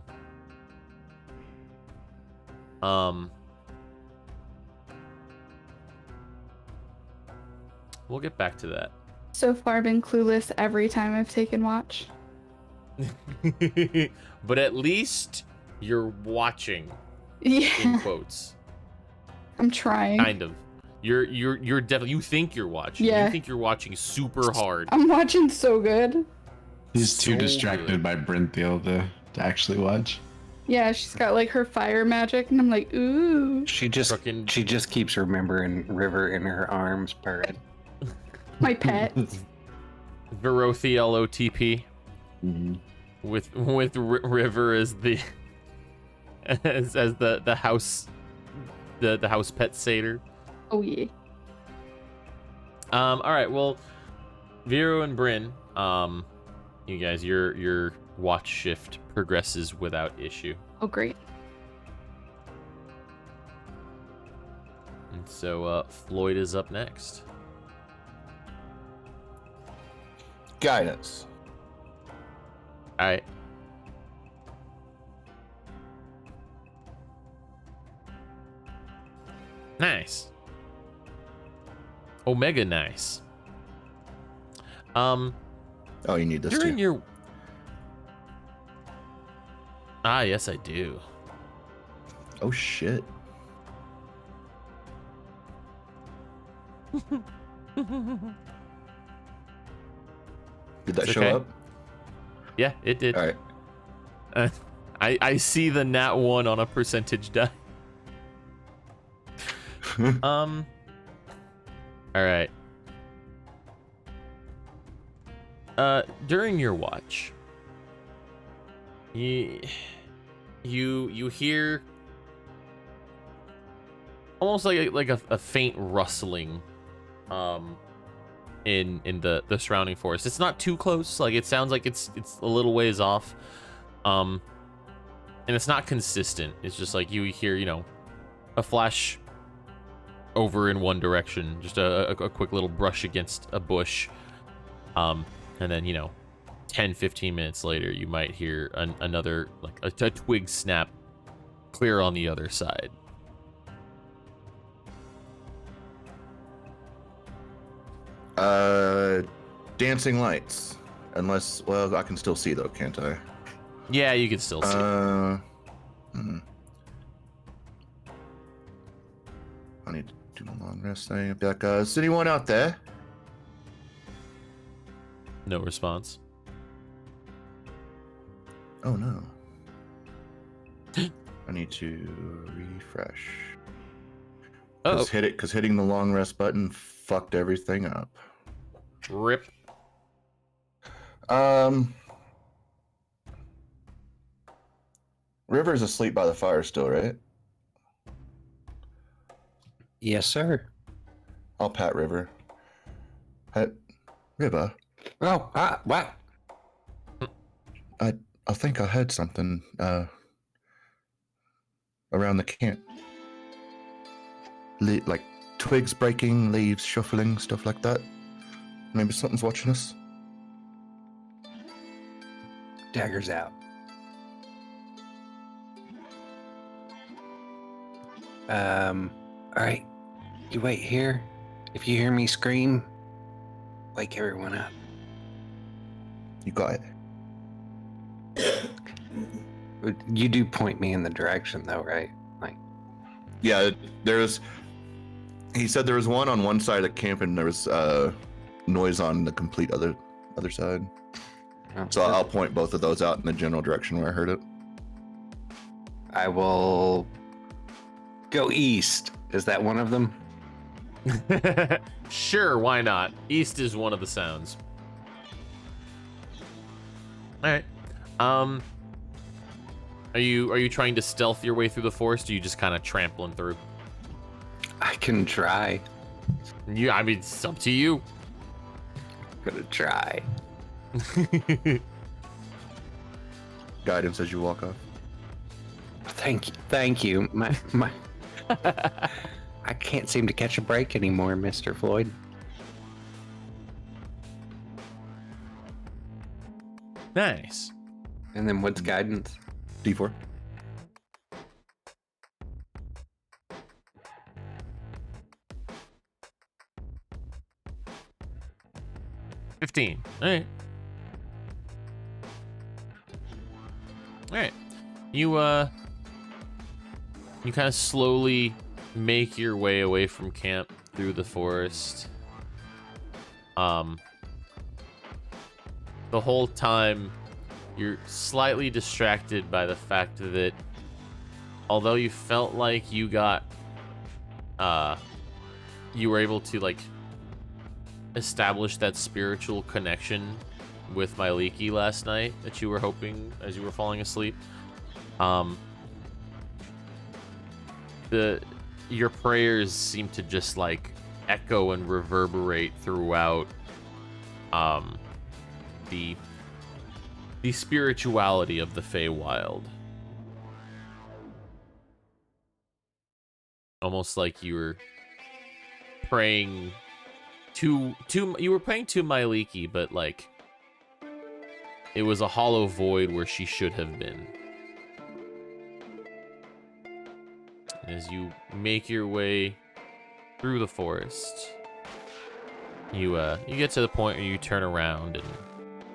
We'll get back to that. So far, been clueless every time I've taken watch. But at least you're watching, in Yeah, quotes. I'm trying. Kind of. You're definitely, you think you're watching. Yeah. You think you're watching super hard. I'm watching so good. He's too So distracted good. by Brenthiel to actually watch. Yeah, she's got like her fire magic, and I'm like, ooh, She just keeps remembering River in her arms, purring. my pet. Verothiel OTP Mhm. with River as the as the house the house pet satyr. Oh yeah. All right, well, Vero and Bryn, you guys, your watch shift progresses without issue. Oh great. And so Floyd is up next. Guidance. All right. Nice. Omega nice. Um, Oh, you need this during too. your yes, I do. Oh shit. Did that It's show okay. up? Yeah, it did. All right. I see the nat 1 on a percentage die. All right. During your watch, you hear almost like a faint rustling, in the surrounding forest. It's not too close. Like it sounds like it's a little ways off, and it's not consistent. It's just like you hear, a flash over in one direction, just a quick little brush against a bush, and then 10-15 minutes later you might hear another, like a twig snap clear on the other side. Dancing lights. Unless, well, I can still see though, can't I? Yeah, you can still see. I need to do a long rest thing. I'll be like, is anyone out there? No response. Oh no. I need to refresh. Oh, Because hitting the long rest button fucked everything up. rip. River's asleep by the fire still, right? Yes, sir. I'll pat River. River, Oh, what? I think I heard something around the camp. Like twigs breaking, leaves shuffling, stuff like that. Maybe something's watching us. Dagger's out. All right. You wait here. If you hear me scream, wake everyone up. You got it. You do point me in the direction, though, right? Like, Yeah, there's. He said there was one on one side of the camp, and there was noise on the complete other side. oh, So I'll point both of those out in the general direction where I heard it. I will go east. Is that one of them? Sure, why not? East is one of the sounds. All right. Are you trying to stealth your way through the forest, or are you just kind of trampling through? I can try. I mean, it's up to you. Gonna try. Guidance as you walk off. Thank you. My I can't seem to catch a break anymore, Mr. Floyd. Nice. And then what's guidance? D4. $15. All right. All right. You kind of slowly make your way away from camp through the forest. The whole time you're slightly distracted by the fact that although you felt like you got you were able to like establish that spiritual connection with Myliki last night that you were hoping as you were falling asleep, your prayers seem to just like echo and reverberate throughout the spirituality of the Feywild. Almost like you were praying to Myliki, but like it was a hollow void where she should have been. As you make your way through the forest, you get to the point where you turn around and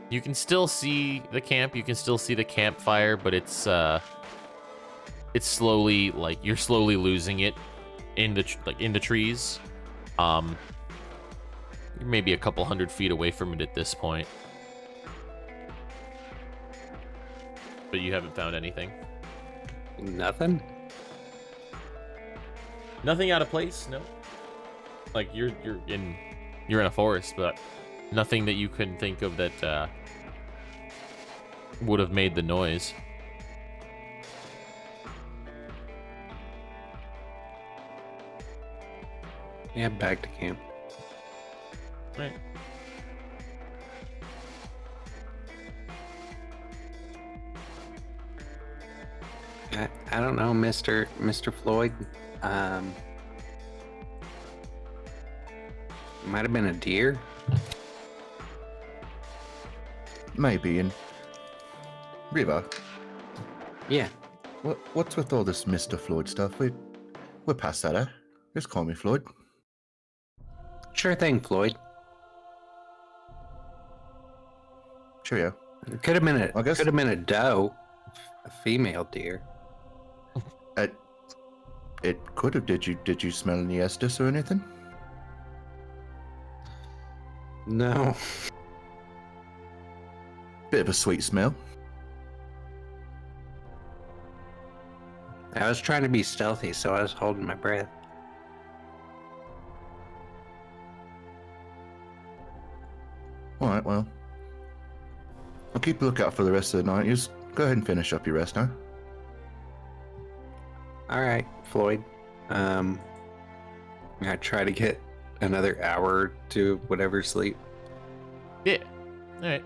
you can still see the camp. You can still see the campfire, but it's slowly, like, you're slowly losing it in the trees. You're maybe a couple 100 feet away from it at this point, but you haven't found anything. Nothing? Nothing out of place. No. Like, you're in a forest, but nothing that you couldn't think of that would have made the noise. Yeah, back to camp. Right. I don't know, Mr. Floyd. Might have been a deer. Maybe. And River, Yeah. what's with all this Mr. Floyd stuff? We're past that, eh? Just call me Floyd. Sure thing, Floyd. Cheerio. It could have been I guess- a doe, a female deer. It could have. Did you smell any Estus or anything? No. Bit of a sweet smell. I was trying to be stealthy, so I was holding my breath. All right, well, I'll keep a lookout for the rest of the night. You just go ahead and finish up your rest, huh? All right, Floyd. I try to get another hour to whatever sleep. Yeah. All right.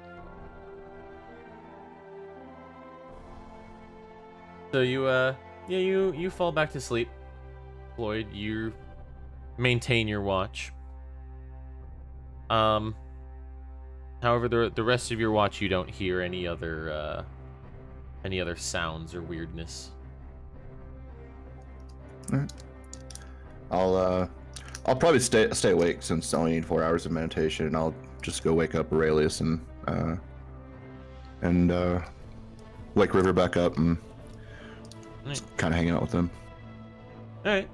So you fall back to sleep, Floyd. You maintain your watch. However, the rest of your watch, you don't hear any other sounds or weirdness. I'll probably stay awake since I only need 4 hours of meditation, and I'll just go wake up Aurelius and wake River back up and Right. just kind of hang out with them. All right.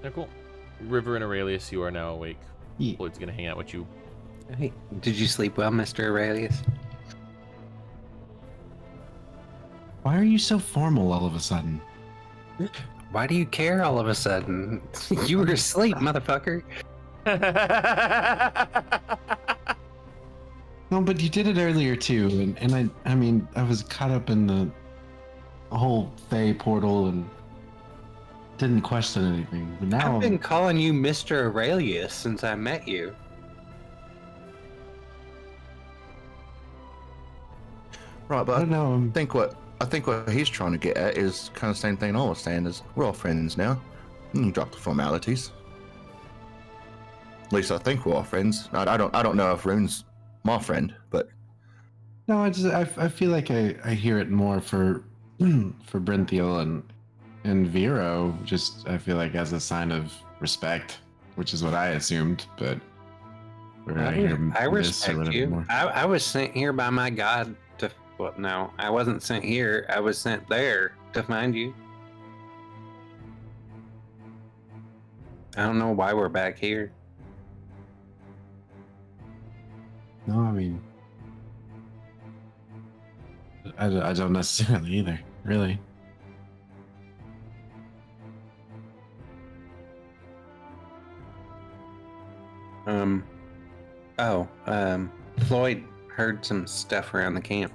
Yeah, cool. River and Aurelius, you are now awake. Yeah. Floyd's gonna hang out with you. Hey, did you sleep well, Mr. Aurelius? Why are you so formal all of a sudden? Why do you care all of a sudden? You were asleep, motherfucker. No, but you did it earlier too, and I mean I was caught up in the whole Fae portal and didn't question anything. But now I've been calling you Mr. Aurelius since I met you. Right, I but don't know. I think what he's trying to get at is kind of the same thing I was saying, is we're all friends now. You drop the formalities. At least I think we're all friends. I don't know if Rune's my friend, but No, I feel like I hear it more for Brinthiel and Vero. Just I feel like as a sign of respect, which is what I assumed, but we're gonna hear I this or respect whatever you. more. I was sent here by my God to. Well, no, I wasn't sent here. I was sent there to find you. I don't know why we're back here. No, I mean, I don't necessarily either. Really. Floyd heard some stuff around the camp.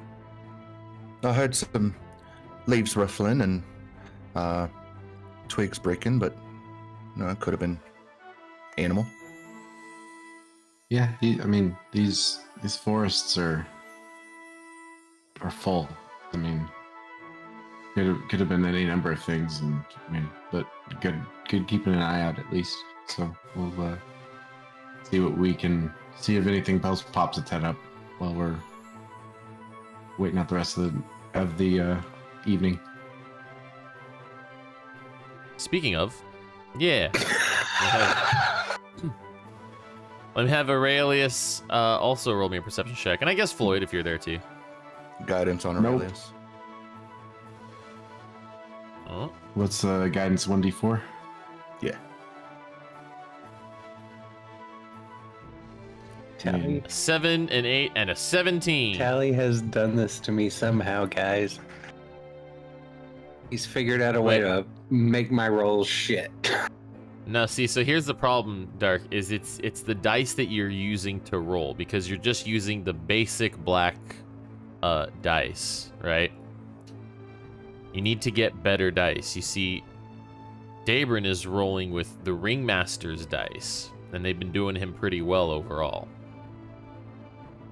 I heard some leaves ruffling and twigs breaking, but no, it could have been animal. Yeah, I mean these forests are full. I mean, could have been any number of things, and I mean, but good keeping an eye out at least. So we'll see what we can see if anything else pops its head up while we're waiting out the rest of the evening. Speaking of, yeah. Let me have Aurelius also roll me a perception check, and I guess Floyd if you're there too. Guidance on Nope. Aurelius. Oh, What's guidance 1d4? Yeah. Tally, 7, an 8, and a 17. Tally has done this to me somehow, guys. He's figured out a way to make my rolls shit. No, see, so here's the problem, Dark, is it's the dice that you're using to roll, because you're just using the basic black dice, right? You need to get better dice. You see, Dabrin is rolling with the Ringmaster's dice, and they've been doing him pretty well overall.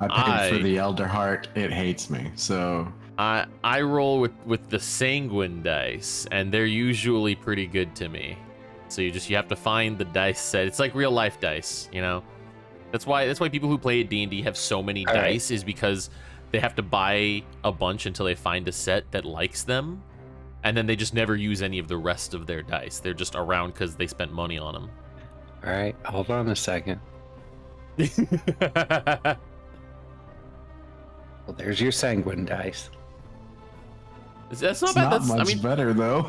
I paid for the Elder Heart. It hates me, so... I roll with the Sanguine dice, and they're usually pretty good to me. So you have to find the dice set. It's like real life dice, you know. That's why people who play at D&D have so many dice, is because they have to buy a bunch until they find a set that likes them, and then they just never use any of the rest of their dice. They're just around because they spent money on them. All right, hold on a second. Well, there's your Sanguine dice. That's not It's bad. not much better, though.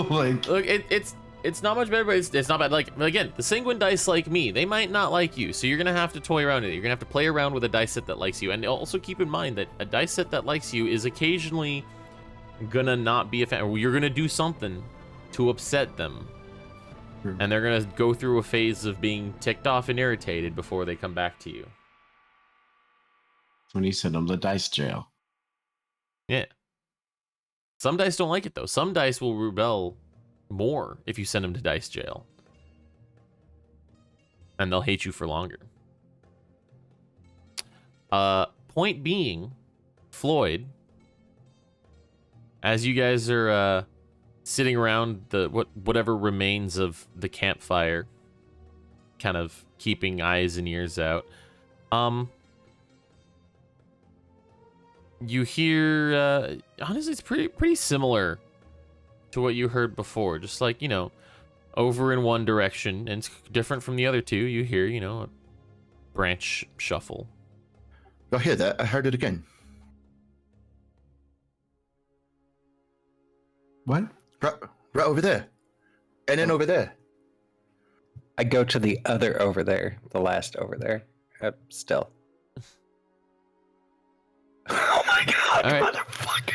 Like, Look, it's not much better, but it's not bad. Like, again, the Sanguine dice like me, they might not like you, so you're gonna have to toy around with it. You're gonna have to play around with a dice set that likes you, and also keep in mind that a dice set that likes you is occasionally gonna not be a fan, or you're gonna do something to upset them, and they're gonna go through a phase of being ticked off and irritated before they come back to you. when you send them to dice jail. Yeah. Some dice don't like it, though. Some dice will rebel more if you send them to dice jail. And they'll hate you for longer. Point being, Floyd, as you guys are sitting around the whatever remains of the campfire, kind of keeping eyes and ears out, you hear, honestly, it's pretty similar to what you heard before. Just like, you know, over in one direction, and it's different from the other two. You hear, you know, a branch shuffle. I hear that. I heard it again. What? Right over there. And then over there. I go to the other over there, the last over there. Still. Oh my god, all right. motherfucker!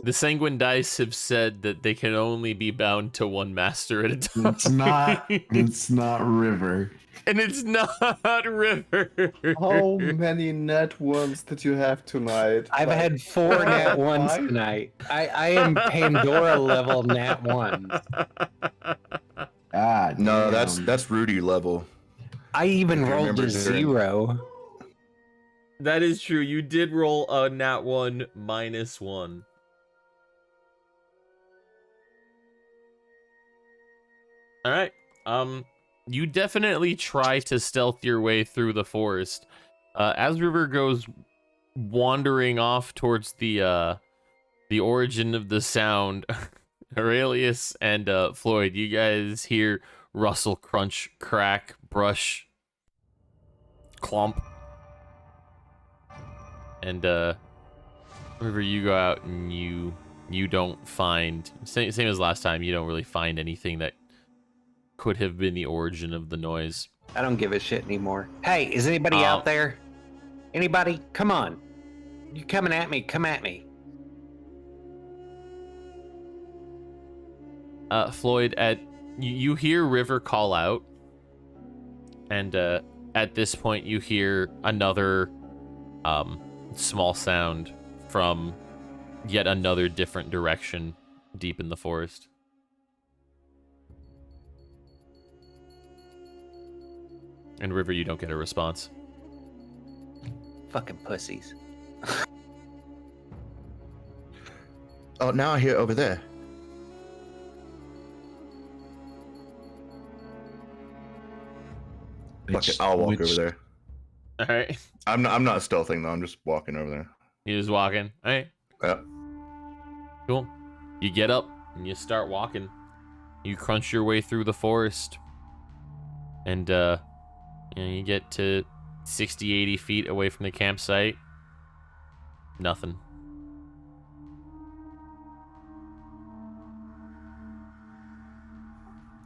The Sanguine dice have said that they can only be bound to one master at a time. It's not. It's not River. And it's not River. How many nat ones did you have tonight? I've had 4 nat ones tonight. I am Pandora level nat ones. Ah, No, damn. that's Rudy level. I even I rolled remember a hearing- 0. That is true. You did roll a nat 1 -1. All right. You definitely try to stealth your way through the forest. As River goes wandering off towards the origin of the sound, Aurelius and Floyd, you guys hear rustle, crunch, crack, brush, clump. And River, you go out and you don't find, same as last time, you don't really find anything that could have been the origin of the noise. I don't give a shit anymore. Hey, is anybody out there? Anybody? Come on. You coming at me? Come at me. Floyd, you hear River call out, and at this point you hear another small sound from yet another different direction deep in the forest. And River, you don't get a response. Fucking pussies. Oh, now I hear it over there. Fuck it, I'll walk over there. All right. I'm not stealthing though. I'm just walking over there. You just walking. All right. Yeah. Cool. You get up and you start walking. You crunch your way through the forest. And, you get to 60, 80 feet away from the campsite. Nothing.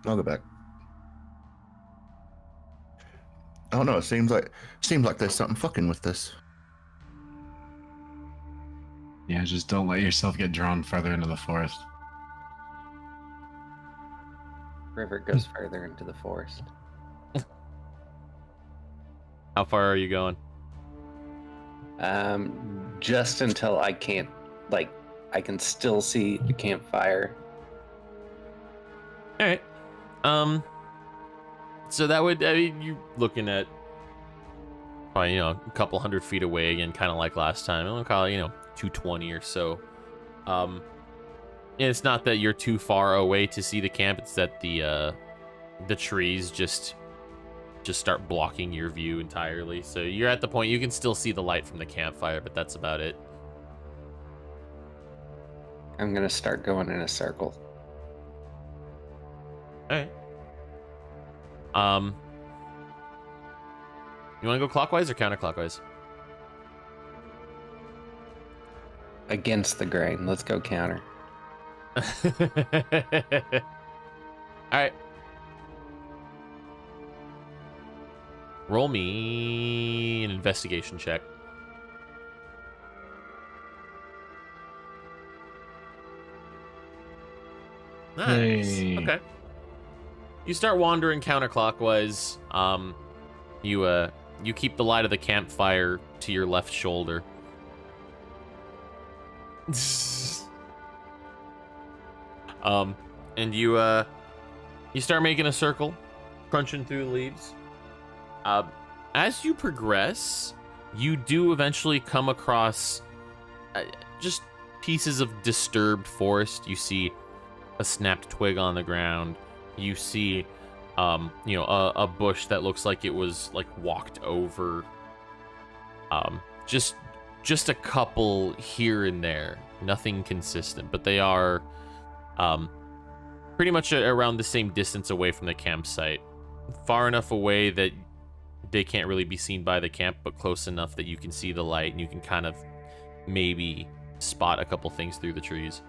I'll go back. I don't know. It seems like there's something fucking with this. Yeah, just don't let yourself get drawn further into the forest. River goes further into the forest. How far are you going? Just until I can't, like, I can still see the campfire. All right. So that would, I mean, you're looking at probably, a couple 100 feet away again, kind of like last time. I'll call it, 220 or so. And it's not that you're too far away to see the camp. It's that the trees just start blocking your view entirely. So you're at the point you can still see the light from the campfire, but that's about it. I'm gonna start going in a circle. All right. You want to go clockwise or counterclockwise? Against the grain. Let's go counter. All right. Roll me an investigation check. Nice. Hey. Okay. You start wandering counterclockwise. You keep the light of the campfire to your left shoulder. And you start making a circle, crunching through the leaves. As you progress, you do eventually come across just pieces of disturbed forest. You see a snapped twig on the ground. You see, a bush that looks like it was like walked over. Just a couple here and there, nothing consistent, but they are pretty much around the same distance away from the campsite. Far enough away that they can't really be seen by the camp, but close enough that you can see the light and you can kind of maybe spot a couple things through the trees.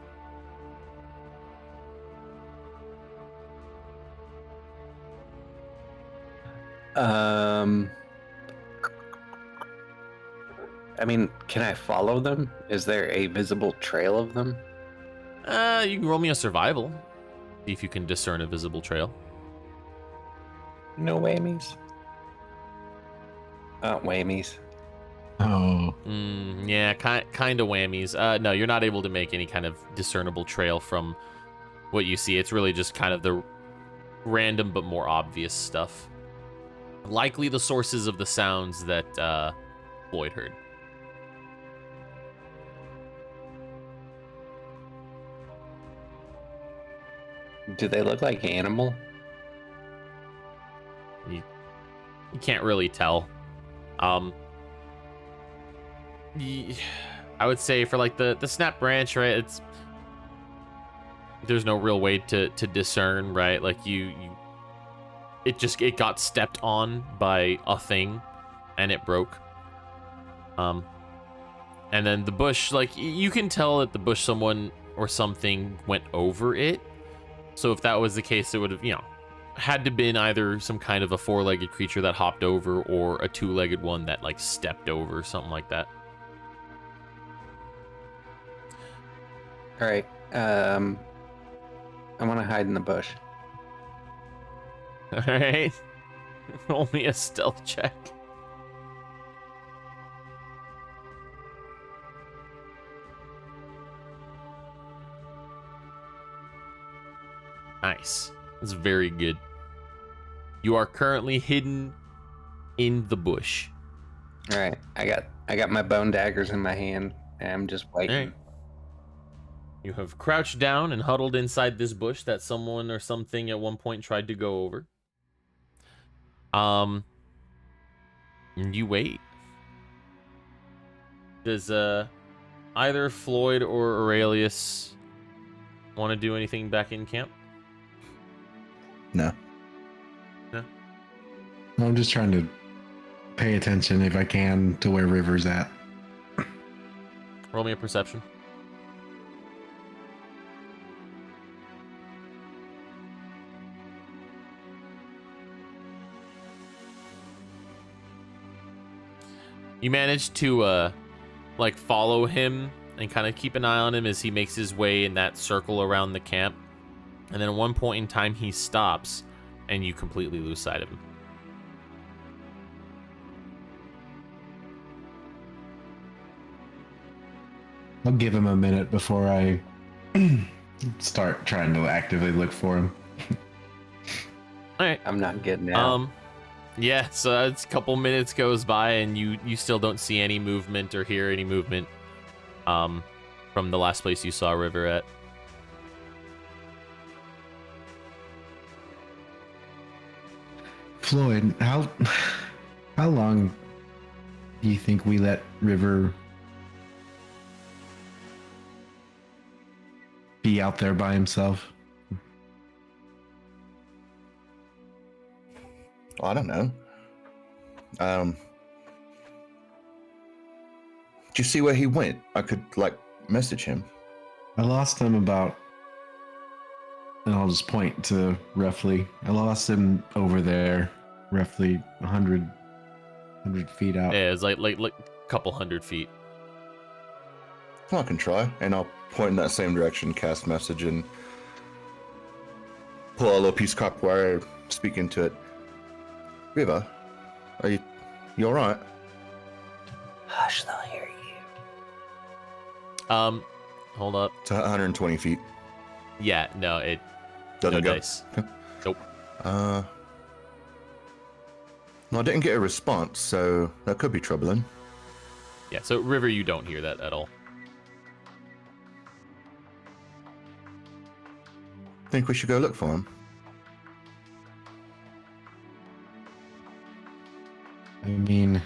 I mean, can I follow them? Is there a visible trail of them? You can roll me a survival. See if you can discern a visible trail. No whammies. Whammies. Oh. Yeah, kind of whammies. No, you're not able to make any kind of discernible trail from what you see. It's really just kind of the random but more obvious stuff. Likely the sources of the sounds that Floyd heard. Do they look like animal? You can't really tell. I would say for like the snap branch, right? There's no real way to discern, right? Like it got stepped on by a thing and it broke. And then the bush, like you can tell that the bush, someone or something went over it. So if that was the case, it would have, had to been either some kind of a four-legged creature that hopped over or a two-legged one that like stepped over, something like that. All right. I want to hide in the bush. All right. Roll me a stealth check. Nice. That's very good. You are currently hidden in the bush. All right. I got my bone daggers in my hand. And I'm just waiting. All right. You have crouched down and huddled inside this bush that someone or something at one point tried to go over. And you wait. Does either Floyd or Aurelius want to do anything back in camp? No. I'm just trying to pay attention if I can to where River's at. Roll me a perception. You manage to like follow him and kind of keep an eye on him as he makes his way in that circle around the camp. And then at one point in time he stops and you completely lose sight of him. I'll give him a minute before I start trying to actively look for him. All right. I'm not getting out. Yeah, so it's a couple minutes goes by and you still don't see any movement or hear any movement from the last place you saw River at. Floyd, how long do you think we let River be out there by himself? I don't know. Did you see where he went? I could message him. I lost him about, and I'll just point to roughly. I lost him over there, roughly 100 feet out. Yeah, it's like a couple 100 feet. I can try, and I'll point in that same direction, cast message, and pull a little piece of copper wire, speak into it. River, are you all right? Hush, they'll hear you. Hold up. It's 120 feet. Yeah, no, it Doesn't no go. dice. Nope. No, I didn't get a response, so that could be troubling. Yeah, so River, you don't hear that at all. Think we should go look for him? I mean,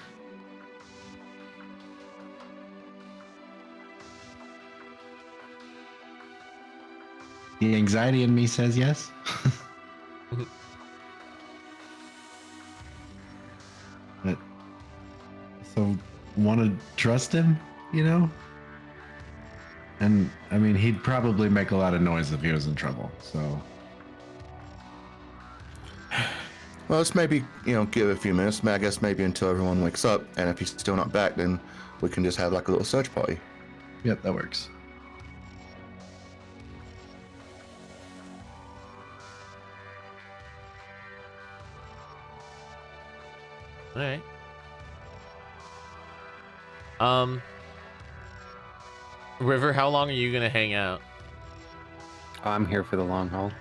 the anxiety in me says yes. But so want to trust him, you know? And I mean, he'd probably make a lot of noise if he was in trouble. So Well, let's maybe, give it a few minutes. I guess maybe until everyone wakes up, and if he's still not back, then we can just have a little search party. yep, that works. All right. River, how long are you gonna hang out? Oh, I'm here for the long haul.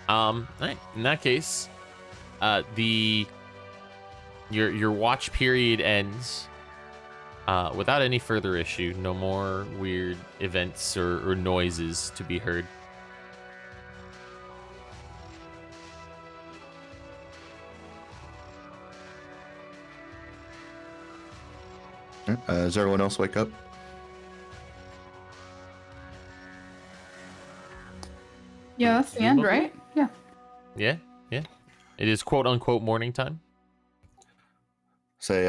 All right. In that case, your watch period ends without any further issue. No more weird events or noises to be heard. Does everyone else wake up? Yeah, that's the end, right? Yeah. Yeah, yeah. It is quote unquote morning time. Say,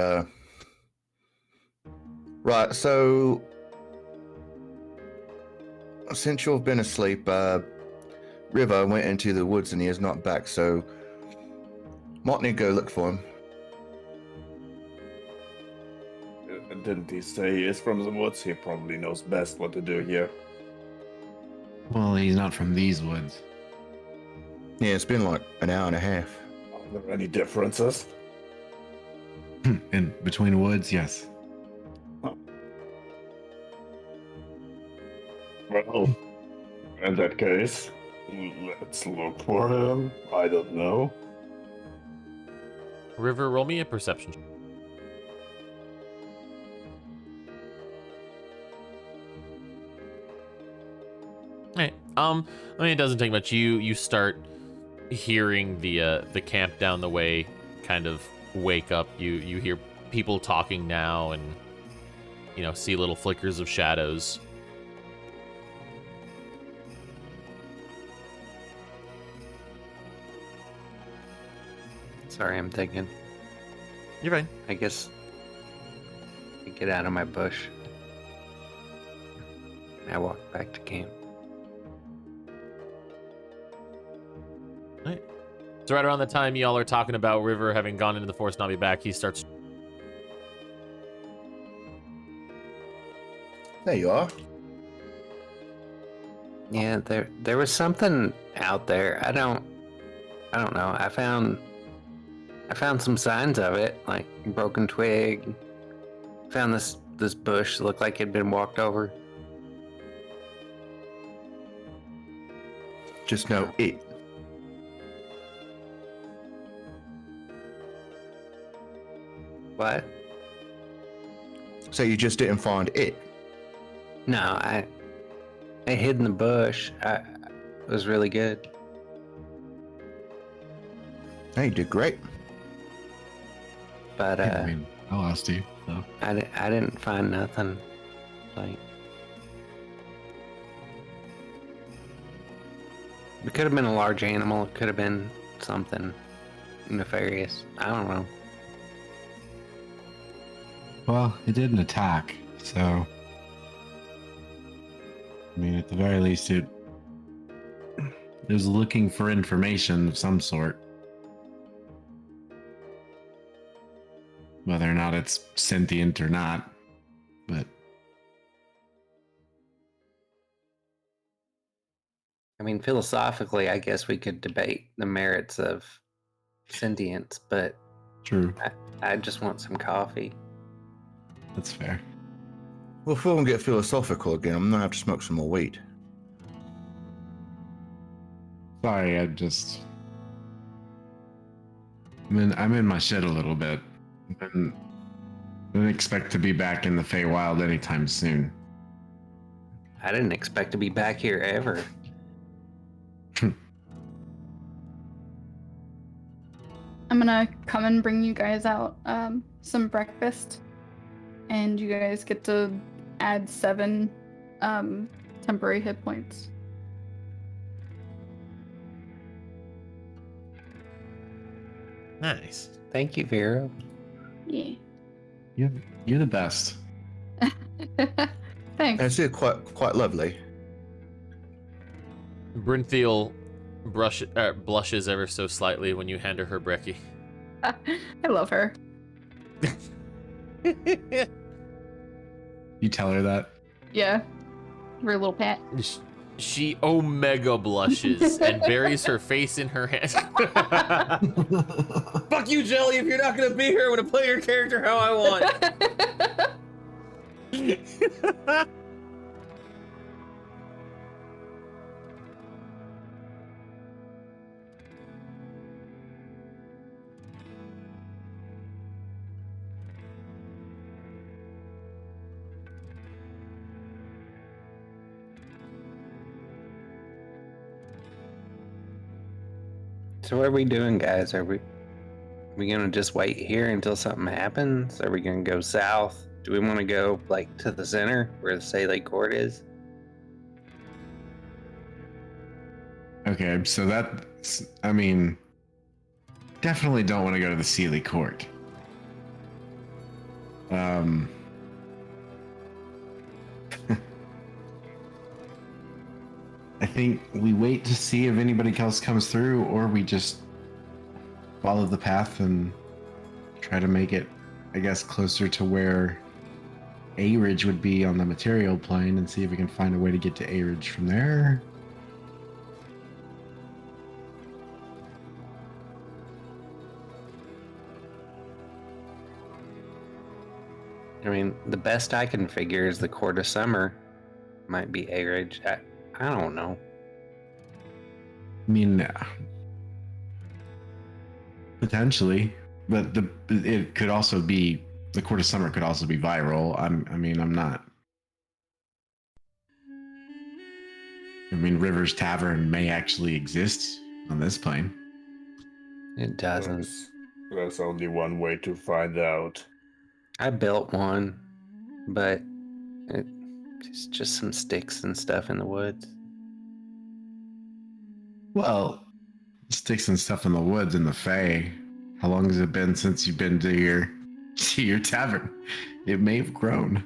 right, so since you've been asleep, River went into the woods and he is not back, so Mark need to go look for him. Didn't he say he is from the woods? He probably knows best what to do here. Well, he's not from these woods. Yeah, it's been like an hour and a half. Are there any differences? In between woods, yes. Well, in that case, let's look for him. I don't know. River, roll me a perception. Hey, I mean, it doesn't take much. You start hearing the camp down the way kind of wake up. You hear people talking now, and see little flickers of shadows. Sorry, I'm thinking. You're fine. I guess I get out of my bush. I walk back to camp. Right. So right around the time y'all are talking about River having gone into the forest, not be back, he starts. There you are. Yeah, there was something out there. I don't know. I found some signs of it, like a broken twig. Found this bush looked like it'd been walked over. Just know it. What? So you just didn't find it. No, I hid in the bush. It was really good. Hey, you did great. But I mean, I lost you. So. I didn't find nothing. Like, it could have been a large animal. It could have been something nefarious. I don't know. Well, it didn't attack, so I mean, at the very least, it was looking for information of some sort. Whether or not it's sentient or not, but I mean, philosophically, I guess we could debate the merits of sentience, but true. I just want some coffee. That's fair. Well, if we won't get philosophical again, I'm gonna have to smoke some more weed. Sorry, I'm in my shit a little bit. I didn't expect to be back in the Feywild anytime soon. I didn't expect to be back here ever. I'm gonna come and bring you guys out some breakfast, and you guys get to add 7 temporary hit points. Nice. Thank you, Vera. Yeah. You're the best. Thanks. It's quite lovely. Bryntheel blushes ever so slightly when you hand her brekkie. I love her. You tell her that? Yeah. Give her a little pat. She omega blushes and buries her face in her hands. Fuck you, Jelly! If you're not gonna be here, I'm gonna play your character how I want. So what are we doing, guys? Are we gonna just wait here until something happens? Are we gonna go south? Do we want to go like to the center where the Saley Court is? Okay, so I mean, definitely don't want to go to the Sealy Court. I think we wait to see if anybody else comes through, or we just follow the path and try to make it, I guess, closer to where A Ridge would be on the material plane and see if we can find a way to get to A Ridge from there. I mean, the best I can figure is the Court of Summer might be A Ridge. I don't know. I mean, potentially, but it could also be the Court of Summer could also be viral. I'm not. I mean, River's Tavern may actually exist on this plane. It doesn't. There's only one way to find out. I built one, but it's just some sticks and stuff in the woods. Well, sticks and stuff in the woods in the Fae. How long has it been since you've been to your tavern? It may have grown.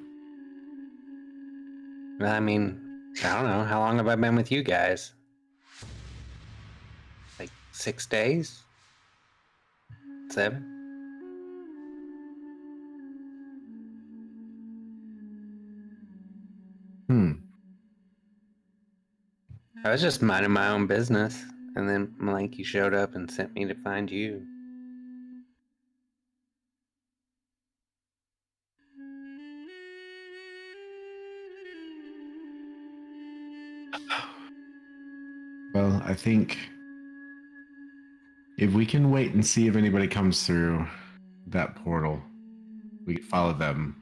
I mean, I don't know. How long have I been with you guys? Like 6 days? 7? I was just minding my own business, and then Malanky showed up and sent me to find you. Well, I think if we can wait and see if anybody comes through that portal, we can follow them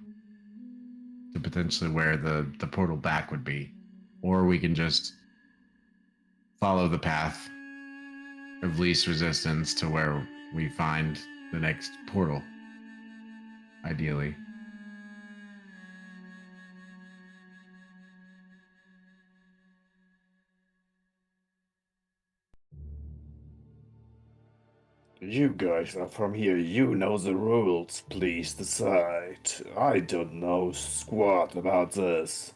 to potentially where the portal back would be. Or we can just follow the path of least resistance to where we find the next portal, ideally. You guys are from here, you know the rules, please decide. I don't know squat about this.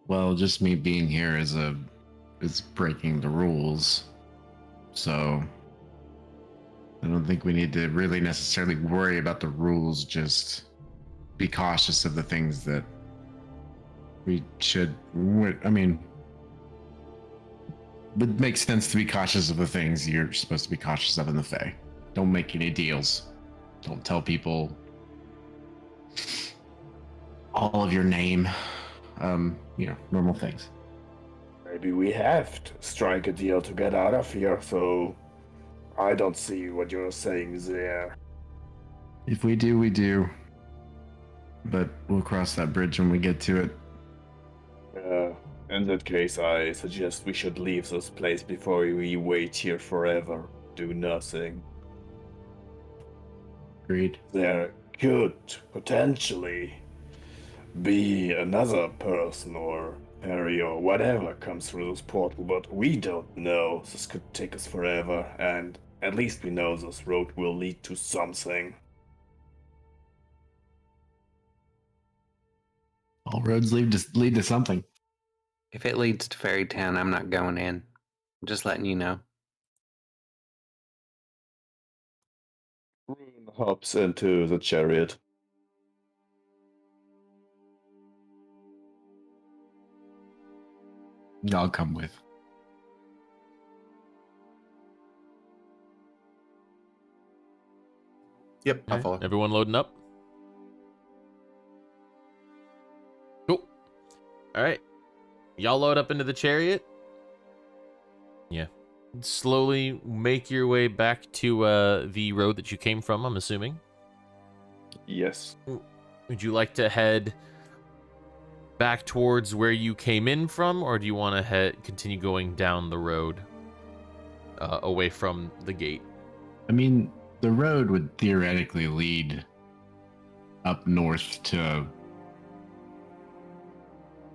Well, just me being here is breaking the rules. So I don't think we need to really necessarily worry about the rules, just be cautious of the things that we should. I mean, it makes sense to be cautious of the things you're supposed to be cautious of in the Fae. Don't make any deals. Don't tell people all of your name. Normal things. Maybe we have to strike a deal to get out of here, so I don't see what you're saying there. If we do, we do. But we'll cross that bridge when we get to it. In that case, I suggest we should leave this place before we wait here forever, do nothing. Agreed. There could potentially be another person or Harry or whatever comes through this portal, but we don't know. This could take us forever, and at least we know this road will lead to something. All roads lead to something. If it leads to Fairy Town, I'm not going in. I'm just letting you know. Rune hops into the chariot. I'll come with. Yep, I'll Alright, follow. everyone loading up? Cool. Alright. Y'all load up into the chariot. Yeah. Slowly make your way back to the road that you came from, I'm assuming. Yes. Would you like to head back towards where you came in from, or do you want to continue going down the road away from the gate? I mean, the road would theoretically lead up north to,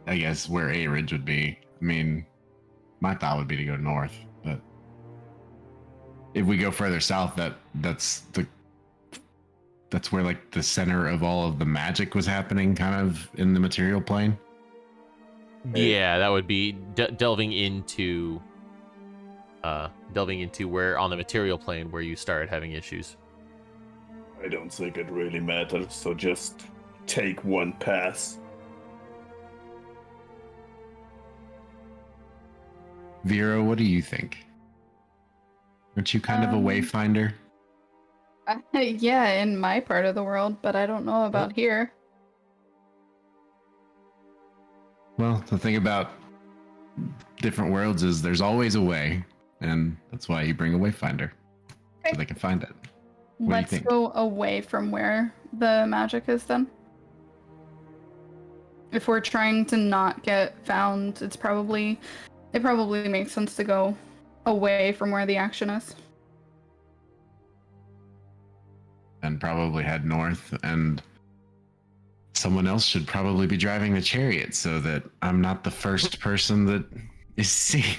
I guess, where A Ridge would be. I mean, my thought would be to go north, but if we go further south, that's where like the center of all of the magic was happening, kind of in the material plane. Yeah, that would be delving into where on the material plane where you started having issues. I don't think it really matters, so just take one pass. Vero, what do you think? Aren't you kind of a wayfinder? Yeah, in my part of the world, but I don't know about here. Well, the thing about different worlds is there's always a way, and that's why you bring a wayfinder, Okay. so they can find it. What do you Let's think? go away from where the magic is then. If we're trying to not get found, it probably makes sense to go away from where the action is. and probably head north. And someone else should probably be driving the chariot so that I'm not the first person that is seen.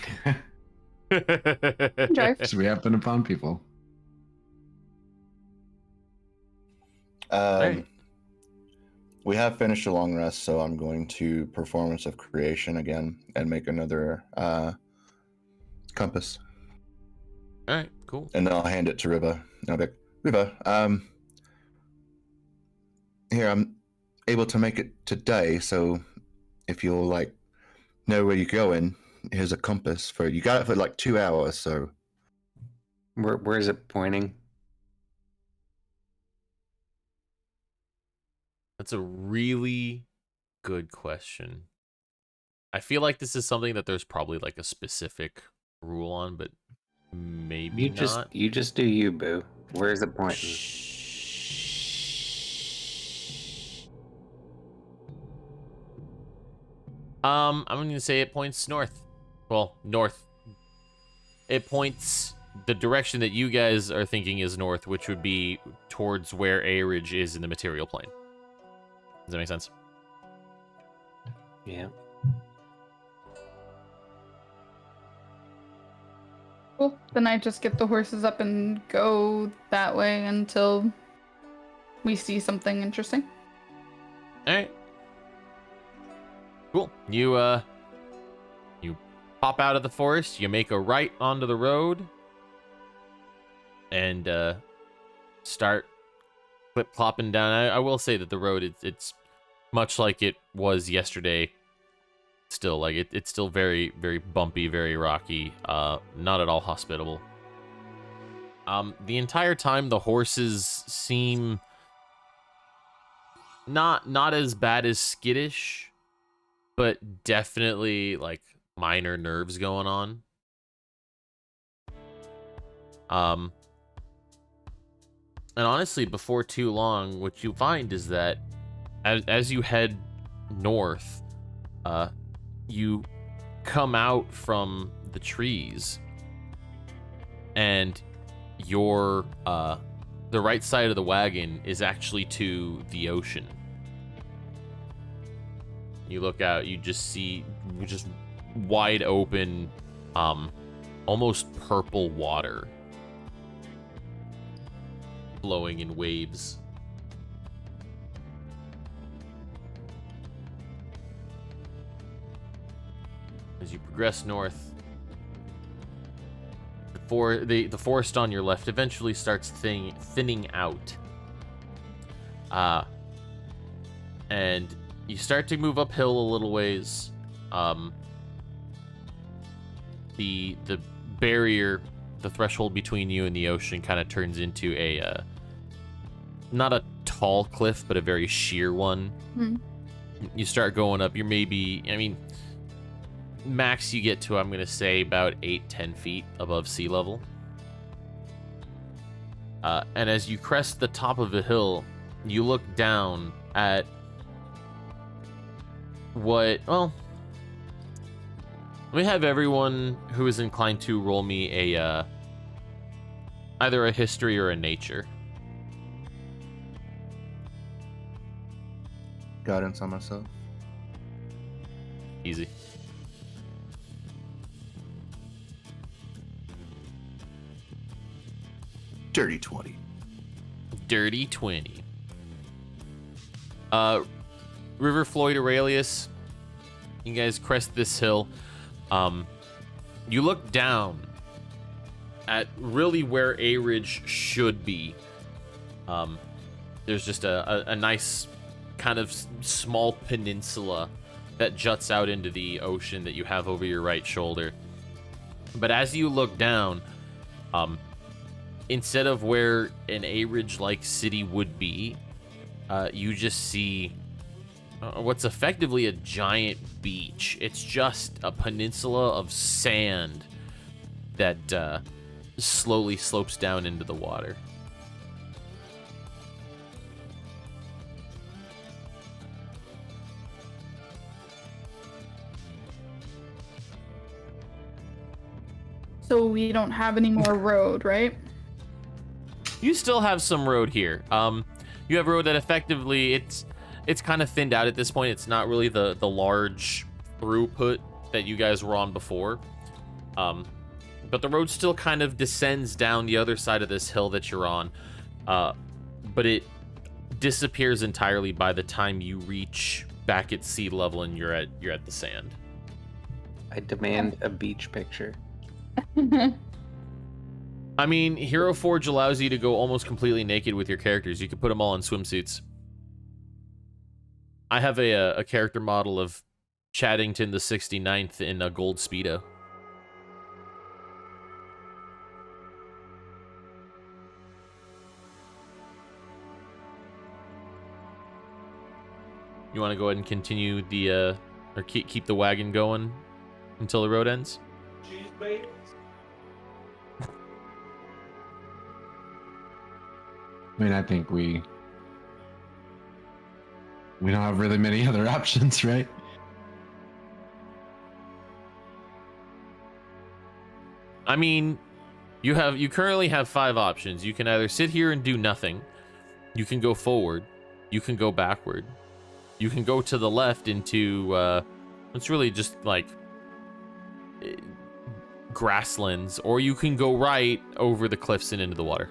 Drive. So we happen upon people. Alright. We have finished a long rest, so I'm going to Performance of Creation again and make another compass. All right, cool. And then I'll hand it to Riva. And I'll be like, Riva, here, I'm able to make it today, so if you'll, like, know where you're going, here's a compass for you. Got it for, like, 2 hours, so... Where is it pointing? That's a really good question. I feel like this is something that there's probably like a specific rule on, but maybe You not. just do you, boo. Where is it pointing? I'm gonna say it points north. Well, north. It points the direction that you guys are thinking is north, which would be towards where Aridge is in the material plane. Does that make sense? Yeah. Cool. Then I just get the horses up and go that way until we see something interesting. All right. Cool. You pop out of the forest. You make a right onto the road, and start clip-clopping down. I will say that the road, it's much like it was yesterday. Still, like it's still very, very bumpy, very rocky. Not at all hospitable. The entire time the horses seem not as bad as skittish, but definitely like minor nerves going on. And honestly, before too long, what you find is that as you head north, you come out from the trees, and your the right side of the wagon is actually to the ocean. You look out, you just see just wide open, almost purple water flowing in waves. As you progress north, the forest on your left eventually starts thinning out. And you start to move uphill a little ways. The barrier, the threshold between you and the ocean, kind of turns into a not a tall cliff, but a very sheer one. You start going up. You're maybe, I mean, max you get to, I'm gonna say, about 8-10 feet above sea level. And as you crest the top of a hill, you look down at what, well, let me have everyone who is inclined to roll me a either a history or a nature. Guidance on myself. Easy. Dirty 20. Dirty 20. River Floyd Aurelius, you guys crest this hill. You look down at really where Aridge should be. There's just a nice kind of small peninsula that juts out into the ocean that you have over your right shoulder. But as you look down, instead of where an Aridge-like city would be, you just see what's effectively a giant beach. It's just a peninsula of sand that slowly slopes down into the water. So we don't have any more road, right? you still have some road here. You have road that effectively it's kind of thinned out at this point. It's not really the large throughput that you guys were on before. But the road still kind of descends down the other side of this hill that you're on. But it disappears entirely by the time you reach back at sea level and you're at the sand. I demand a beach picture. I mean, Hero Forge allows you to go almost completely naked with your characters. You can put them all in swimsuits. I have a character model of Chaddington the 69th in a gold Speedo. You want to go ahead and continue the, or keep the wagon going until the road ends? I mean, I think we don't have really many other options, right? I mean, you currently have 5 options. You can either sit here and do nothing. You can go forward. You can go backward. You can go to the left into, it's really just like grasslands, or you can go right over the cliffs and into the water.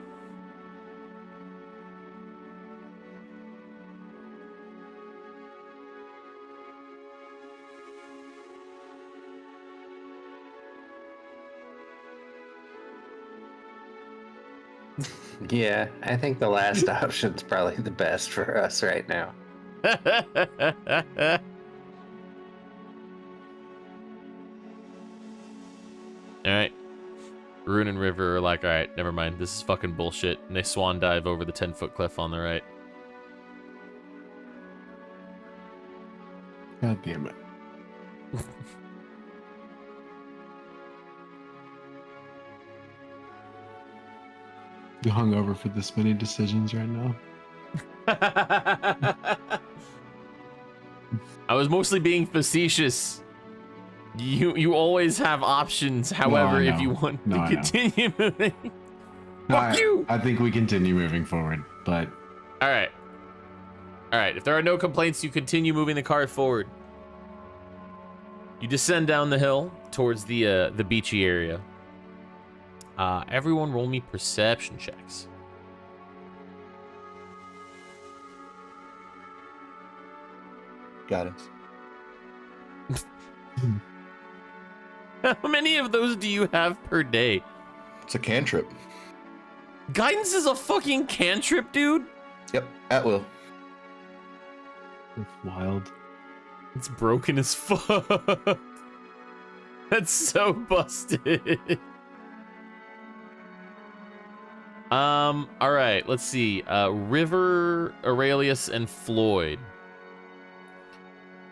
Yeah, I think the last option's probably the best for us right now. Alright. Rune and River are like, alright, never mind. This is fucking bullshit. And they swan dive over the 10-foot cliff on the right. God damn it. You hungover for this many decisions right now? I was mostly being facetious. You always have options, however, if you want to continue moving. Fuck you! I think we continue moving forward, but... Alright. Alright, if there are no complaints, you continue moving the car forward. You descend down the hill towards the beachy area. Everyone roll me perception checks. Got it. How many of those do you have per day? It's a cantrip. Guidance is a fucking cantrip, dude? Yep, at will. That's wild. It's broken as fuck. That's so busted. All right, let's see. River, Aurelius, and Floyd.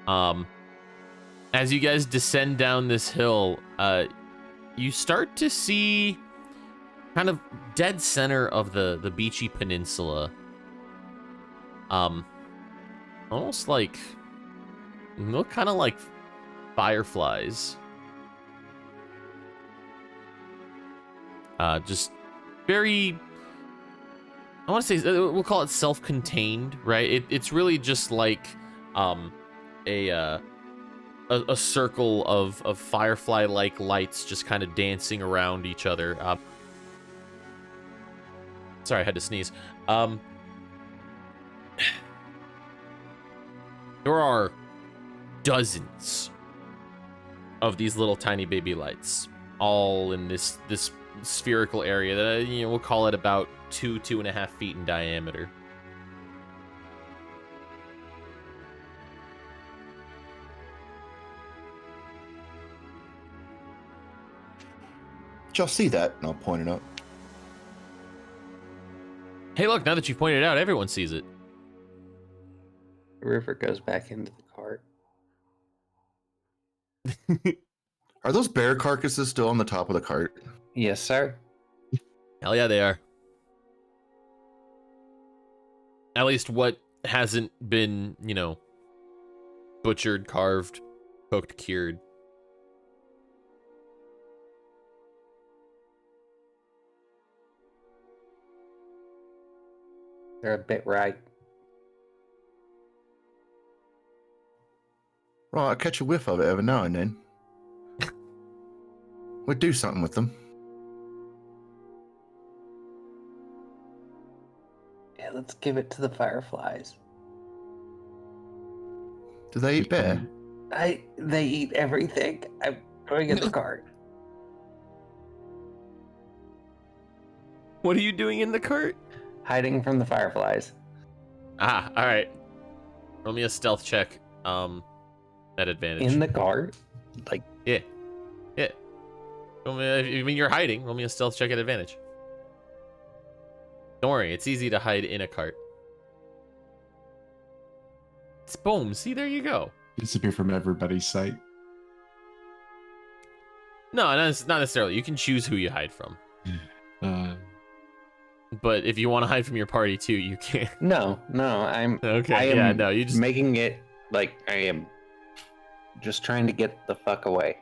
As you guys descend down this hill, you start to see kind of dead center of the beachy peninsula. Almost like, look kind of like fireflies. Just very, I want to say, we'll call it self-contained, right? It's really just like a circle of firefly-like lights just kind of dancing around each other. Sorry, I had to sneeze. There are dozens of these little tiny baby lights, all in this spherical area that, we'll call it about 2.5 feet in diameter. Did y'all see that? And I'll point it out. Hey, look, now that you pointed it out, everyone sees it. River goes back into the cart. Are those bear carcasses still on the top of the cart? Yes, sir. Hell yeah, they are. At least what hasn't been, butchered, carved, cooked, cured. They're a bit right. Right, I catch a whiff of it every now and then. We'll do something with them. Yeah, let's give it to the fireflies. Do they eat bear? They eat everything. I'm going in the cart. What are you doing in the cart? Hiding from the fireflies. Ah, all right. Roll me a stealth check. At advantage. In the cart? Like, Yeah. I mean, you're hiding. Roll me a stealth check at advantage. Don't worry, it's easy to hide in a cart. It's boom. See, there you go. Disappear from everybody's sight. No, not necessarily. You can choose who you hide from. But if you want to hide from your party too, you can. no, I'm Okay. I Yeah. am No, you just. making it like I am just trying to get the fuck away.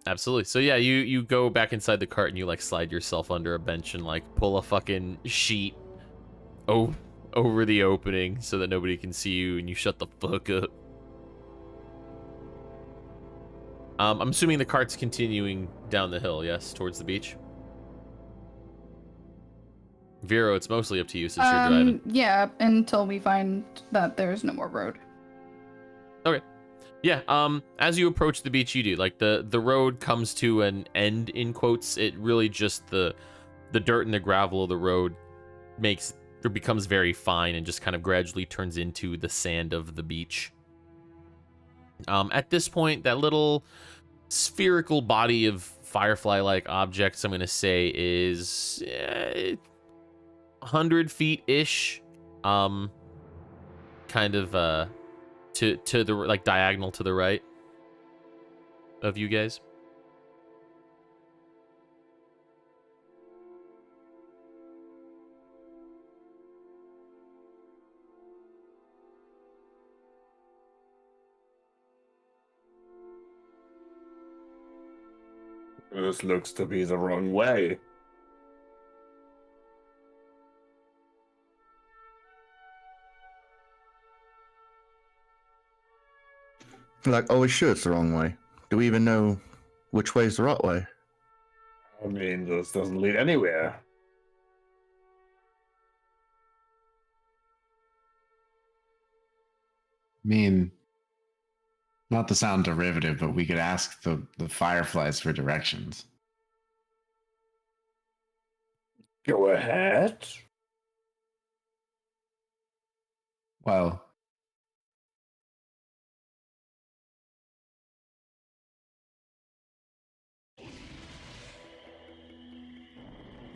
Absolutely. So yeah, you go back inside the cart and you like slide yourself under a bench and like pull a fucking sheet over the opening so that nobody can see you, and you shut the fuck up. I'm assuming the cart's continuing down the hill, yes, towards the beach. Vero, it's mostly up to you since you're driving. Yeah, until we find that there's no more road. Okay. Yeah, as you approach the beach, you do. Like, the road comes to an end, in quotes. It really just, the dirt and the gravel of the road becomes very fine and just kind of gradually turns into the sand of the beach. At this point, that little spherical body of firefly-like objects, I'm going to say, is 100 feet-ish. Kind of, to the like diagonal to the right of you guys. This looks to be the wrong way. Like, oh, sure it's the wrong way. Do we even know which way is the right way? I mean, this doesn't lead anywhere. I mean, not to sound derivative, but we could ask the fireflies for directions. Go ahead. Well,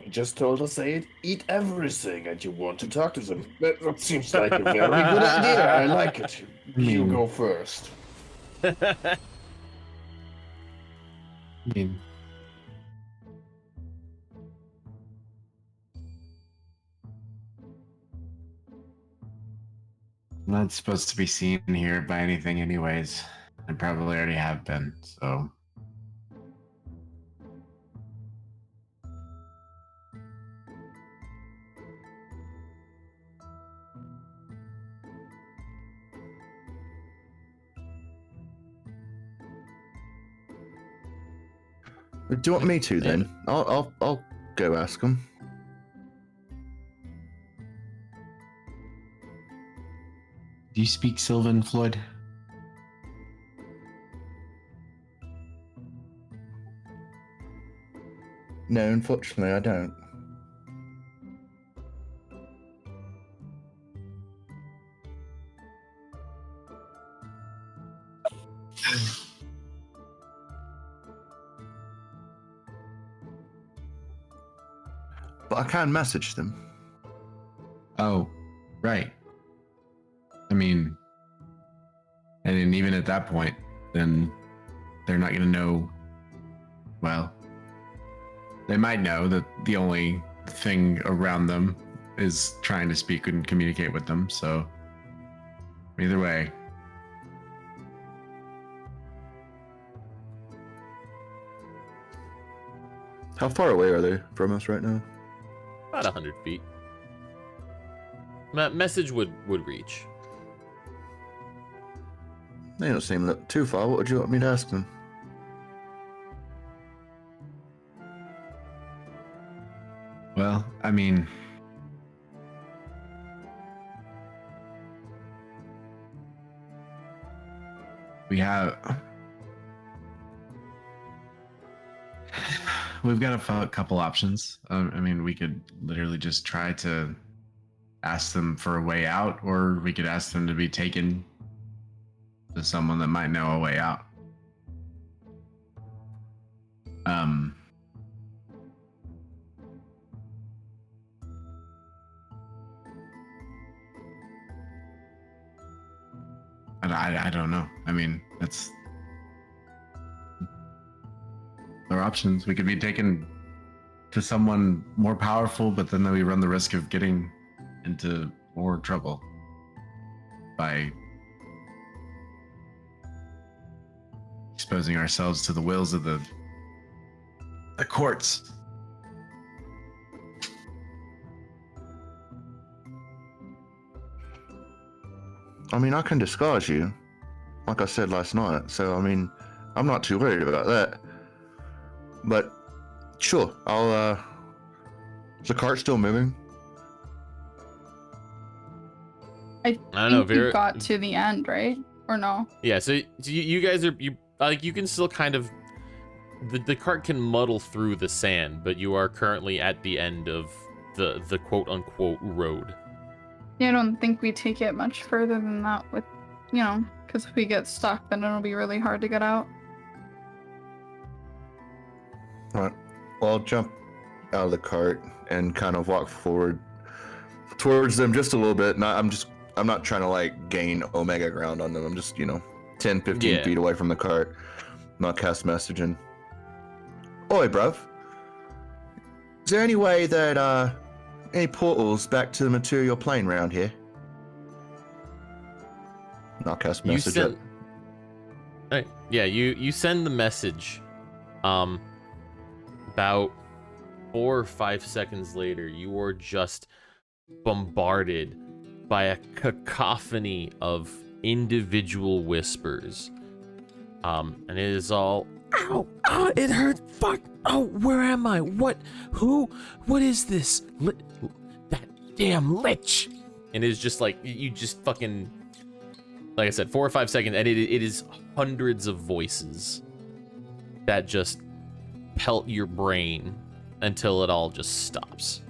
You just told us they eat everything and you want to talk to them. That seems like a very good idea. I like it. You go first. I mean, I'm not supposed to be seen here by anything anyways. I probably already have been, so. Do you want me to then? I'll go ask them. Do you speak Sylvan, Floyd? No, unfortunately, I don't. But I can message them. Oh, right. I mean, and then even at that point, then they're not going to know. Well, they might know that the only thing around them is trying to speak and communicate with them. So, either way. How far away are they from us right now? About 100 feet. Message would reach. They don't seem look too far. What would you want me to ask them? Well, I mean, we've got a couple options. I mean, we could literally just try to ask them for a way out, or we could ask them to be taken to someone that might know a way out. And I don't know. I mean, that's our options. We could be taken to someone more powerful, but then we run the risk of getting into more trouble by exposing ourselves to the wills of the courts. I mean, I can disguise you, like I said last night. So, I mean, I'm not too worried about that. But, sure, I'll, is the cart still moving? I don't know, think you Vera- got to the end, right? Or no? Yeah, so you guys are like you can still kind of the cart can muddle through the sand, but you are currently at the end of the quote unquote road. Yeah, I don't think we take it much further than that with, because if we get stuck, then it'll be really hard to get out. Alright. Well, I'll jump out of the cart and kind of walk forward towards them just a little bit. And I'm not trying to like gain Omega ground on them. I'm just, 10, 15 feet away from the cart. Not cast messaging. Oi, bruv. Is there any way that, any portals back to the material plane around here? Not cast message yet. Right. Yeah, you send the message. About 4 or 5 seconds later, you are just bombarded by a cacophony of individual whispers. And it is all, ow, oh, it hurt, fuck, oh, where am I? What, who, what is this? That damn lich. And it is just like, you just fucking, like I said, 4 or 5 seconds, and it is hundreds of voices that just pelt your brain until it all just stops.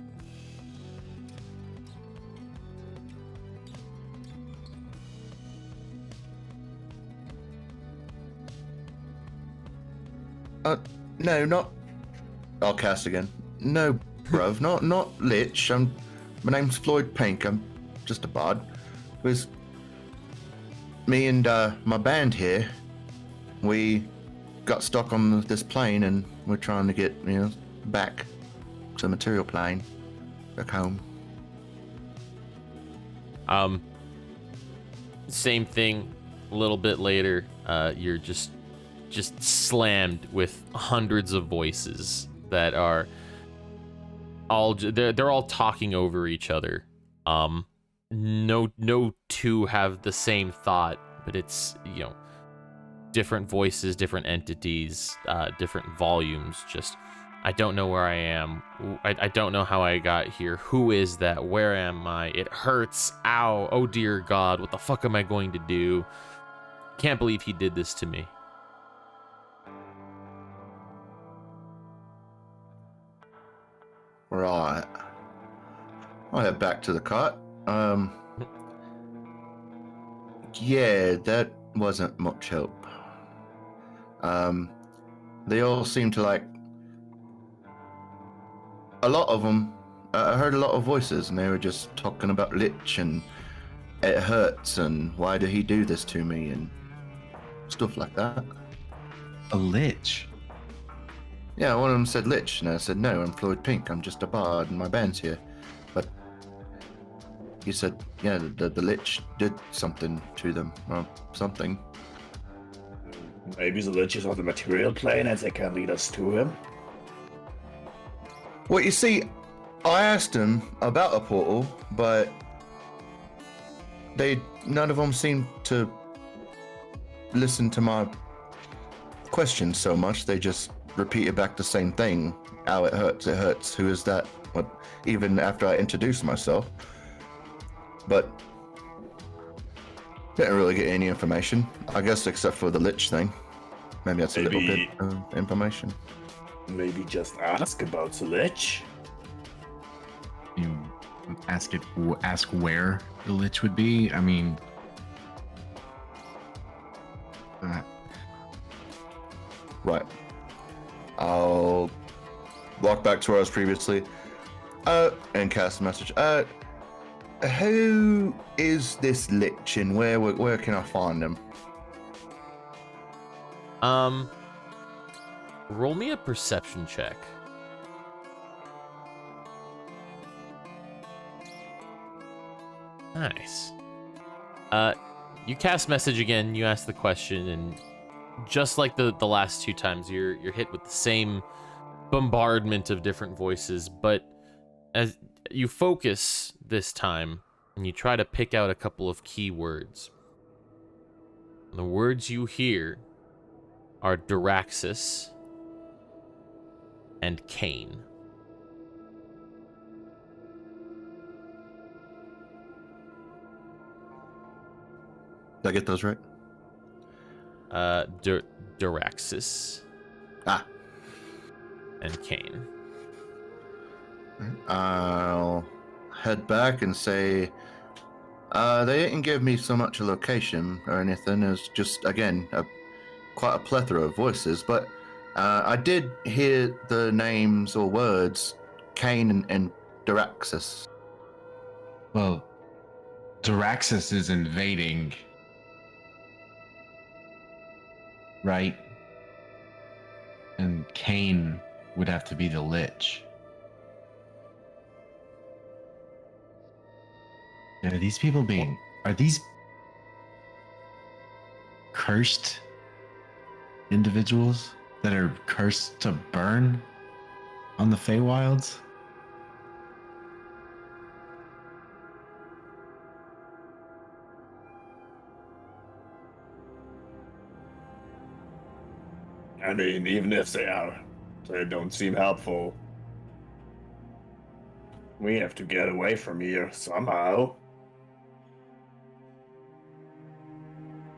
No, not. I'll cast again. No, bruv, not Lich. My name's Floyd Pink. I'm just a bard. It was me and my band here. We got stuck on this plane, and we're trying to get back to the material plane, back home. Same thing. A little bit later, you're just slammed with hundreds of voices that are all they're all talking over each other. No two have the same thought, but it's different voices, different entities, different volumes. Just, I don't know where I am. I don't know how I got here. Who is that? Where am I? It hurts. Ow. Oh dear God. What the fuck am I going to do? Can't believe he did this to me. Right. I'll head back to the cart. Yeah, that wasn't much help. They all seem to like... A lot of them, I heard a lot of voices, and they were just talking about Lich, and it hurts, and why did he do this to me, and stuff like that. A lich? Yeah, one of them said Lich, and I said, no, I'm Floyd Pink, I'm just a bard, and my band's here. But he said, yeah, the Lich did something to them, or something. Maybe the Lich is on the material plane and they can lead us to him. Well, you see, I asked him about a portal, but none of them seem to listen to my questions so much. They just repeated back the same thing. Ow, it hurts, it hurts. Who is that? What? Even after I introduced myself. But didn't really get any information. I guess except for the lich thing. Maybe that's a little bit of information. Maybe just ask about the lich. You ask where the lich would be. I mean, right. I'll walk back to where I was previously. And cast a message. Who is this lich and where can I find him? Roll me a perception check. Nice. You cast message again, you ask the question, and just like the last two times, you're hit with the same bombardment of different voices, but as you focus this time and you try to pick out a couple of key words, the words you hear are Duraxis and Cain. Did I get those right? Duraxis and Cain. I'll head back and say, they didn't give me so much a location or anything. It was just, again, quite a plethora of voices, but I did hear the names or words Cain and Duraxis. well, Duraxis is invading, right? And Cain would have to be the lich. And are these people are these cursed individuals that are cursed to burn on the Feywilds? I mean, even if they are, they don't seem helpful. We have to get away from here somehow.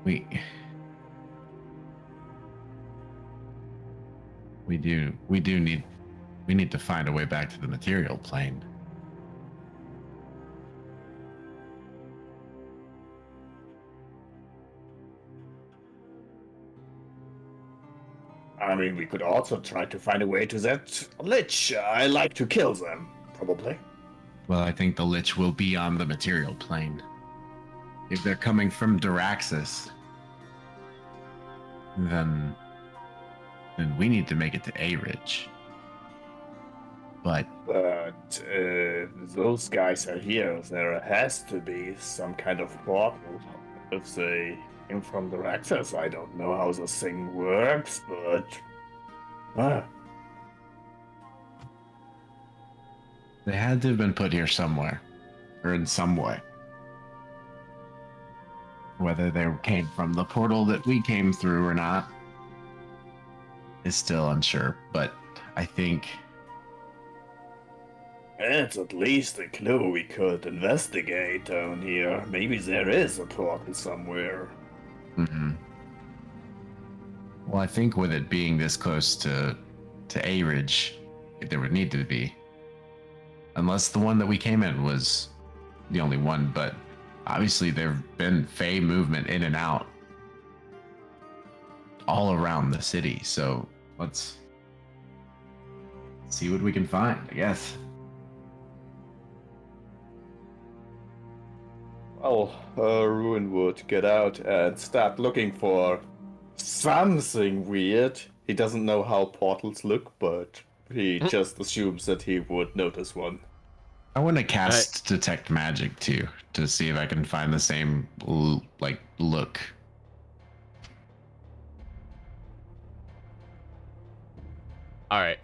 We need to find a way back to the material plane. I mean, we could also try to find a way to that lich. I like to kill them, probably. Well, I think the lich will be on the material plane. If they're coming from Duraxis, then we need to make it to A-Ridge. But those guys are here. There has to be some kind of portal. If they came from the access, I don't know how this thing works, but they had to have been put here somewhere, or in some way. Whether they came from the portal that we came through or not is still unsure, but I think it's at least a clue we could investigate down here. Maybe there is a portal somewhere. Mm-hmm. Well, I think with it being this close to A-Ridge, there would need to be. Unless the one that we came in was the only one, but obviously there have been Fey movement in and out all around the city, so let's see what we can find, I guess. Well, Ruin would get out and start looking for something weird. He doesn't know how portals look, but he just assumes that he would notice one. I want to cast Detect Magic too, to see if I can find the same look. All right.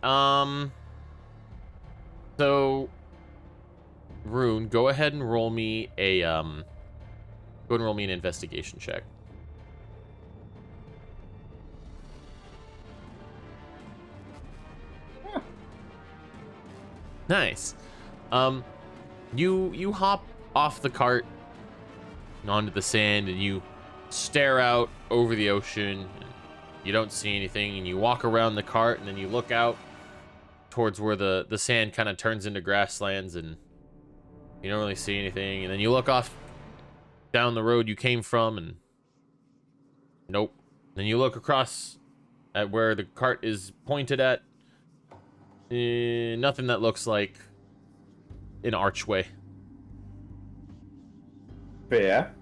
So Rune, go ahead and roll me a Go ahead and roll me an investigation check. Nice. You hop off the cart onto the sand and you stare out over the ocean. And you don't see anything, and you walk around the cart, and then you look out towards where the sand kind of turns into grasslands, and you don't really see anything. And then you look off down the road you came from, and nope. Then you look across at where the cart is pointed at. Nothing that looks like an archway. Fair.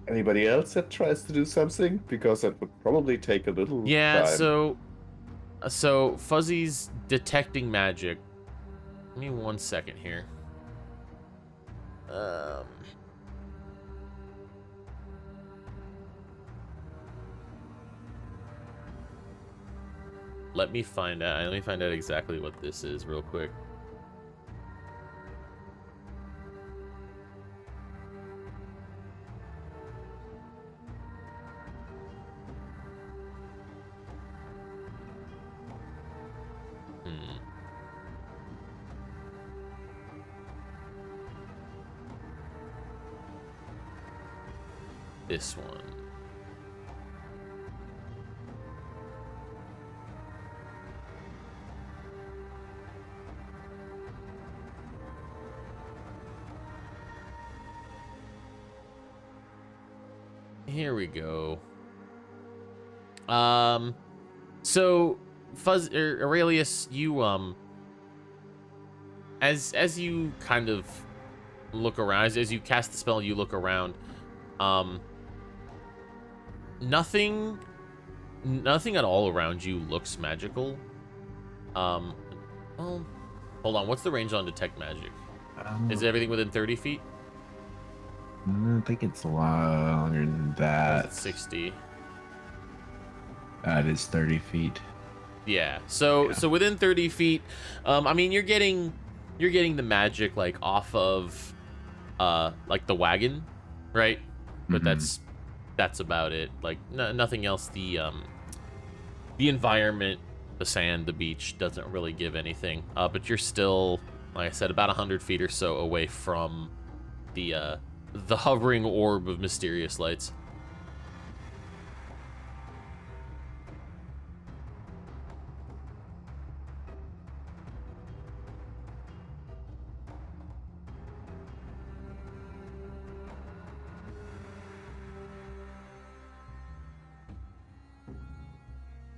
Anybody else that tries to do something? Because that would probably take a little time. So Fuzzy's detecting magic. Give me 1 second here. Let me find out exactly what this is real quick. This one. Here we go. So Aurelius, you as you kind of look around, as you cast the spell, you look around. Nothing at all around you looks magical. Well, hold on. What's the range on detect magic? Is everything within 30 feet? I think it's longer than that. It's 60. That is 30 feet. Yeah. So within 30 feet, I mean, you're getting the magic like off of like the wagon, right? But that's about it. Like nothing else. The environment, the sand, the beach doesn't really give anything. But you're still, like I said, about 100 feet or so away from the hovering orb of mysterious lights.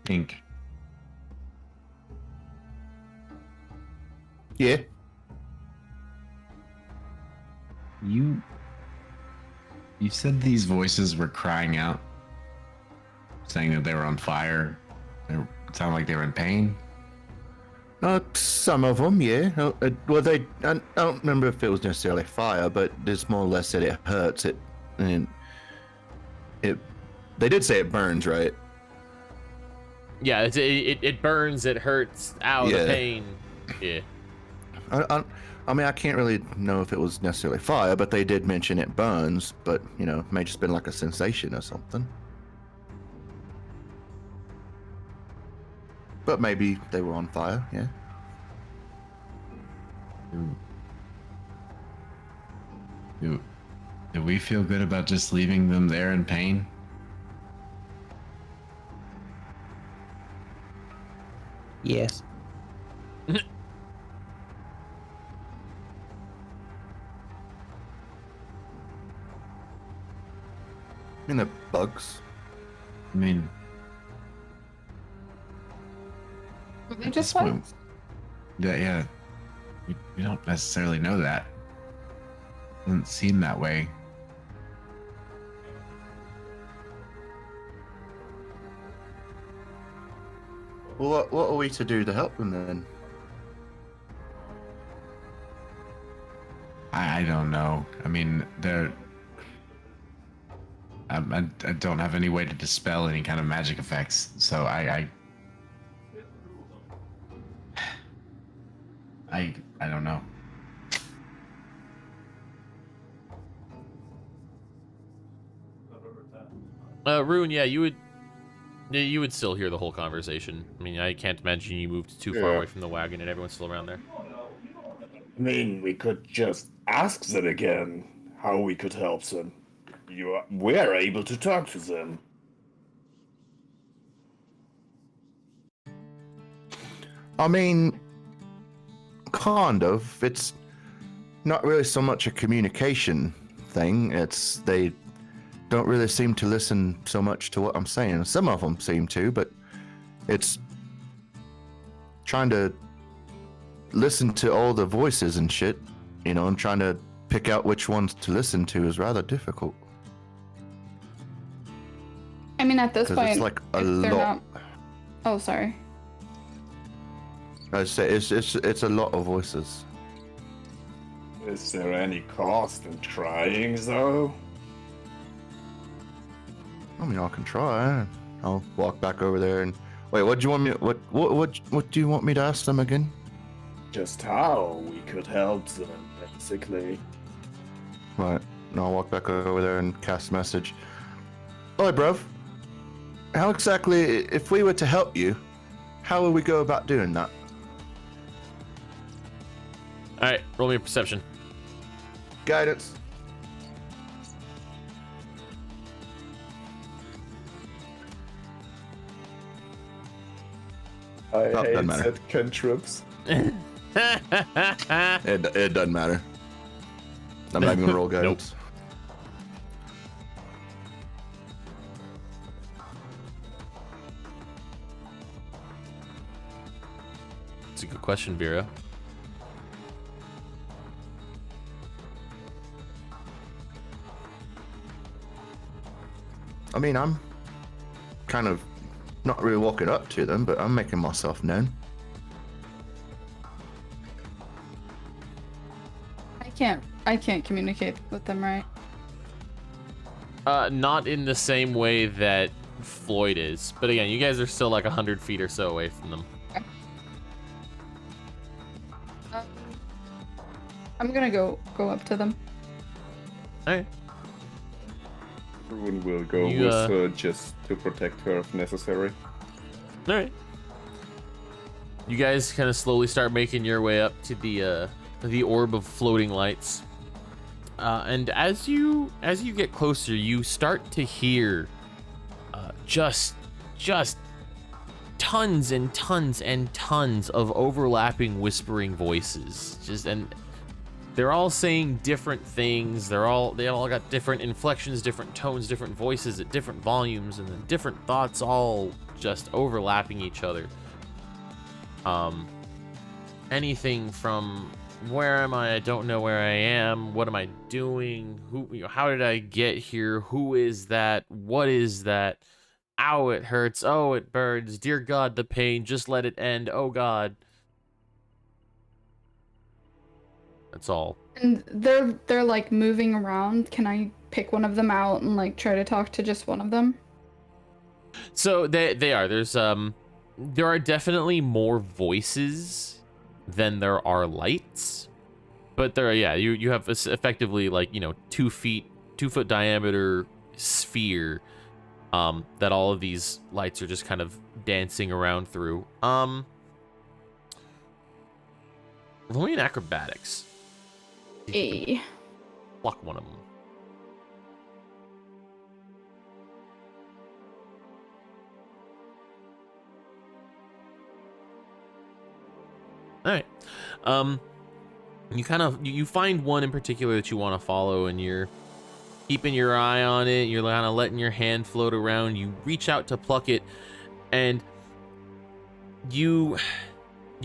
Ink. Yeah. You said these voices were crying out, saying that they were on fire. It sounded like they were in pain. Some of them, yeah. Well, I don't remember if it was necessarily fire, but there's more or less that it hurts. They did say it burns, right? Yeah, it burns, it hurts, ow, the pain. Yeah. I mean, I can't really know if it was necessarily fire, but they did mention it burns, but, it may just been like a sensation or something. But maybe they were on fire, yeah. Do we feel good about just leaving them there in pain? Yes. I mean, they're bugs. I mean, Were they at just this point, bugs? yeah. We don't necessarily know that. Doesn't seem that way. Well, what are we to do to help them then? I don't know. I mean, I don't have any way to dispel any kind of magic effects, so I don't know. Rune, yeah, you would still hear the whole conversation. I mean, I can't imagine you moved too far Yeah. away from the wagon and everyone's still around there. I mean, we could just ask them again how we could help them. We're able to talk to them. I mean, kind of. It's not really so much a communication thing. It's they don't really seem to listen so much to what I'm saying. Some of them seem to, but it's trying to listen to all the voices and shit, you know, and trying to pick out which ones to listen to is rather difficult. I mean, at this 'Cause point, it's like a if they're lot. not. Oh, sorry. I say it's a lot of voices. Is there any cost in trying, though? I mean, I can try. I'll walk back over there and wait. What do you want me? What do you want me to ask them again? Just how we could help them, basically. Right. And I'll walk back over there and cast a message. Oi, bruv. How exactly, if we were to help you, how would we go about doing that? All right, roll me a perception. Guidance. I Oh, hate doesn't matter. said cantrips. It doesn't matter. I'm not even gonna roll guidance. It's a good question, Vera. I mean, I'm kind of not really walking up to them, but I'm making myself known. I can't communicate with them, right? Not in the same way that Floyd is, but again, you guys are still like 100 feet or so away from them. I'm gonna go up to them. All right. Rune will go You, with her just to protect her if necessary. All right. You guys kind of slowly start making your way up to the orb of floating lights, and as you get closer, you start to hear just tons and tons and tons of overlapping whispering voices. And they're all saying different things. They all got different inflections, different tones, different voices at different volumes, and then different thoughts all just overlapping each other. Anything from where am I don't know where I am, what am I doing, how did I get here, who is that, what is that, ow it hurts, oh it burns, dear God the pain, just let it end, oh God. That's all. And they're like moving around. Can I pick one of them out and like try to talk to just one of them? So they are. There are definitely more voices than there are lights, but you have effectively like 2 foot diameter sphere that all of these lights are just kind of dancing around through. Roll me in acrobatics. A. Block one of them. All right. You find one in particular that you want to follow, and you're keeping your eye on it. You're kind of letting your hand float around. You reach out to pluck it, and you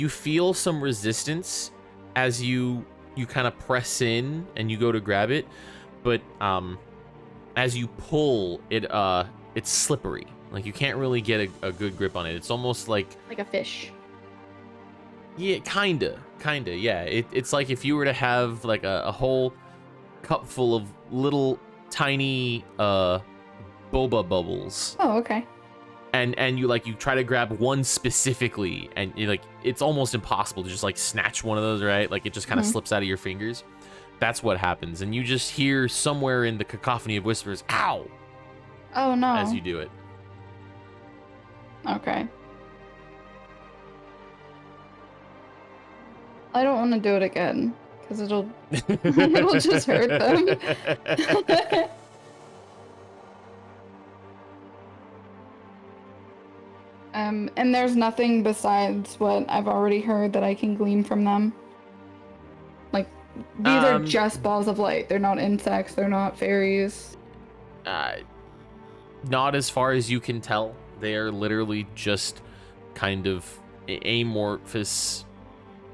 feel some resistance as you kind of press in and you go to grab it, but as you pull it, it's slippery. Like you can't really get a good grip on it. It's almost like a fish. Yeah, kinda, yeah. It's like if you were to have like a whole cup full of little tiny boba bubbles. Oh, okay. and you like you try to grab one specifically, and you like it's almost impossible to just like snatch one of those, right? Like it just kind of slips out of your fingers. That's what happens, and you just hear somewhere in the cacophony of whispers, "Ow!" Oh no. as you do it. Okay. I don't want to do it again because it'll it'll just hurt them. And there's nothing besides what I've already heard that I can glean from them. Like these are just balls of light. They're not insects. They're not fairies. Not as far as you can tell. They are literally just kind of amorphous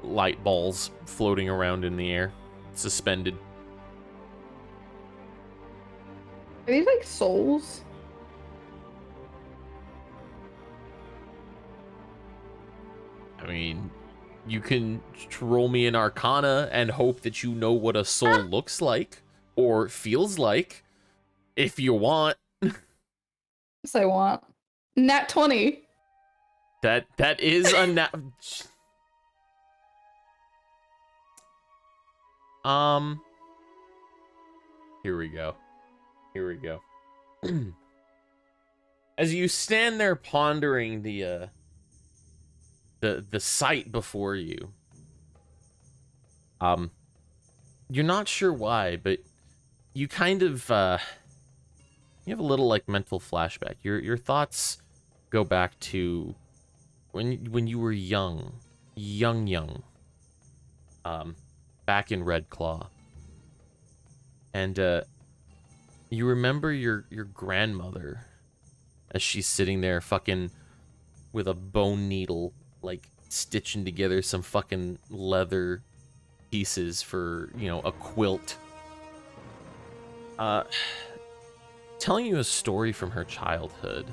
light balls floating around in the air, suspended. Are these like souls? I mean, you can roll me an Arcana and hope that you know what a soul looks like or feels like, if you want. Yes, I want. Nat 20. That is a nat. Here we go. As you stand there pondering the sight before you, you're not sure why, but you kind of you have a little like mental flashback. Your thoughts go back to when you were young, back in Red Claw, and you remember your grandmother as she's sitting there fucking with a bone needle, like stitching together some fucking leather pieces for, you know, a quilt. Telling you a story from her childhood.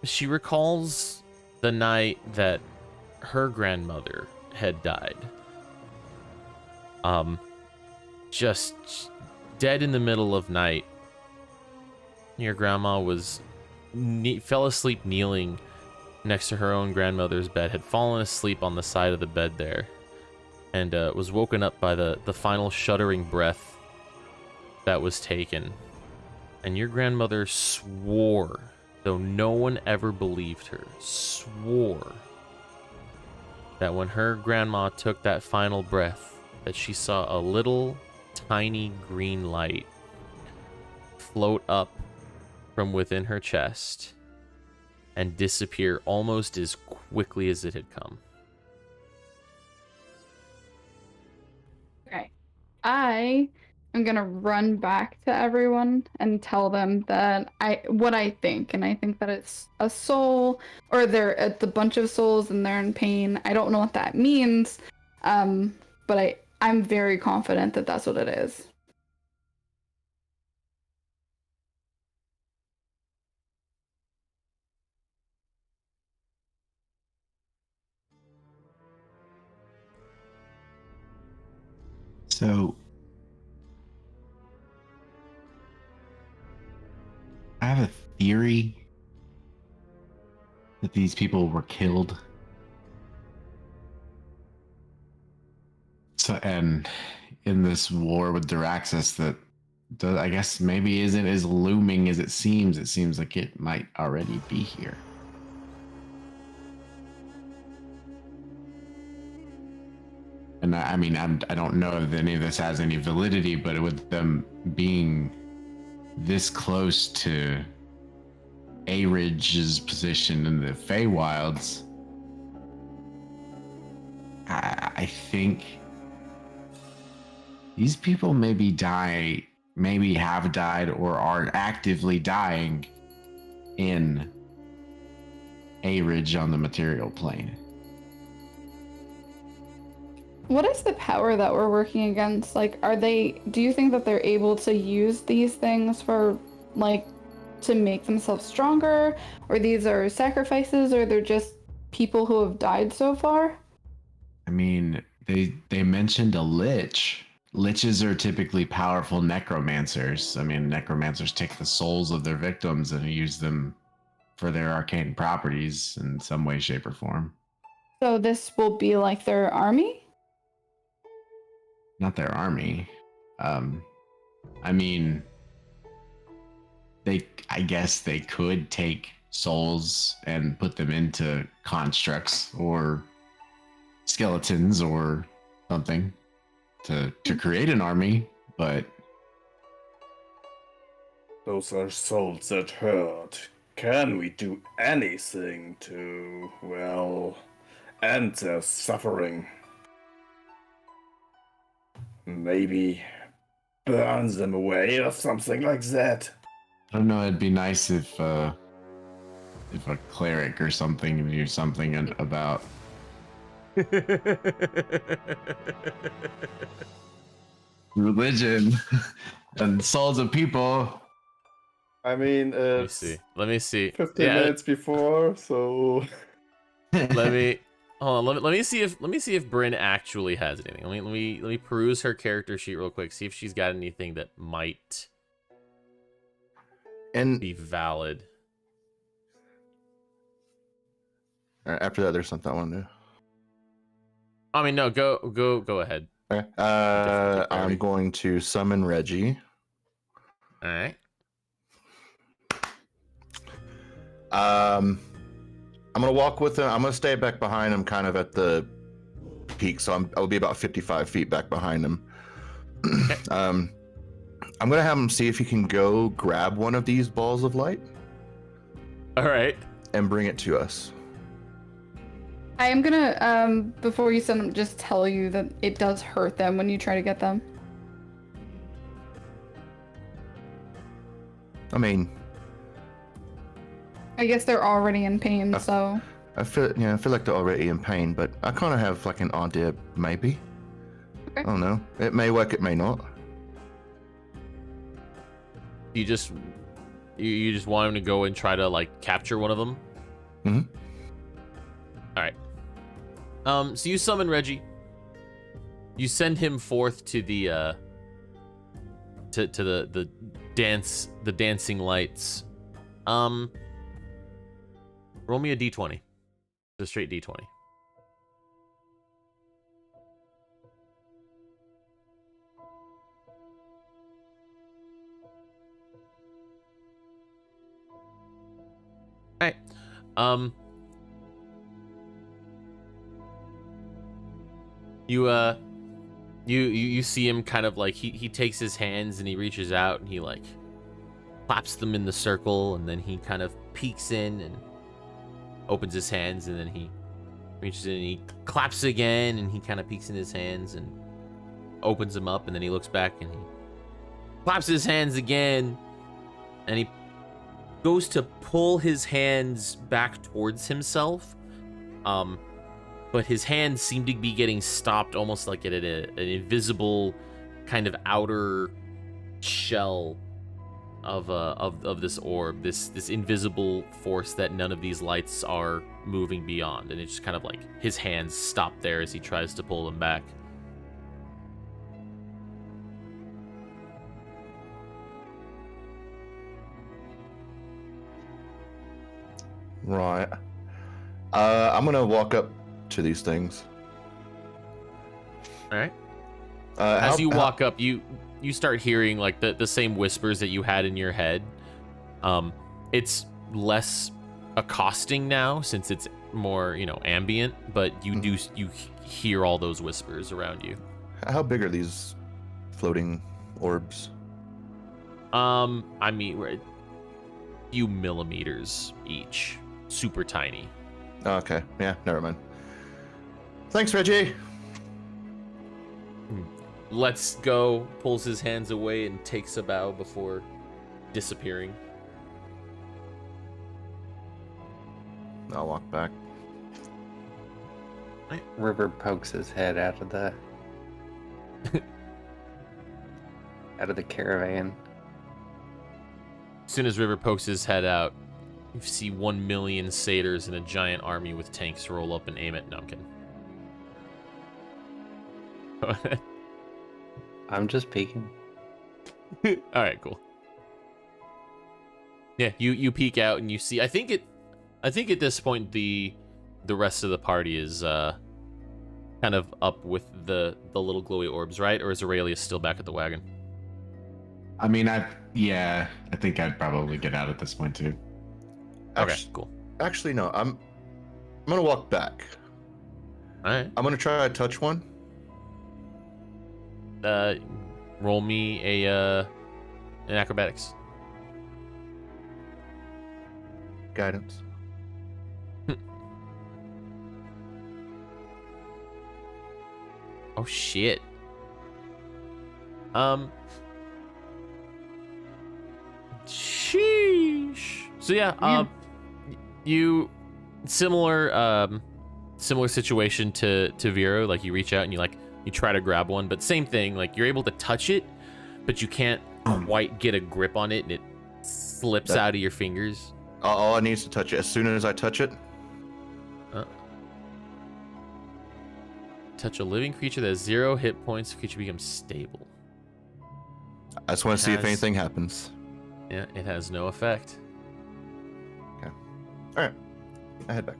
She recalls the night that her grandmother had died. Just dead in the middle of night. Your grandma was fell asleep kneeling next to her own grandmother's bed, had fallen asleep on the side of the bed there, and was woken up by the final shuddering breath that was taken. And your grandmother swore, though no one ever believed her, swore that when her grandma took that final breath, that she saw a little tiny green light float up from within her chest and disappear almost as quickly as it had come. Okay. I am gonna run back to everyone and tell them that what I think, and I think that it's a soul, or it's a bunch of souls and they're in pain. I don't know what that means, but I'm very confident that that's what it is. So I have a theory that these people were killed. So, and in this war with Diraxis that I guess maybe isn't as looming as it seems like it might already be here. And I mean, I don't know if any of this has any validity, but with them being this close to A-Ridge's position in the Feywilds, I think these people maybe have died or are actively dying in A-Ridge on the material plane. What is the power that we're working against? Like, do you think that they're able to use these things for, like, to make themselves stronger? Or these are sacrifices, or they're just people who have died so far? I mean, they mentioned a lich liches are typically powerful necromancers. I mean, necromancers take the souls of their victims and use them for their arcane properties in some way, shape, or form. So this will be like their army? Not their army. I mean, I guess they could take souls and put them into constructs or skeletons or something to create an army, but Those are souls that hurt. Can we do anything to, well, end their suffering? Maybe burn them away or something like that. I don't know. It'd be nice if a cleric or something knew something about religion and souls of people. I mean, Let me it's see. Let me see. 15 minutes before, so Let me hold on. Let me see if Bryn actually has anything. Let me peruse her character sheet real quick. See if she's got anything that might And be valid. after that, there's something I want to do. I mean, no. Go ahead. Okay. Different I'm priority. going to summon Reggie. All right. I'm gonna walk with him. I'm gonna stay back behind him, kind of at the peak. So I'll be about 55 feet back behind him. I'm gonna have him see if he can go grab one of these balls of light All right. and bring it to us. I am gonna, before you send them, just tell you that it does hurt them when you try to get them. I mean, I guess they're already in pain, so. I feel like they're already in pain, but I kind of have like an idea, maybe. Okay. I don't know. It may work, it may not. You just want him to go and try to like capture one of them. Mhm. All right. So you summon Reggie. You send him forth to the to the dancing lights. Roll me a d20. Just a straight d20. Alright. You see him kind of like he takes his hands and he reaches out and he like claps them in the circle, and then he kind of peeks in and opens his hands, and then he reaches in and he claps again, and he kind of peeks in his hands and opens them up, and then he looks back and he claps his hands again, and he goes to pull his hands back towards himself, but his hands seem to be getting stopped almost like at an invisible kind of outer shell of this orb, this invisible force that none of these lights are moving beyond, and it's just kind of like his hands stop there as he tries to pull them back. Right. I'm gonna walk up to these things. All right. As you walk up, you start hearing like the same whispers that you had in your head. It's less accosting now since it's more, ambient, but you hear all those whispers around you. How big are these floating orbs? I mean, we're a few millimeters each. Super tiny. Oh, okay. Yeah, never mind. Thanks, Reggie. Lets go, pulls his hands away, and takes a bow before disappearing. I'll walk back. River pokes his head out of the caravan. As soon as River pokes his head out, you see 1 million satyrs in a giant army with tanks roll up and aim at Numkin. I'm just peeking. All right, cool. Yeah, you peek out and you see. I think at this point the rest of the party is kind of up with the little glowy orbs, right? Or is Aurelius still back at the wagon? I mean, I think I'd probably get out at this point too. Okay, cool. Actually, no. I'm gonna walk back. All right. I'm gonna try to touch one. Roll me an acrobatics. Guidance. Oh shit. Sheesh. So yeah, you similar situation to Vero. Like you reach out and you try to grab one, but same thing. Like you're able to touch it, but you can't quite get a grip on it, and it slips out of your fingers. All I need is to touch it. As soon as I touch it, touch a living creature that has 0 hit points. The creature becomes stable. I just want to see if anything happens. Yeah, it has no effect. Okay. All right. I head back.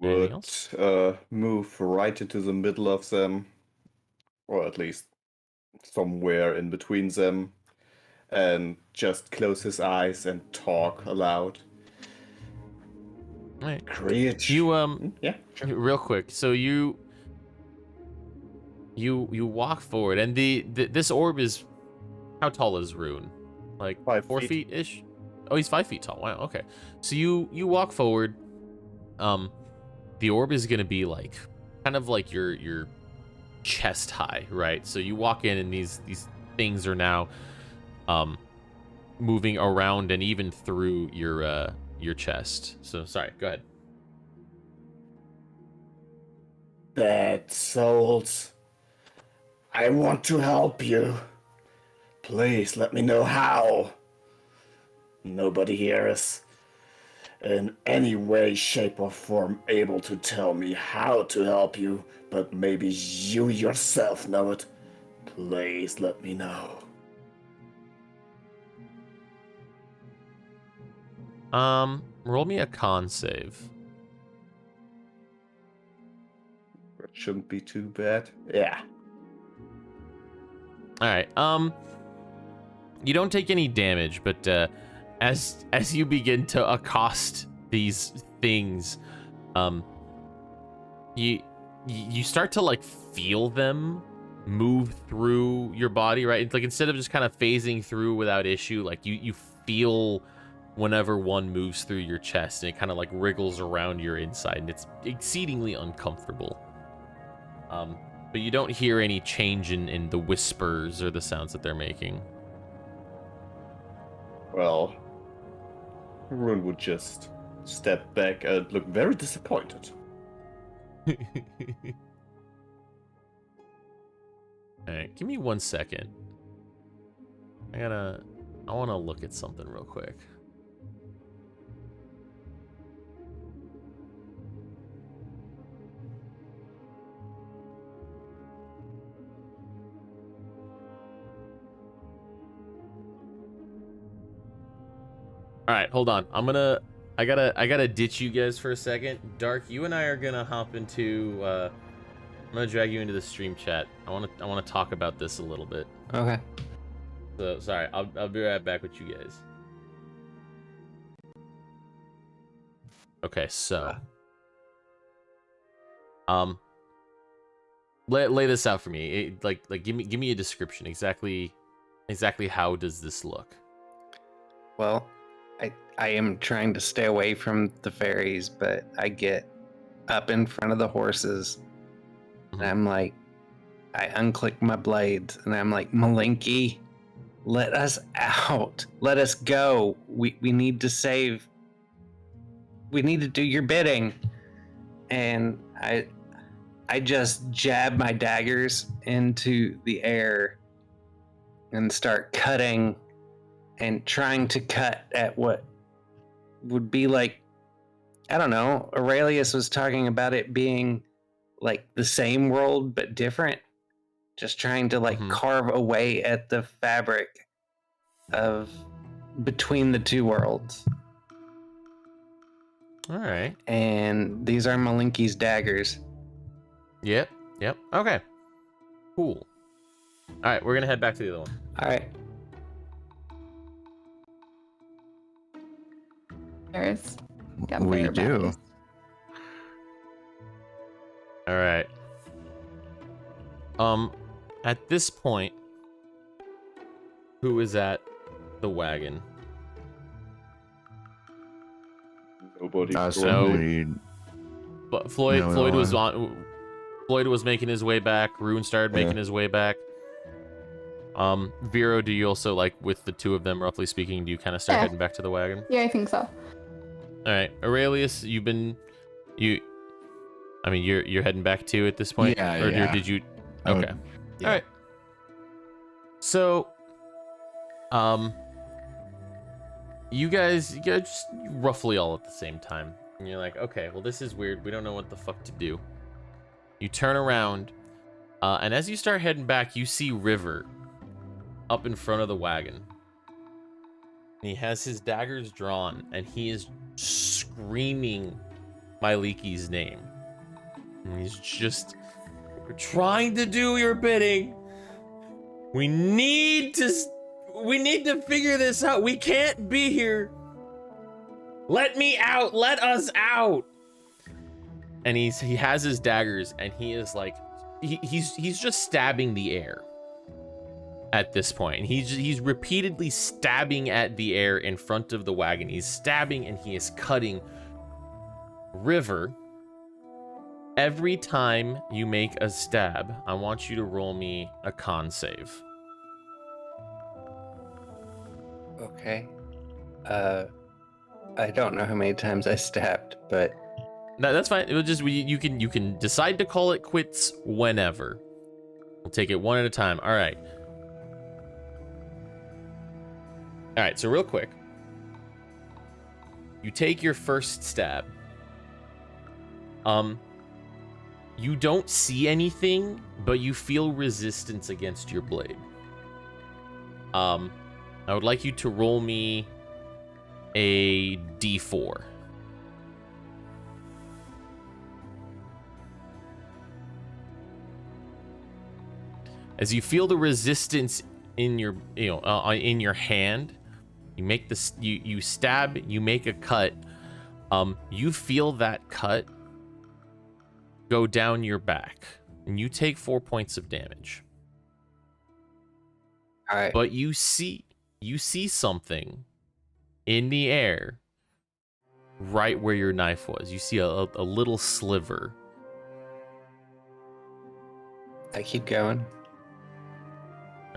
Anything Would else? move right into the middle of them, or at least somewhere in between them, and just close his eyes and talk aloud. All right. Create. Yeah, Sure. real quick. So you walk forward, and this orb is, how tall is Rune? Like 5 4 feet. feet ish. Oh, he's 5 feet tall. Wow. Okay. So you walk forward. The orb is gonna be like kind of like your chest high, right? So you walk in, and these things are now moving around and even through your chest. So sorry, go ahead. Bad souls. I want to help you. Please let me know how. Nobody here is in any way, shape, or form able to tell me how to help you, but maybe you yourself know it. Please let me know. Roll me a con save. That shouldn't be too bad. Yeah. All right. You don't take any damage, but as you begin to accost these things, you start to like feel them move through your body, right? It's like instead of just kind of phasing through without issue, like you feel whenever one moves through your chest, and it kind of like wriggles around your inside, and it's exceedingly uncomfortable. But you don't hear any change in the whispers or the sounds that they're making. Well, Rune would just step back and look very disappointed. Alright, give me 1 second. I want to look at something real quick. Alright, hold on. I gotta ditch you guys for a second. Dark, you and I are gonna hop into I'm gonna drag you into the stream chat. I wanna talk about this a little bit. Okay. So sorry, I'll be right back with you guys. Okay, so lay this out for me. Like give me a description. Exactly how does this look? Well, I am trying to stay away from the fairies, but I get up in front of the horses, and I'm like, I unclick my blades, and I'm like, Malinky, let us out. Let us go. We need to save. We need to do your bidding. And I just jab my daggers into the air and start cutting and trying to cut at what would be like, I don't know, Aurelius was talking about it being like the same world but different. Just trying to like carve away at the fabric of between the two worlds. All right. And these are Malinki's daggers. Yep. Okay. Cool. All right, we're gonna head back to the other one. All right. There's got We bear do. baddies. All right. At this point, who is at the wagon? Nobody. But Floyd No, Floyd no, was on. Floyd was making his way back. Rune started making his way back. Vero, do you also, like, with the two of them, roughly speaking, do you kind of start heading back to the wagon? Yeah, I think so. All right, Aurelius, you're heading back too at this point. Yeah, or yeah. did you? I would- Okay. yeah. All right. So, you guys just roughly all at the same time, and you're like, okay, well, this is weird. We don't know what the fuck to do. You turn around, and as you start heading back, you see River up in front of the wagon. And he has his daggers drawn, and he is screaming Myliki's name. And he's just, we're trying to do your bidding. We need to figure this out. We can't be here. Let me out. Let us out. And he has his daggers, and he is like, he's just stabbing the air at this point. And he's repeatedly stabbing at the air in front of the wagon. He's stabbing and he is cutting. River, every time you make a stab, I want you to roll me a con save. Okay. I don't know how many times I stabbed, but No, that's fine. It will just you can decide to call it quits whenever. We'll take it one at a time. All right. All right. So real quick, you take your first stab. You don't see anything, but you feel resistance against your blade. I would like you to roll me a d4. As you feel the resistance in your, in your hand, you make this, you stab, you make a cut. You feel that cut go down your back, and you take 4 points of damage. all right. But you see something in the air right where your knife was. You see a little sliver. I keep going.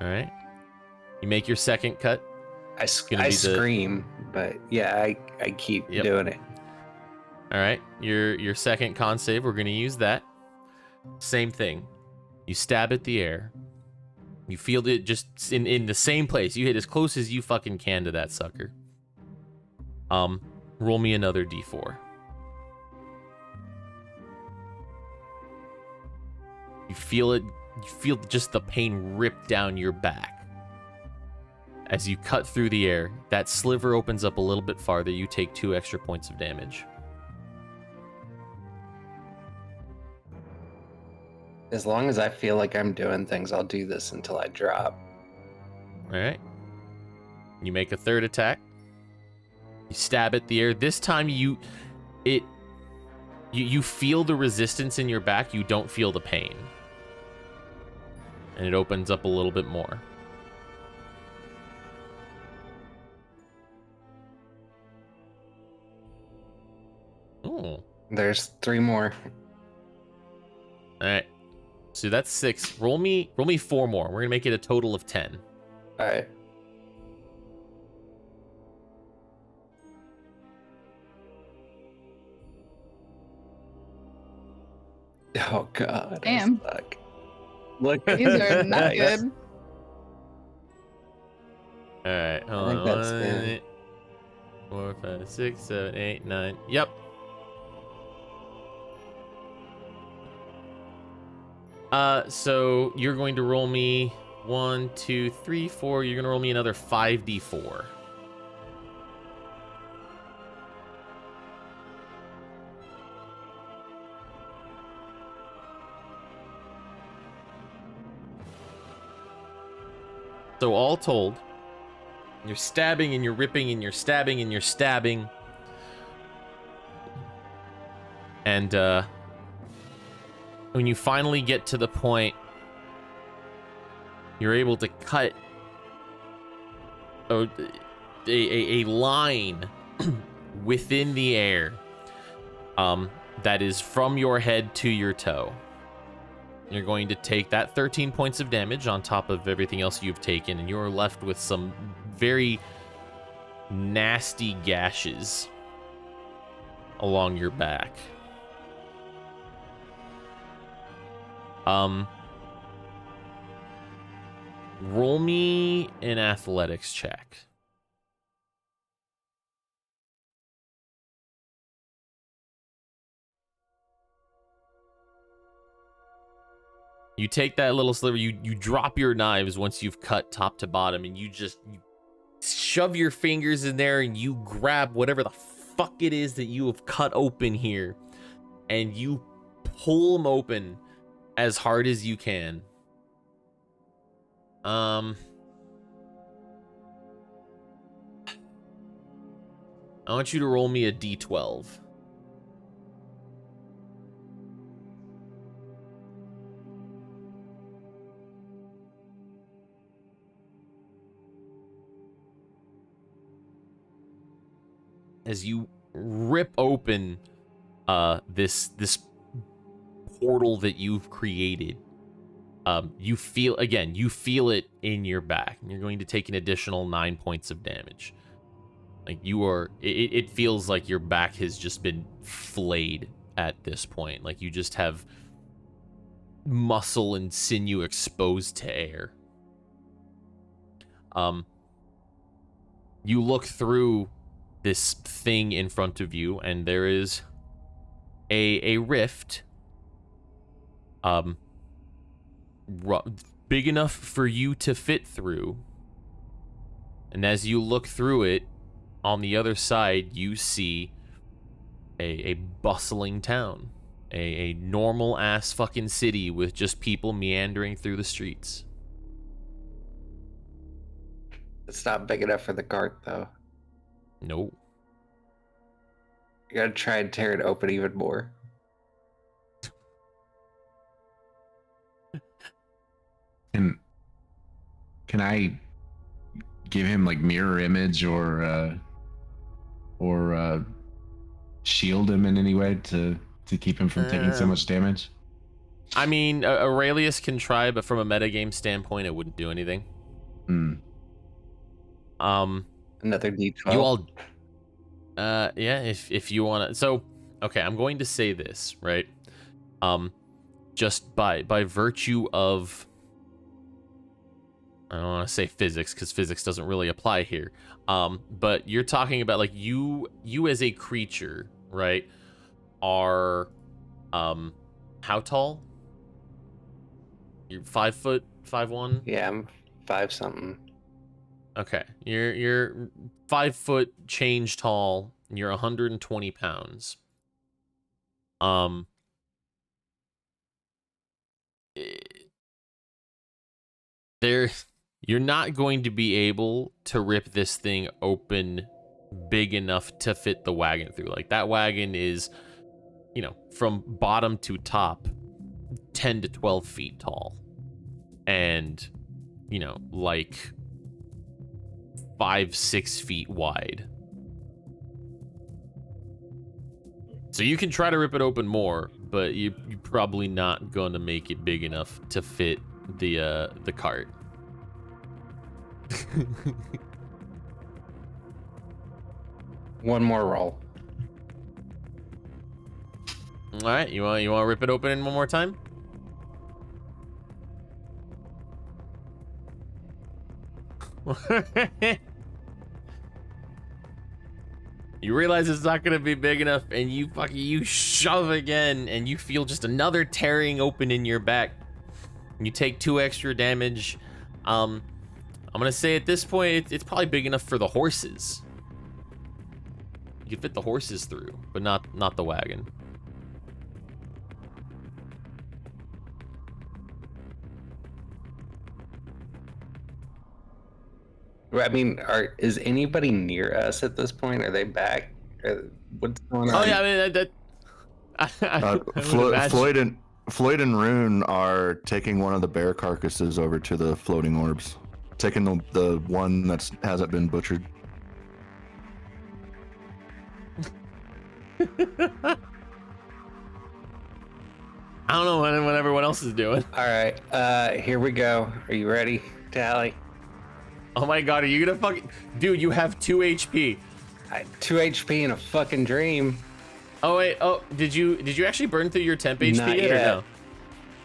All right. You make your second cut. I scream, but yeah, I keep doing it. All right. Your second con save, we're going to use that. Same thing. You stab at the air. You feel it just in the same place. You hit as close as you fucking can to that sucker. Roll me another d4. You feel it. You feel just the pain rip down your back. As you cut through the air, that sliver opens up a little bit farther. You take 2 extra points of damage. As long as I feel like I'm doing things, I'll do this until I drop. All right. You make a third attack. You stab at the air. This time you feel the resistance in your back. You don't feel the pain. And it opens up a little bit more. Ooh. There's 3 more. All right. So that's 6. Roll me 4 more. We're gonna make it a total of 10. All right. Oh god. I Damn. suck. Look. These are not Nice. good. All right, hold think on. that's 1, 4, 5, 6, 7, 8, 9. Yep. So you're going to roll me 1, 2, 3, 4. You're gonna roll me another 5d4. So all told, you're stabbing and you're ripping and you're stabbing and you're stabbing. And when you finally get to the point, you're able to cut a line within the air that is from your head to your toe. You're going to take that 13 points of damage on top of everything else you've taken, and you're left with some very nasty gashes along your back. Roll me an athletics check. You take that little sliver, you drop your knives once you've cut top to bottom, and you shove your fingers in there and you grab whatever the fuck it is that you have cut open here, and you pull them open as hard as you can. I want you to roll me a d12. As you rip open this portal that you've created, you feel it in your back, and you're going to take an additional 9 points of damage. Like it feels like your back has just been flayed at this point. Like you just have muscle and sinew exposed to air. You look through this thing in front of you, and there is a rift big enough for you to fit through. And as you look through it, on the other side, you see a bustling town, a normal ass fucking city with just people meandering through the streets. It's not big enough for the cart, though. Nope. You gotta try and tear it open even more. Can I give him like mirror image or shield him in any way to keep him from taking so much damage? I mean, Aurelius can try, but from a metagame standpoint, it wouldn't do anything. Another D12. You all, yeah, if you want to. So, okay, I'm going to say this, right? Just by virtue of, I don't want to say physics, because physics doesn't really apply here. But you're talking about like you as a creature, right? Are, how tall? You're 5 foot, 5'1"? Yeah, I'm 5 something. Okay, you're 5 foot change tall, and you're 120 pounds. You're not going to be able to rip this thing open big enough to fit the wagon through. Like that wagon is, you know, from bottom to top, 10 to 12 feet tall, and you know, like 5-6 feet wide. So you can try to rip it open more, but you're probably not going to make it big enough to fit the cart. One more roll. All right, you want to rip it open one more time? You realize it's not gonna be big enough, and you shove again, and you feel just another tearing open in your back. You take 2 extra damage. I'm gonna say at this point it's probably big enough for the horses. You can fit the horses through, but not the wagon. I mean, is anybody near us at this point? Are they back? What's going on? Oh yeah, I mean I would imagine. Floyd and Rune are taking one of the bear carcasses over to the floating orbs, taking the one that hasn't been butchered. I don't know what everyone else is doing. All right, here we go. Are you ready, Tally? Oh my god, are you gonna fucking... Dude, you have 2 HP. 2 HP in a fucking dream. Oh wait, oh, did you actually burn through your temp HP Not yet or yet. no?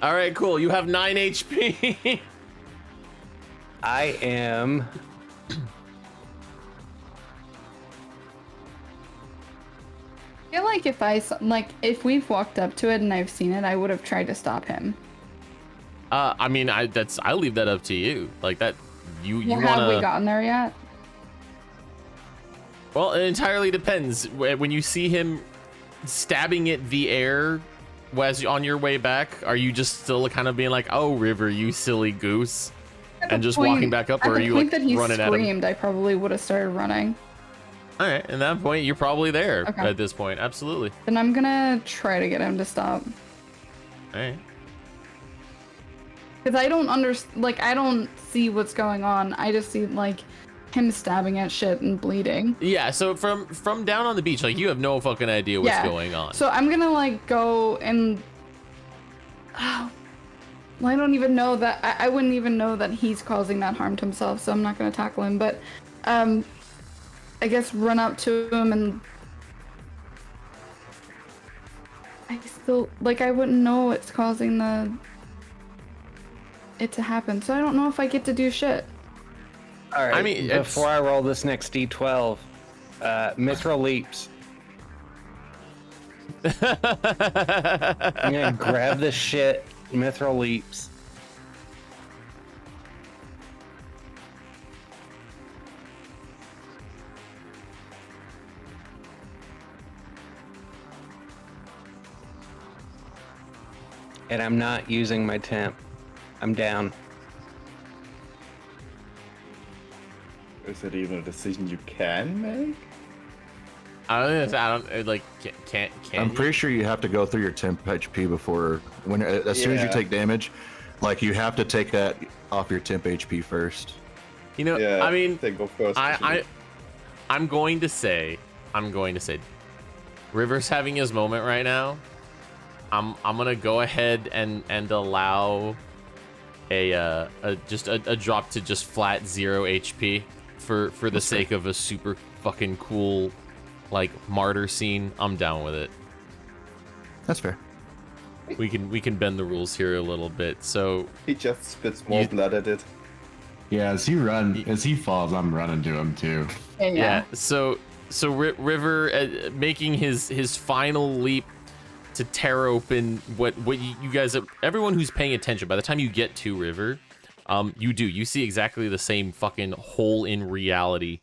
Alright, cool. You have 9 HP. I am... I feel like if we've walked up to it and I've seen it, I would have tried to stop him. I mean, I leave that up to you. Like that, you Well, wanna... have we gotten there yet? Well, it entirely depends. When you see him stabbing at the air as on your way back, are you just still kind of being like, "Oh, River, you silly goose," and just walking back up, or are you like that he running screamed, at him? I probably would have started running. All right, at that point, you're probably there Okay. at this point. Absolutely. Then I'm gonna try to get him to stop. All right. Because I don't I don't see what's going on. I just see, like, him stabbing at shit and bleeding. Yeah, so from down on the beach, like, you have no fucking idea what's going on. So I'm gonna, like, go and... Oh, well, I don't even know that... I wouldn't even know that he's causing that harm to himself, so I'm not gonna tackle him, but... I guess run up to him and... I still... Like, I wouldn't know what's causing it to happen, so I don't know if I get to do shit. All right, I mean, before I roll this next D12, mithril leaps. I'm gonna grab this shit, mithril leaps. And I'm not using my temp. I'm down. Is it even a decision you can make? I don't like can't. I'm pretty sure you have to go through your temp HP before as soon as you Yeah. take damage, like you have to take that off your temp HP first. You know, Yeah, I mean, they go first. I'm going to say, River's having his moment right now. I'm gonna go ahead and allow a drop to just flat 0 HP for the sake of a super fucking cool, like, martyr scene. I'm down with it. That's fair. We can bend the rules here a little bit. So He just spits more blood at it. Yeah, as he falls, I'm running to him too. yeah. So River making his final leap to tear open what you guys, everyone who's paying attention, by the time you get to River, you see exactly the same fucking hole in reality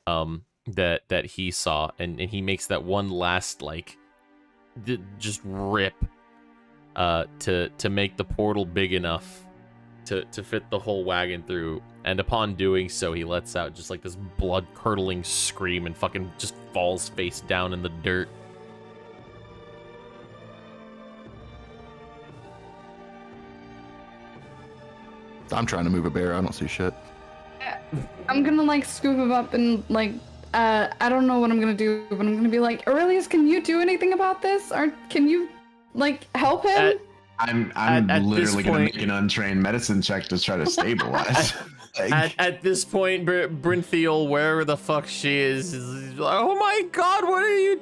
that he saw, and he makes that one last, like, just rip to make the portal big enough to fit the whole wagon through, and upon doing so, he lets out just like this blood curdling scream and fucking just falls face down in the dirt. I'm trying to move a bear. I don't see shit. I'm gonna, like, scoop him up and, like, I don't know what I'm gonna do, but I'm gonna be like, Aurelius, can you do anything about this? Or can you, like, help him? I'm at literally this gonna point- make an untrained medicine check to try to stabilize. At this point, Brinthiel, wherever the fuck she is like, oh my god,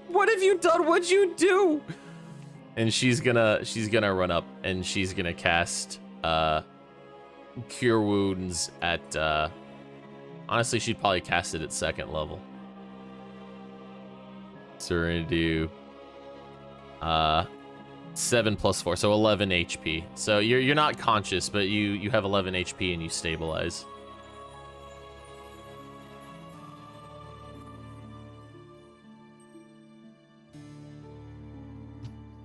what have you done? What'd you do? And she's gonna run up and she's gonna cast Cure Wounds at Honestly, she'd probably cast it at 2nd level. So we're gonna do 7 plus 4, so 11 HP. So you're not conscious, but you have 11 HP and you stabilize.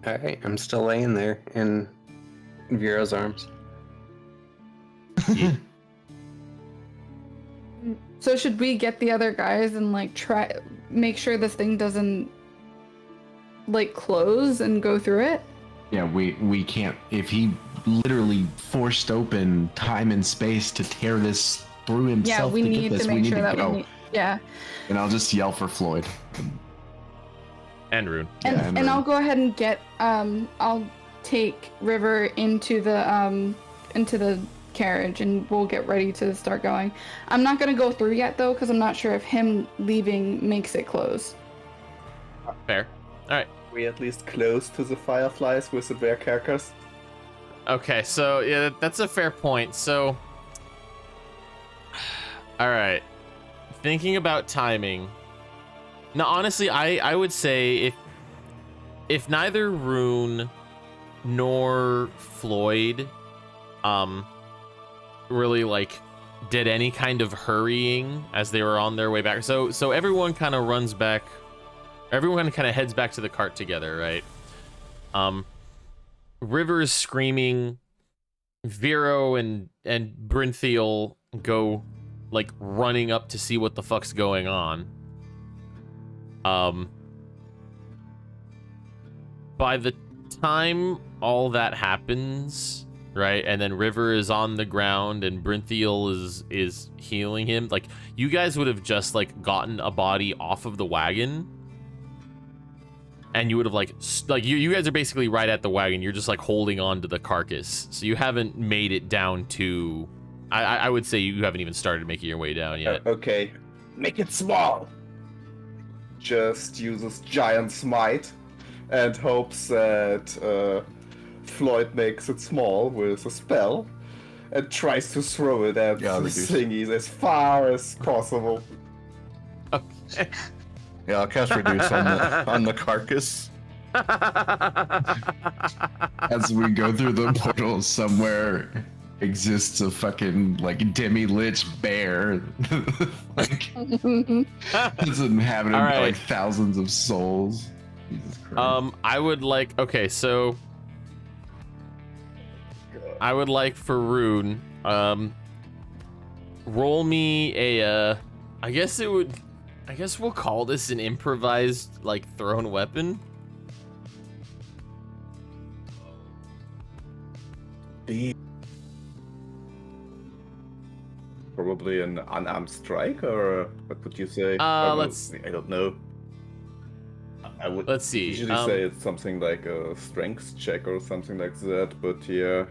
All right, I'm still laying there in Vero's arms. So should we get the other guys and like try make sure this thing doesn't like close and go through it? Yeah, we can't. If he literally forced open time and space to tear this through himself, Yeah, we to get need this, to we make need sure to that go. we need. Yeah, And I'll just yell for Floyd. And Rune. and Yeah, and I'll go ahead and get I'll take River into the carriage and we'll get ready to start going. I'm not gonna go through yet though because I'm not sure if him leaving makes it close. Fair. All right. We at least close to the fireflies with the bear carcass. Okay, so yeah, that's a fair point. So, all right, thinking about timing. Now, honestly, I would say if neither Rune nor Floyd, really like did any kind of hurrying as they were on their way back. So everyone kind of runs back. Everyone kind of heads back to the cart together, right? River's screaming. Vero and Brinthiel go like running up to see what the fuck's going on. By the time all that happens, right, and then River is on the ground and Brinthiel is healing him, like you guys would have just like gotten a body off of the wagon. And you would have like you guys are basically right at the wagon. You're just like holding on to the carcass. So you haven't made it down to, I would say you haven't even started making your way down yet. Okay, make it small. Just uses giant smite and hopes that Floyd makes it small with a spell and tries to throw it at the thingies as far as possible. Okay. Yeah, I'll cast Reduce on the carcass. As we go through the portal, somewhere exists a fucking like demi-lich bear. Like it's inhabited All right. by like thousands of souls. Jesus Christ. I would like, okay, so I would like for Rune, roll me a, I guess we'll call this an improvised, like, thrown weapon. Probably an unarmed strike, or what would you say? I don't know. I would Let's see. usually say it's something like a strength check or something like that, but yeah,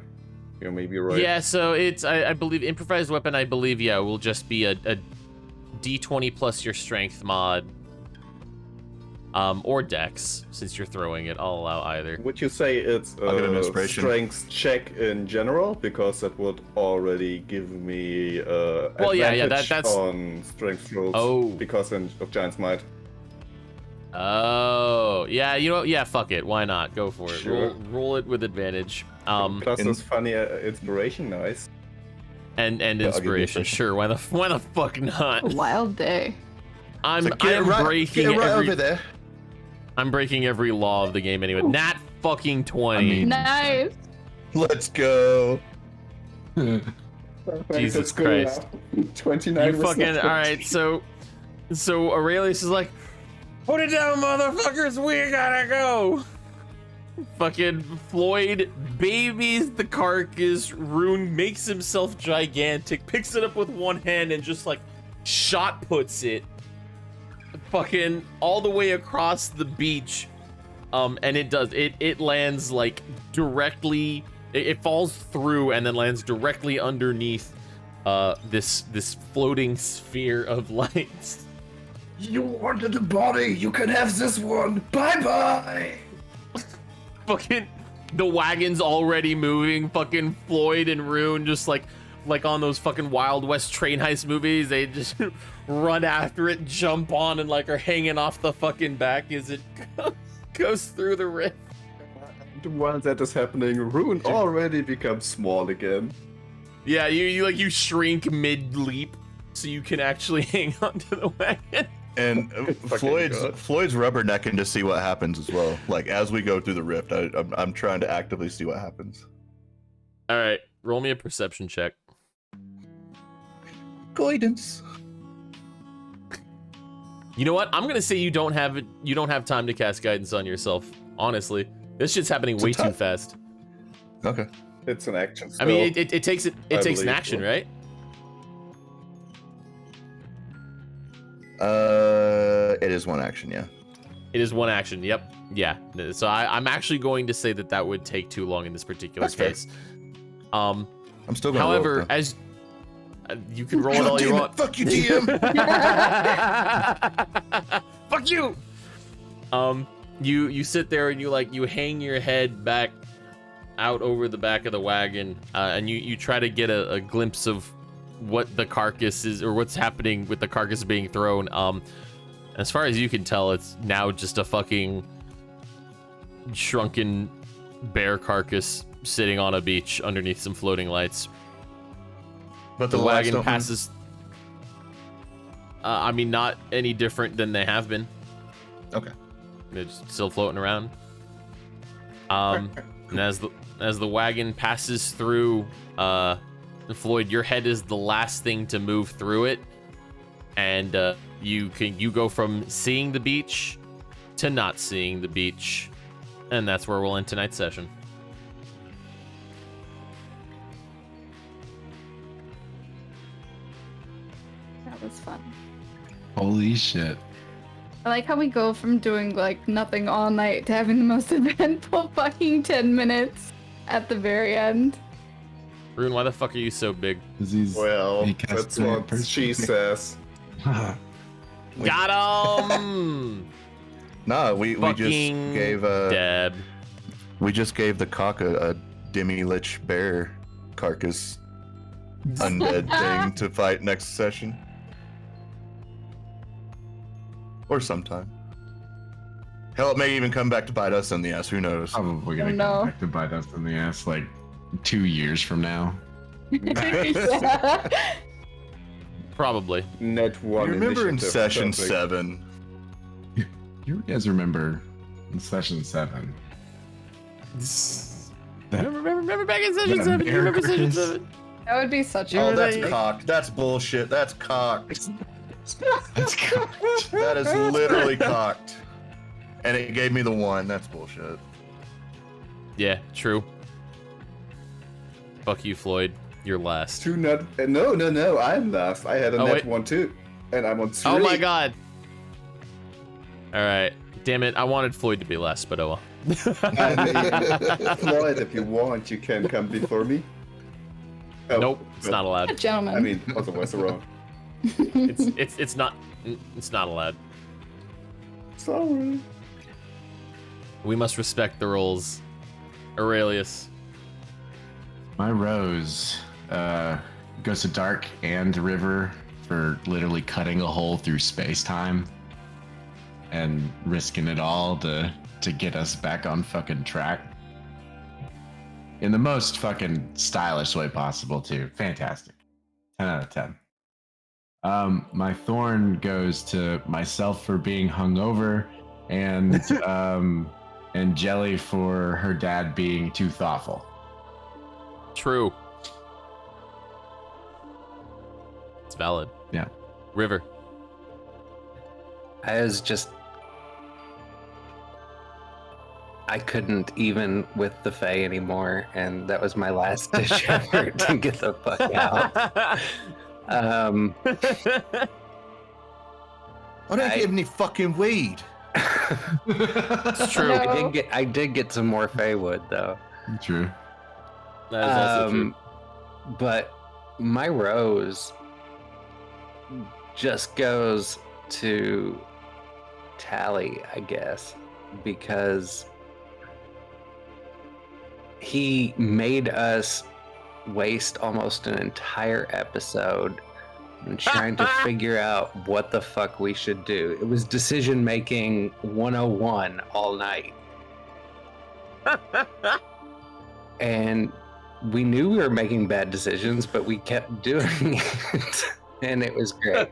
you may be right. Yeah, so it's, I believe, improvised weapon, I believe, yeah, will just be a D20 plus your strength mod. Or dex, since you're throwing it. I'll allow either. Would you say it's I'll get an a inspiration. strength check in general? Because that would already give me Well, yeah, advantage that's on strength rolls. Oh. Because of Giant's Might. Oh, yeah, you know, yeah, fuck it. Why not? Go for it. Sure. Roll it with advantage. Plus this funny inspiration, nice. And I'll give you inspiration. inspiration. Sure, why the fuck not? Wild day. I'm Get right breaking over there. I'm breaking every law of the game anyway. Nat fucking 20. I mean- Nice. Let's go. Jesus That's good Christ. enough. 29 You was fucking not alright, so Aurelius is like, put it down, motherfuckers, we gotta go. Fucking Floyd babies the carcass. Rune makes himself gigantic, picks it up with one hand and just like shot puts it fucking all the way across the beach. And it lands like directly, it falls through and then lands directly underneath this floating sphere of lights. You wanted a body, you can have this one. Bye-bye. Fucking the wagon's already moving. Fucking Floyd and Rune just like like on those fucking Wild West train heist movies. They just run after it, jump on, and like are hanging off the fucking back as it goes through the rift. While that is happening, Rune already becomes small again. Yeah, you shrink mid leap so you can actually hang on to the wagon. And Floyd's rubbernecking to see what happens as well. Like as we go through the rift, I'm trying to actively see what happens. All right, roll me a perception check. Guidance. You know what? I'm gonna say you don't have time to cast guidance on yourself. Honestly, this shit's happening way too fast. Okay. It's an action spell. I mean, it takes an action, so. right? It is one action, yeah. It is one action. Yep. Yeah. So I'm actually going to say that would take too long in this particular That's fair. case. I'm still gonna However, roll it, though. as you can roll it all you want. Fuck you, DM. Fuck you. You sit there and you hang your head back out over the back of the wagon, and you try to get a glimpse of what the carcass is, or what's happening with the carcass being thrown. As far as you can tell, it's now just a fucking shrunken bear carcass sitting on a beach underneath some floating lights. But The lights wagon don't- passes. I mean, not any different than they have been. Okay. They're just still floating around. And as the wagon passes through, Floyd, your head is the last thing to move through it, and you go from seeing the beach to not seeing the beach, and that's where we'll end tonight's session. That was fun. Holy shit. I like how we go from doing like nothing all night to having the most eventful fucking 10 minutes at the very end. Rune, why the fuck are you so big? 'Cause he's- Well, he cast that's third what person. she says. Got him. Nah, we just Fucking gave Deb. we just gave the cock a demi-lich bear carcass undead thing to fight next session. Or sometime. Hell, it may even come back to bite us in the ass, who knows? Probably gonna Oh, no. come back to bite us in the ass like 2 years from now. Yeah. Probably. Net one. You remember in initiative, session something. 7? You guys remember in session 7? Remember back in session Yeah, 7? You remember session Chris. 7? That would be such Oh, a that's Right. cocked. That's bullshit. That's cocked. That's cocked. That is literally cocked. And it gave me the 1. That's bullshit. Yeah, true. Fuck you, Floyd. You're last. Two net. No. I'm last. I had a Oh, net wait. 1 too, and I'm on 3. Oh my god. All right. Damn it. I wanted Floyd to be last, but oh well. I mean, Floyd, if you want, you can come before me. Oh, Nope, it's but- not allowed. gentleman. I mean, otherwise wrong. It's not allowed. Sorry. We must respect the rules. Aurelius. My rose goes to Dark and River for literally cutting a hole through space-time and risking it all to get us back on fucking track. In the most fucking stylish way possible, too. Fantastic. 10 out of 10. My thorn goes to myself for being hungover, and Jelly for her dad being too thoughtful. True. It's valid. Yeah. River. I couldn't even with the Fae anymore, and that was my last ditch effort to get the fuck out. I don't I- give any fucking weed. It's true. No. I did get some more Fae wood though. True. That is also true. But my rose just goes to Tally, I guess, because he made us waste almost an entire episode trying to figure out what the fuck we should do. It was decision making 101 all night. And we knew we were making bad decisions, but we kept doing it. And it was great.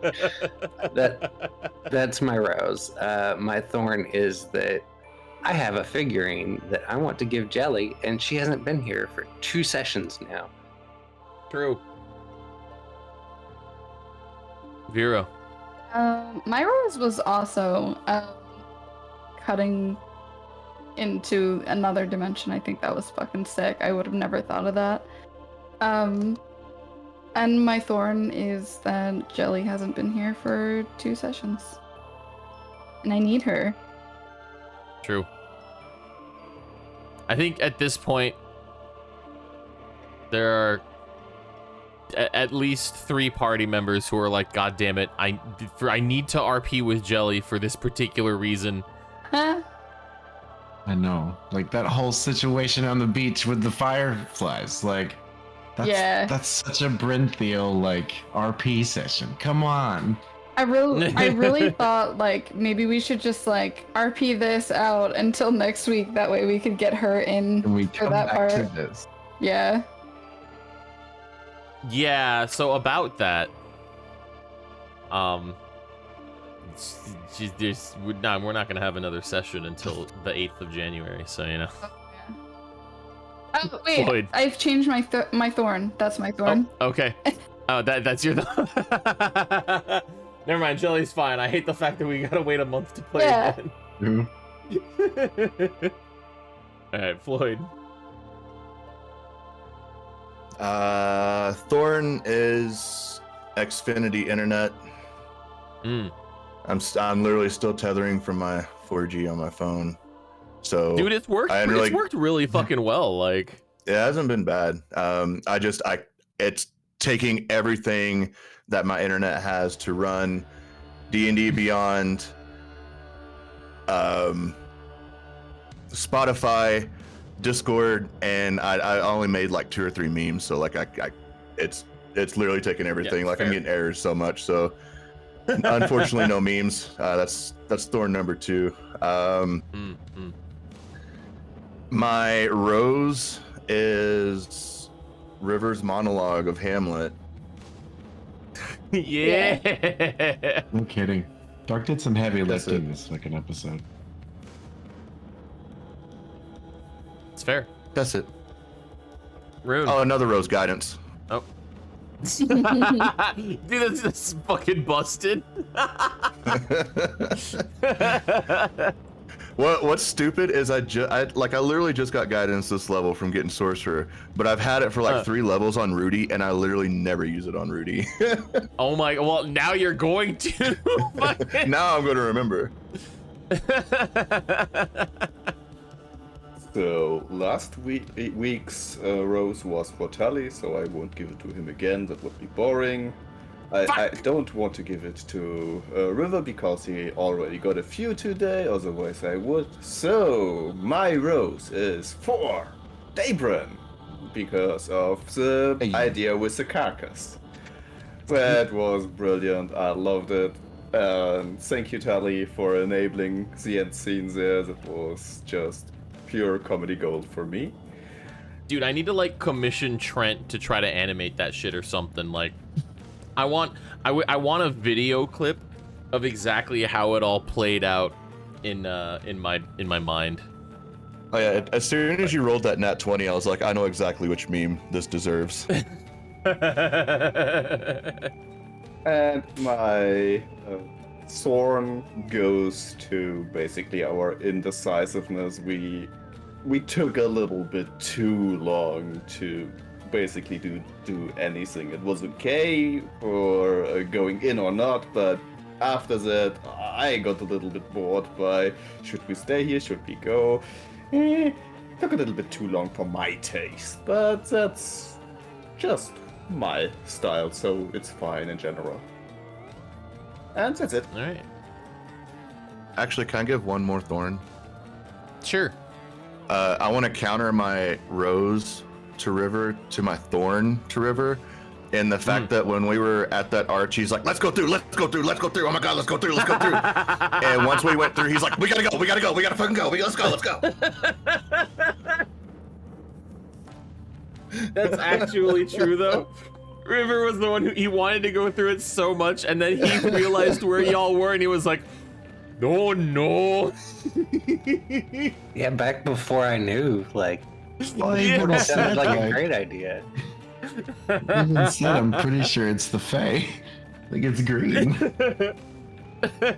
That's my rose. My thorn is that I have a figurine that I want to give Jelly, and she hasn't been here for 2 sessions now. True. Vero. My rose was also cutting into another dimension. I think that was fucking sick. I would have never thought of that. And my thorn is that Jelly hasn't been here for 2 sessions. And I need her. True. I think at this point, there are at least 3 party members who are like, God damn it, I need to RP with Jelly for this particular reason. Huh? I know. Like that whole situation on the beach with the fireflies. Like, that's such a Brenthiel, like, RP session. Come on. I really thought, like, maybe we should just, like, RP this out until next week. That way we could get her in And we for come that back part. to this. Yeah. Yeah, so about that, we're not gonna have another session until the 8th of January, so you know. Oh wait, Floyd. I've changed my thorn. That's my thorn. Oh, okay. Oh, that's your. Never mind, Jelly's fine. I hate the fact that we gotta wait a month to play again. Mhm. All right, Floyd. Thorn is Xfinity internet. I'm literally still tethering from my 4G on my phone. So Dude, it's worked. It's worked really fucking well. Like, it hasn't been bad. It's taking everything that my internet has to run D&D Beyond, Spotify, Discord, and I only made like 2 or 3 memes. So like it's literally taking everything. Yeah, like fair. I'm getting errors so much. So unfortunately, no memes. That's thorn number 2. My rose is River's monologue of Hamlet. yeah. No kidding. Dark did some heavy That's lifting it. this fucking episode. It's fair. That's it. Rune. Oh, another rose guidance. Oh. Dude, that's fucking busted. What's stupid is I literally just got guidance this level from getting sorcerer, but I've had it for like 3 levels on Rudy, and I literally never use it on Rudy. Oh my, well, now you're going to. Now I'm going to remember. So last week's rose was for Tally, so I won't give it to him again. That would be boring. I don't want to give it to River because he already got a few today, otherwise I would. So my rose is for Dabron because of the idea with the carcass. That was brilliant. I loved it. And thank you, Tally, for enabling the end scene there. That was just pure comedy gold for me. Dude, I need to like commission Trent to try to animate that shit or something. Like, I want a video clip of exactly how it all played out in my mind. Oh yeah, as soon as you rolled that nat 20, I was like, I know exactly which meme this deserves. And my thorn goes to basically our indecisiveness. We took a little bit too long to basically do anything. It was okay for going in or not, but after that I got a little bit bored by should we stay here, should we go? Took a little bit too long for my taste, but that's just my style, so it's fine in general. And that's it. All right. Actually, can I give one more thorn? Sure. I want to counter my rose to River to my Thorn to River. And the fact that when we were at that arch, he's like, let's go through. Oh my God, let's go through. And once we went through, he's like, we gotta go. We gotta fucking go. Let's go. That's actually true, though. River was the one who he wanted to go through it so much, and then he realized where y'all were, and he was like, no. Yeah, back before I knew, like, Well, Yeah. even that said, sounded like a like, great idea. even said, I'm pretty sure it's the Fae. I think it's green.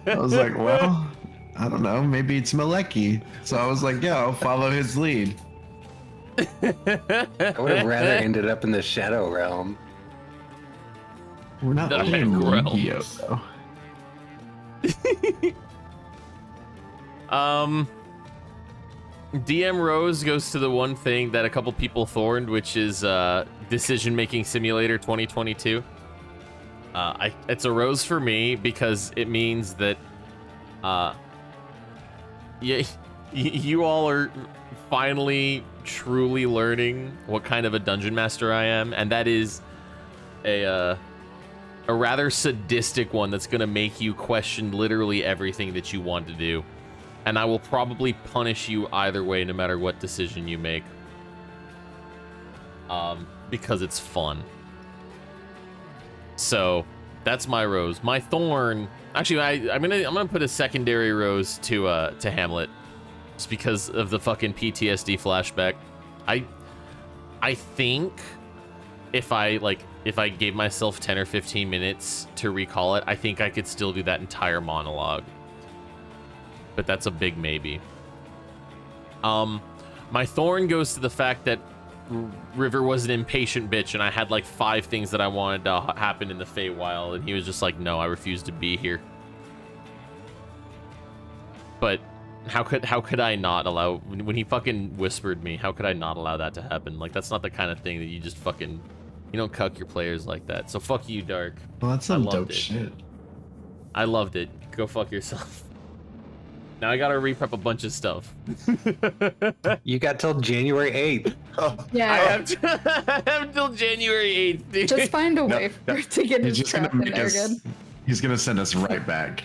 I was like, well, I don't know. Maybe it's Maleki. So I was like, yeah, I'll follow his lead. I would have rather ended up in the Shadow Realm. We're not The playing realms. Yu-Gi-Oh, though. DM Rose goes to the one thing that a couple people thorned, which is Decision Making Simulator 2022. It's a rose for me because it means that you all are finally truly learning what kind of a dungeon master I am, and that is a rather sadistic one that's gonna make you question literally everything that you want to do. And I will probably punish you either way, no matter what decision you make. Because it's fun. So that's my rose. My thorn. Actually, I'm gonna put a secondary rose to Hamlet, just because of the fucking PTSD flashback. I think if I gave myself 10 or 15 minutes to recall it, I think I could still do that entire monologue. But that's a big maybe. My thorn goes to the fact that River was an impatient bitch, and I had like 5 things that I wanted to happen in the Feywild, and he was just like, no, I refuse to be here. But how could I not allow, when he fucking whispered me, how could I not allow that to happen? Like, that's not the kind of thing that you just fucking, you don't cuck your players like that. So fuck you, Dark. Well, that's some I loved dope it. shit. I loved it. Go fuck yourself. Now I gotta re-prep a bunch of stuff. You got till January 8th. I Yeah, have till January 8th, dude. just find a way to get He's his just trap gonna in make there us. good. He's gonna send us right back.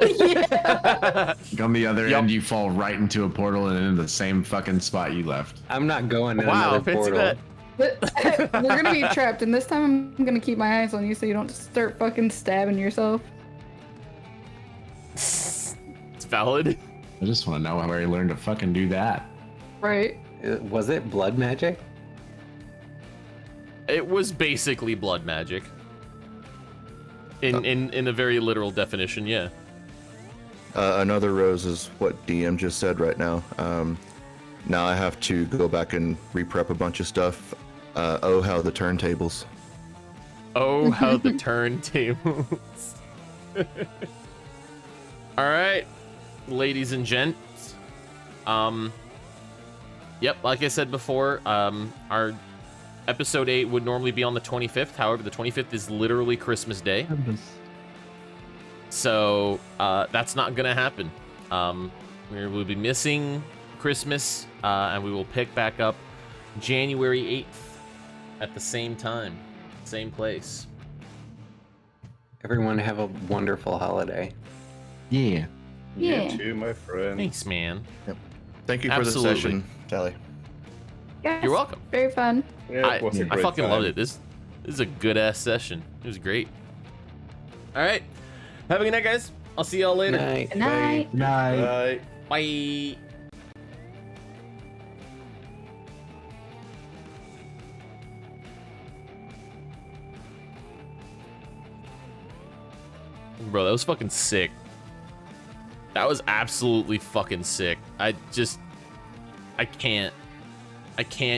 Yeah. On the other Yep. end, you fall right into a portal and into the same fucking spot you left. I'm not going in Wow, another fancy portal. that. But we're gonna be trapped, and this time I'm gonna keep my eyes on you so you don't start fucking stabbing yourself. It's valid. I just want to know where he learned to fucking do that. Right. Was it blood magic? It was basically blood magic. In a very literal definition, yeah. Another rose is what DM just said right now. Now I have to go back and re-prep a bunch of stuff. Oh, how the turntables. Oh, how the turntables. All right, ladies and gents. Yep, like I said before, our episode 8 would normally be on the 25th. However, the 25th is literally Christmas Day. So that's not gonna happen. We will be missing Christmas, and we will pick back up January 8th at the same time, same place. Everyone have a wonderful holiday. Yeah. Yeah. You too, my friend. Thanks, man. Thank you for Absolutely. the session, Tally. Yes, You're welcome. Very fun. Yeah, it was a I great fucking time. loved it. This is a good ass session. It was great. All right, have a good night, guys. I'll see y'all later. Night. Good night. Night. Bye. Bye. Bro, that was fucking sick. That was absolutely fucking sick. I can't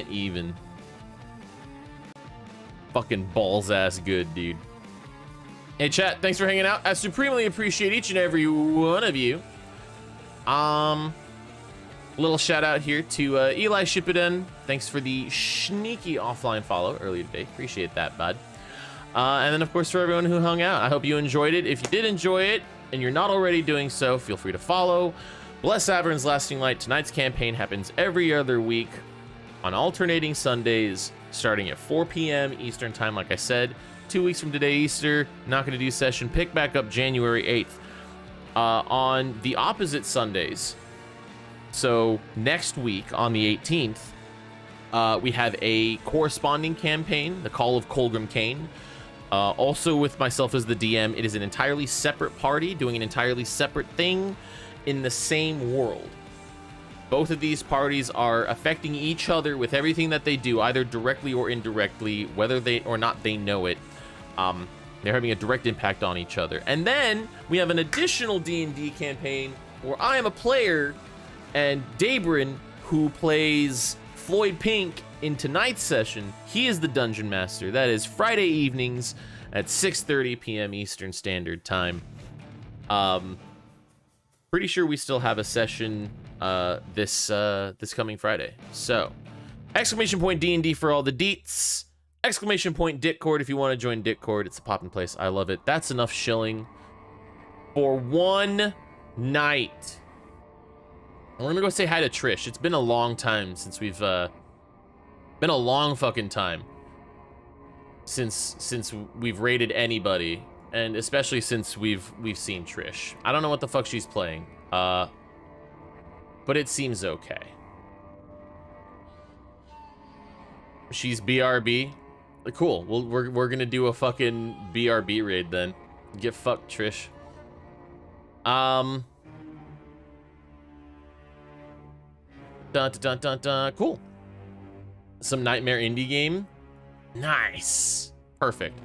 even. Fucking balls ass good, dude. Hey chat, thanks for hanging out. I supremely appreciate each and every one of you. Little shout out here to Eli Shippuden. Thanks for the sneaky offline follow earlier today. Appreciate that, bud. And then of course for everyone who hung out. I hope you enjoyed it. If you did enjoy it and you're not already doing so, feel free to follow. Bless Avarine's Lasting Light. Tonight's campaign happens every other week. on alternating Sundays, starting at 4 p.m. Eastern time. Like I said, 2 weeks from today, Easter, not going to do session. Pick back up January 8th. On the opposite Sundays, so next week on the 18th, we have a corresponding campaign, the Call of Colgrim Kane. Also with myself as the DM, it is an entirely separate party doing an entirely separate thing in the same world. Both of these parties are affecting each other with everything that they do, either directly or indirectly, whether they or not they know it. They're having a direct impact on each other. And then we have an additional D&D campaign where I am a player and Dabrin, who plays Floyd Pink in tonight's session, he is the Dungeon Master. That is Friday evenings at 6:30 p.m. Eastern Standard Time. Pretty sure we still have a session this coming Friday. So, exclamation point D&D for all the deets. Exclamation point Discord if you want to join Discord. It's a poppin' place. I love it. That's enough shilling for one night. I'm gonna go say hi to Trish. It's been a long time since we've been a long fucking time since we've raided anybody, and especially since we've seen Trish. I don't know what the fuck she's playing, but it seems okay. She's BRB. Cool. Well, we're gonna do a fucking BRB raid then. Get fucked, Trish. Dun dun dun dun dun. Cool. Some Nightmare indie game. Nice. Perfect.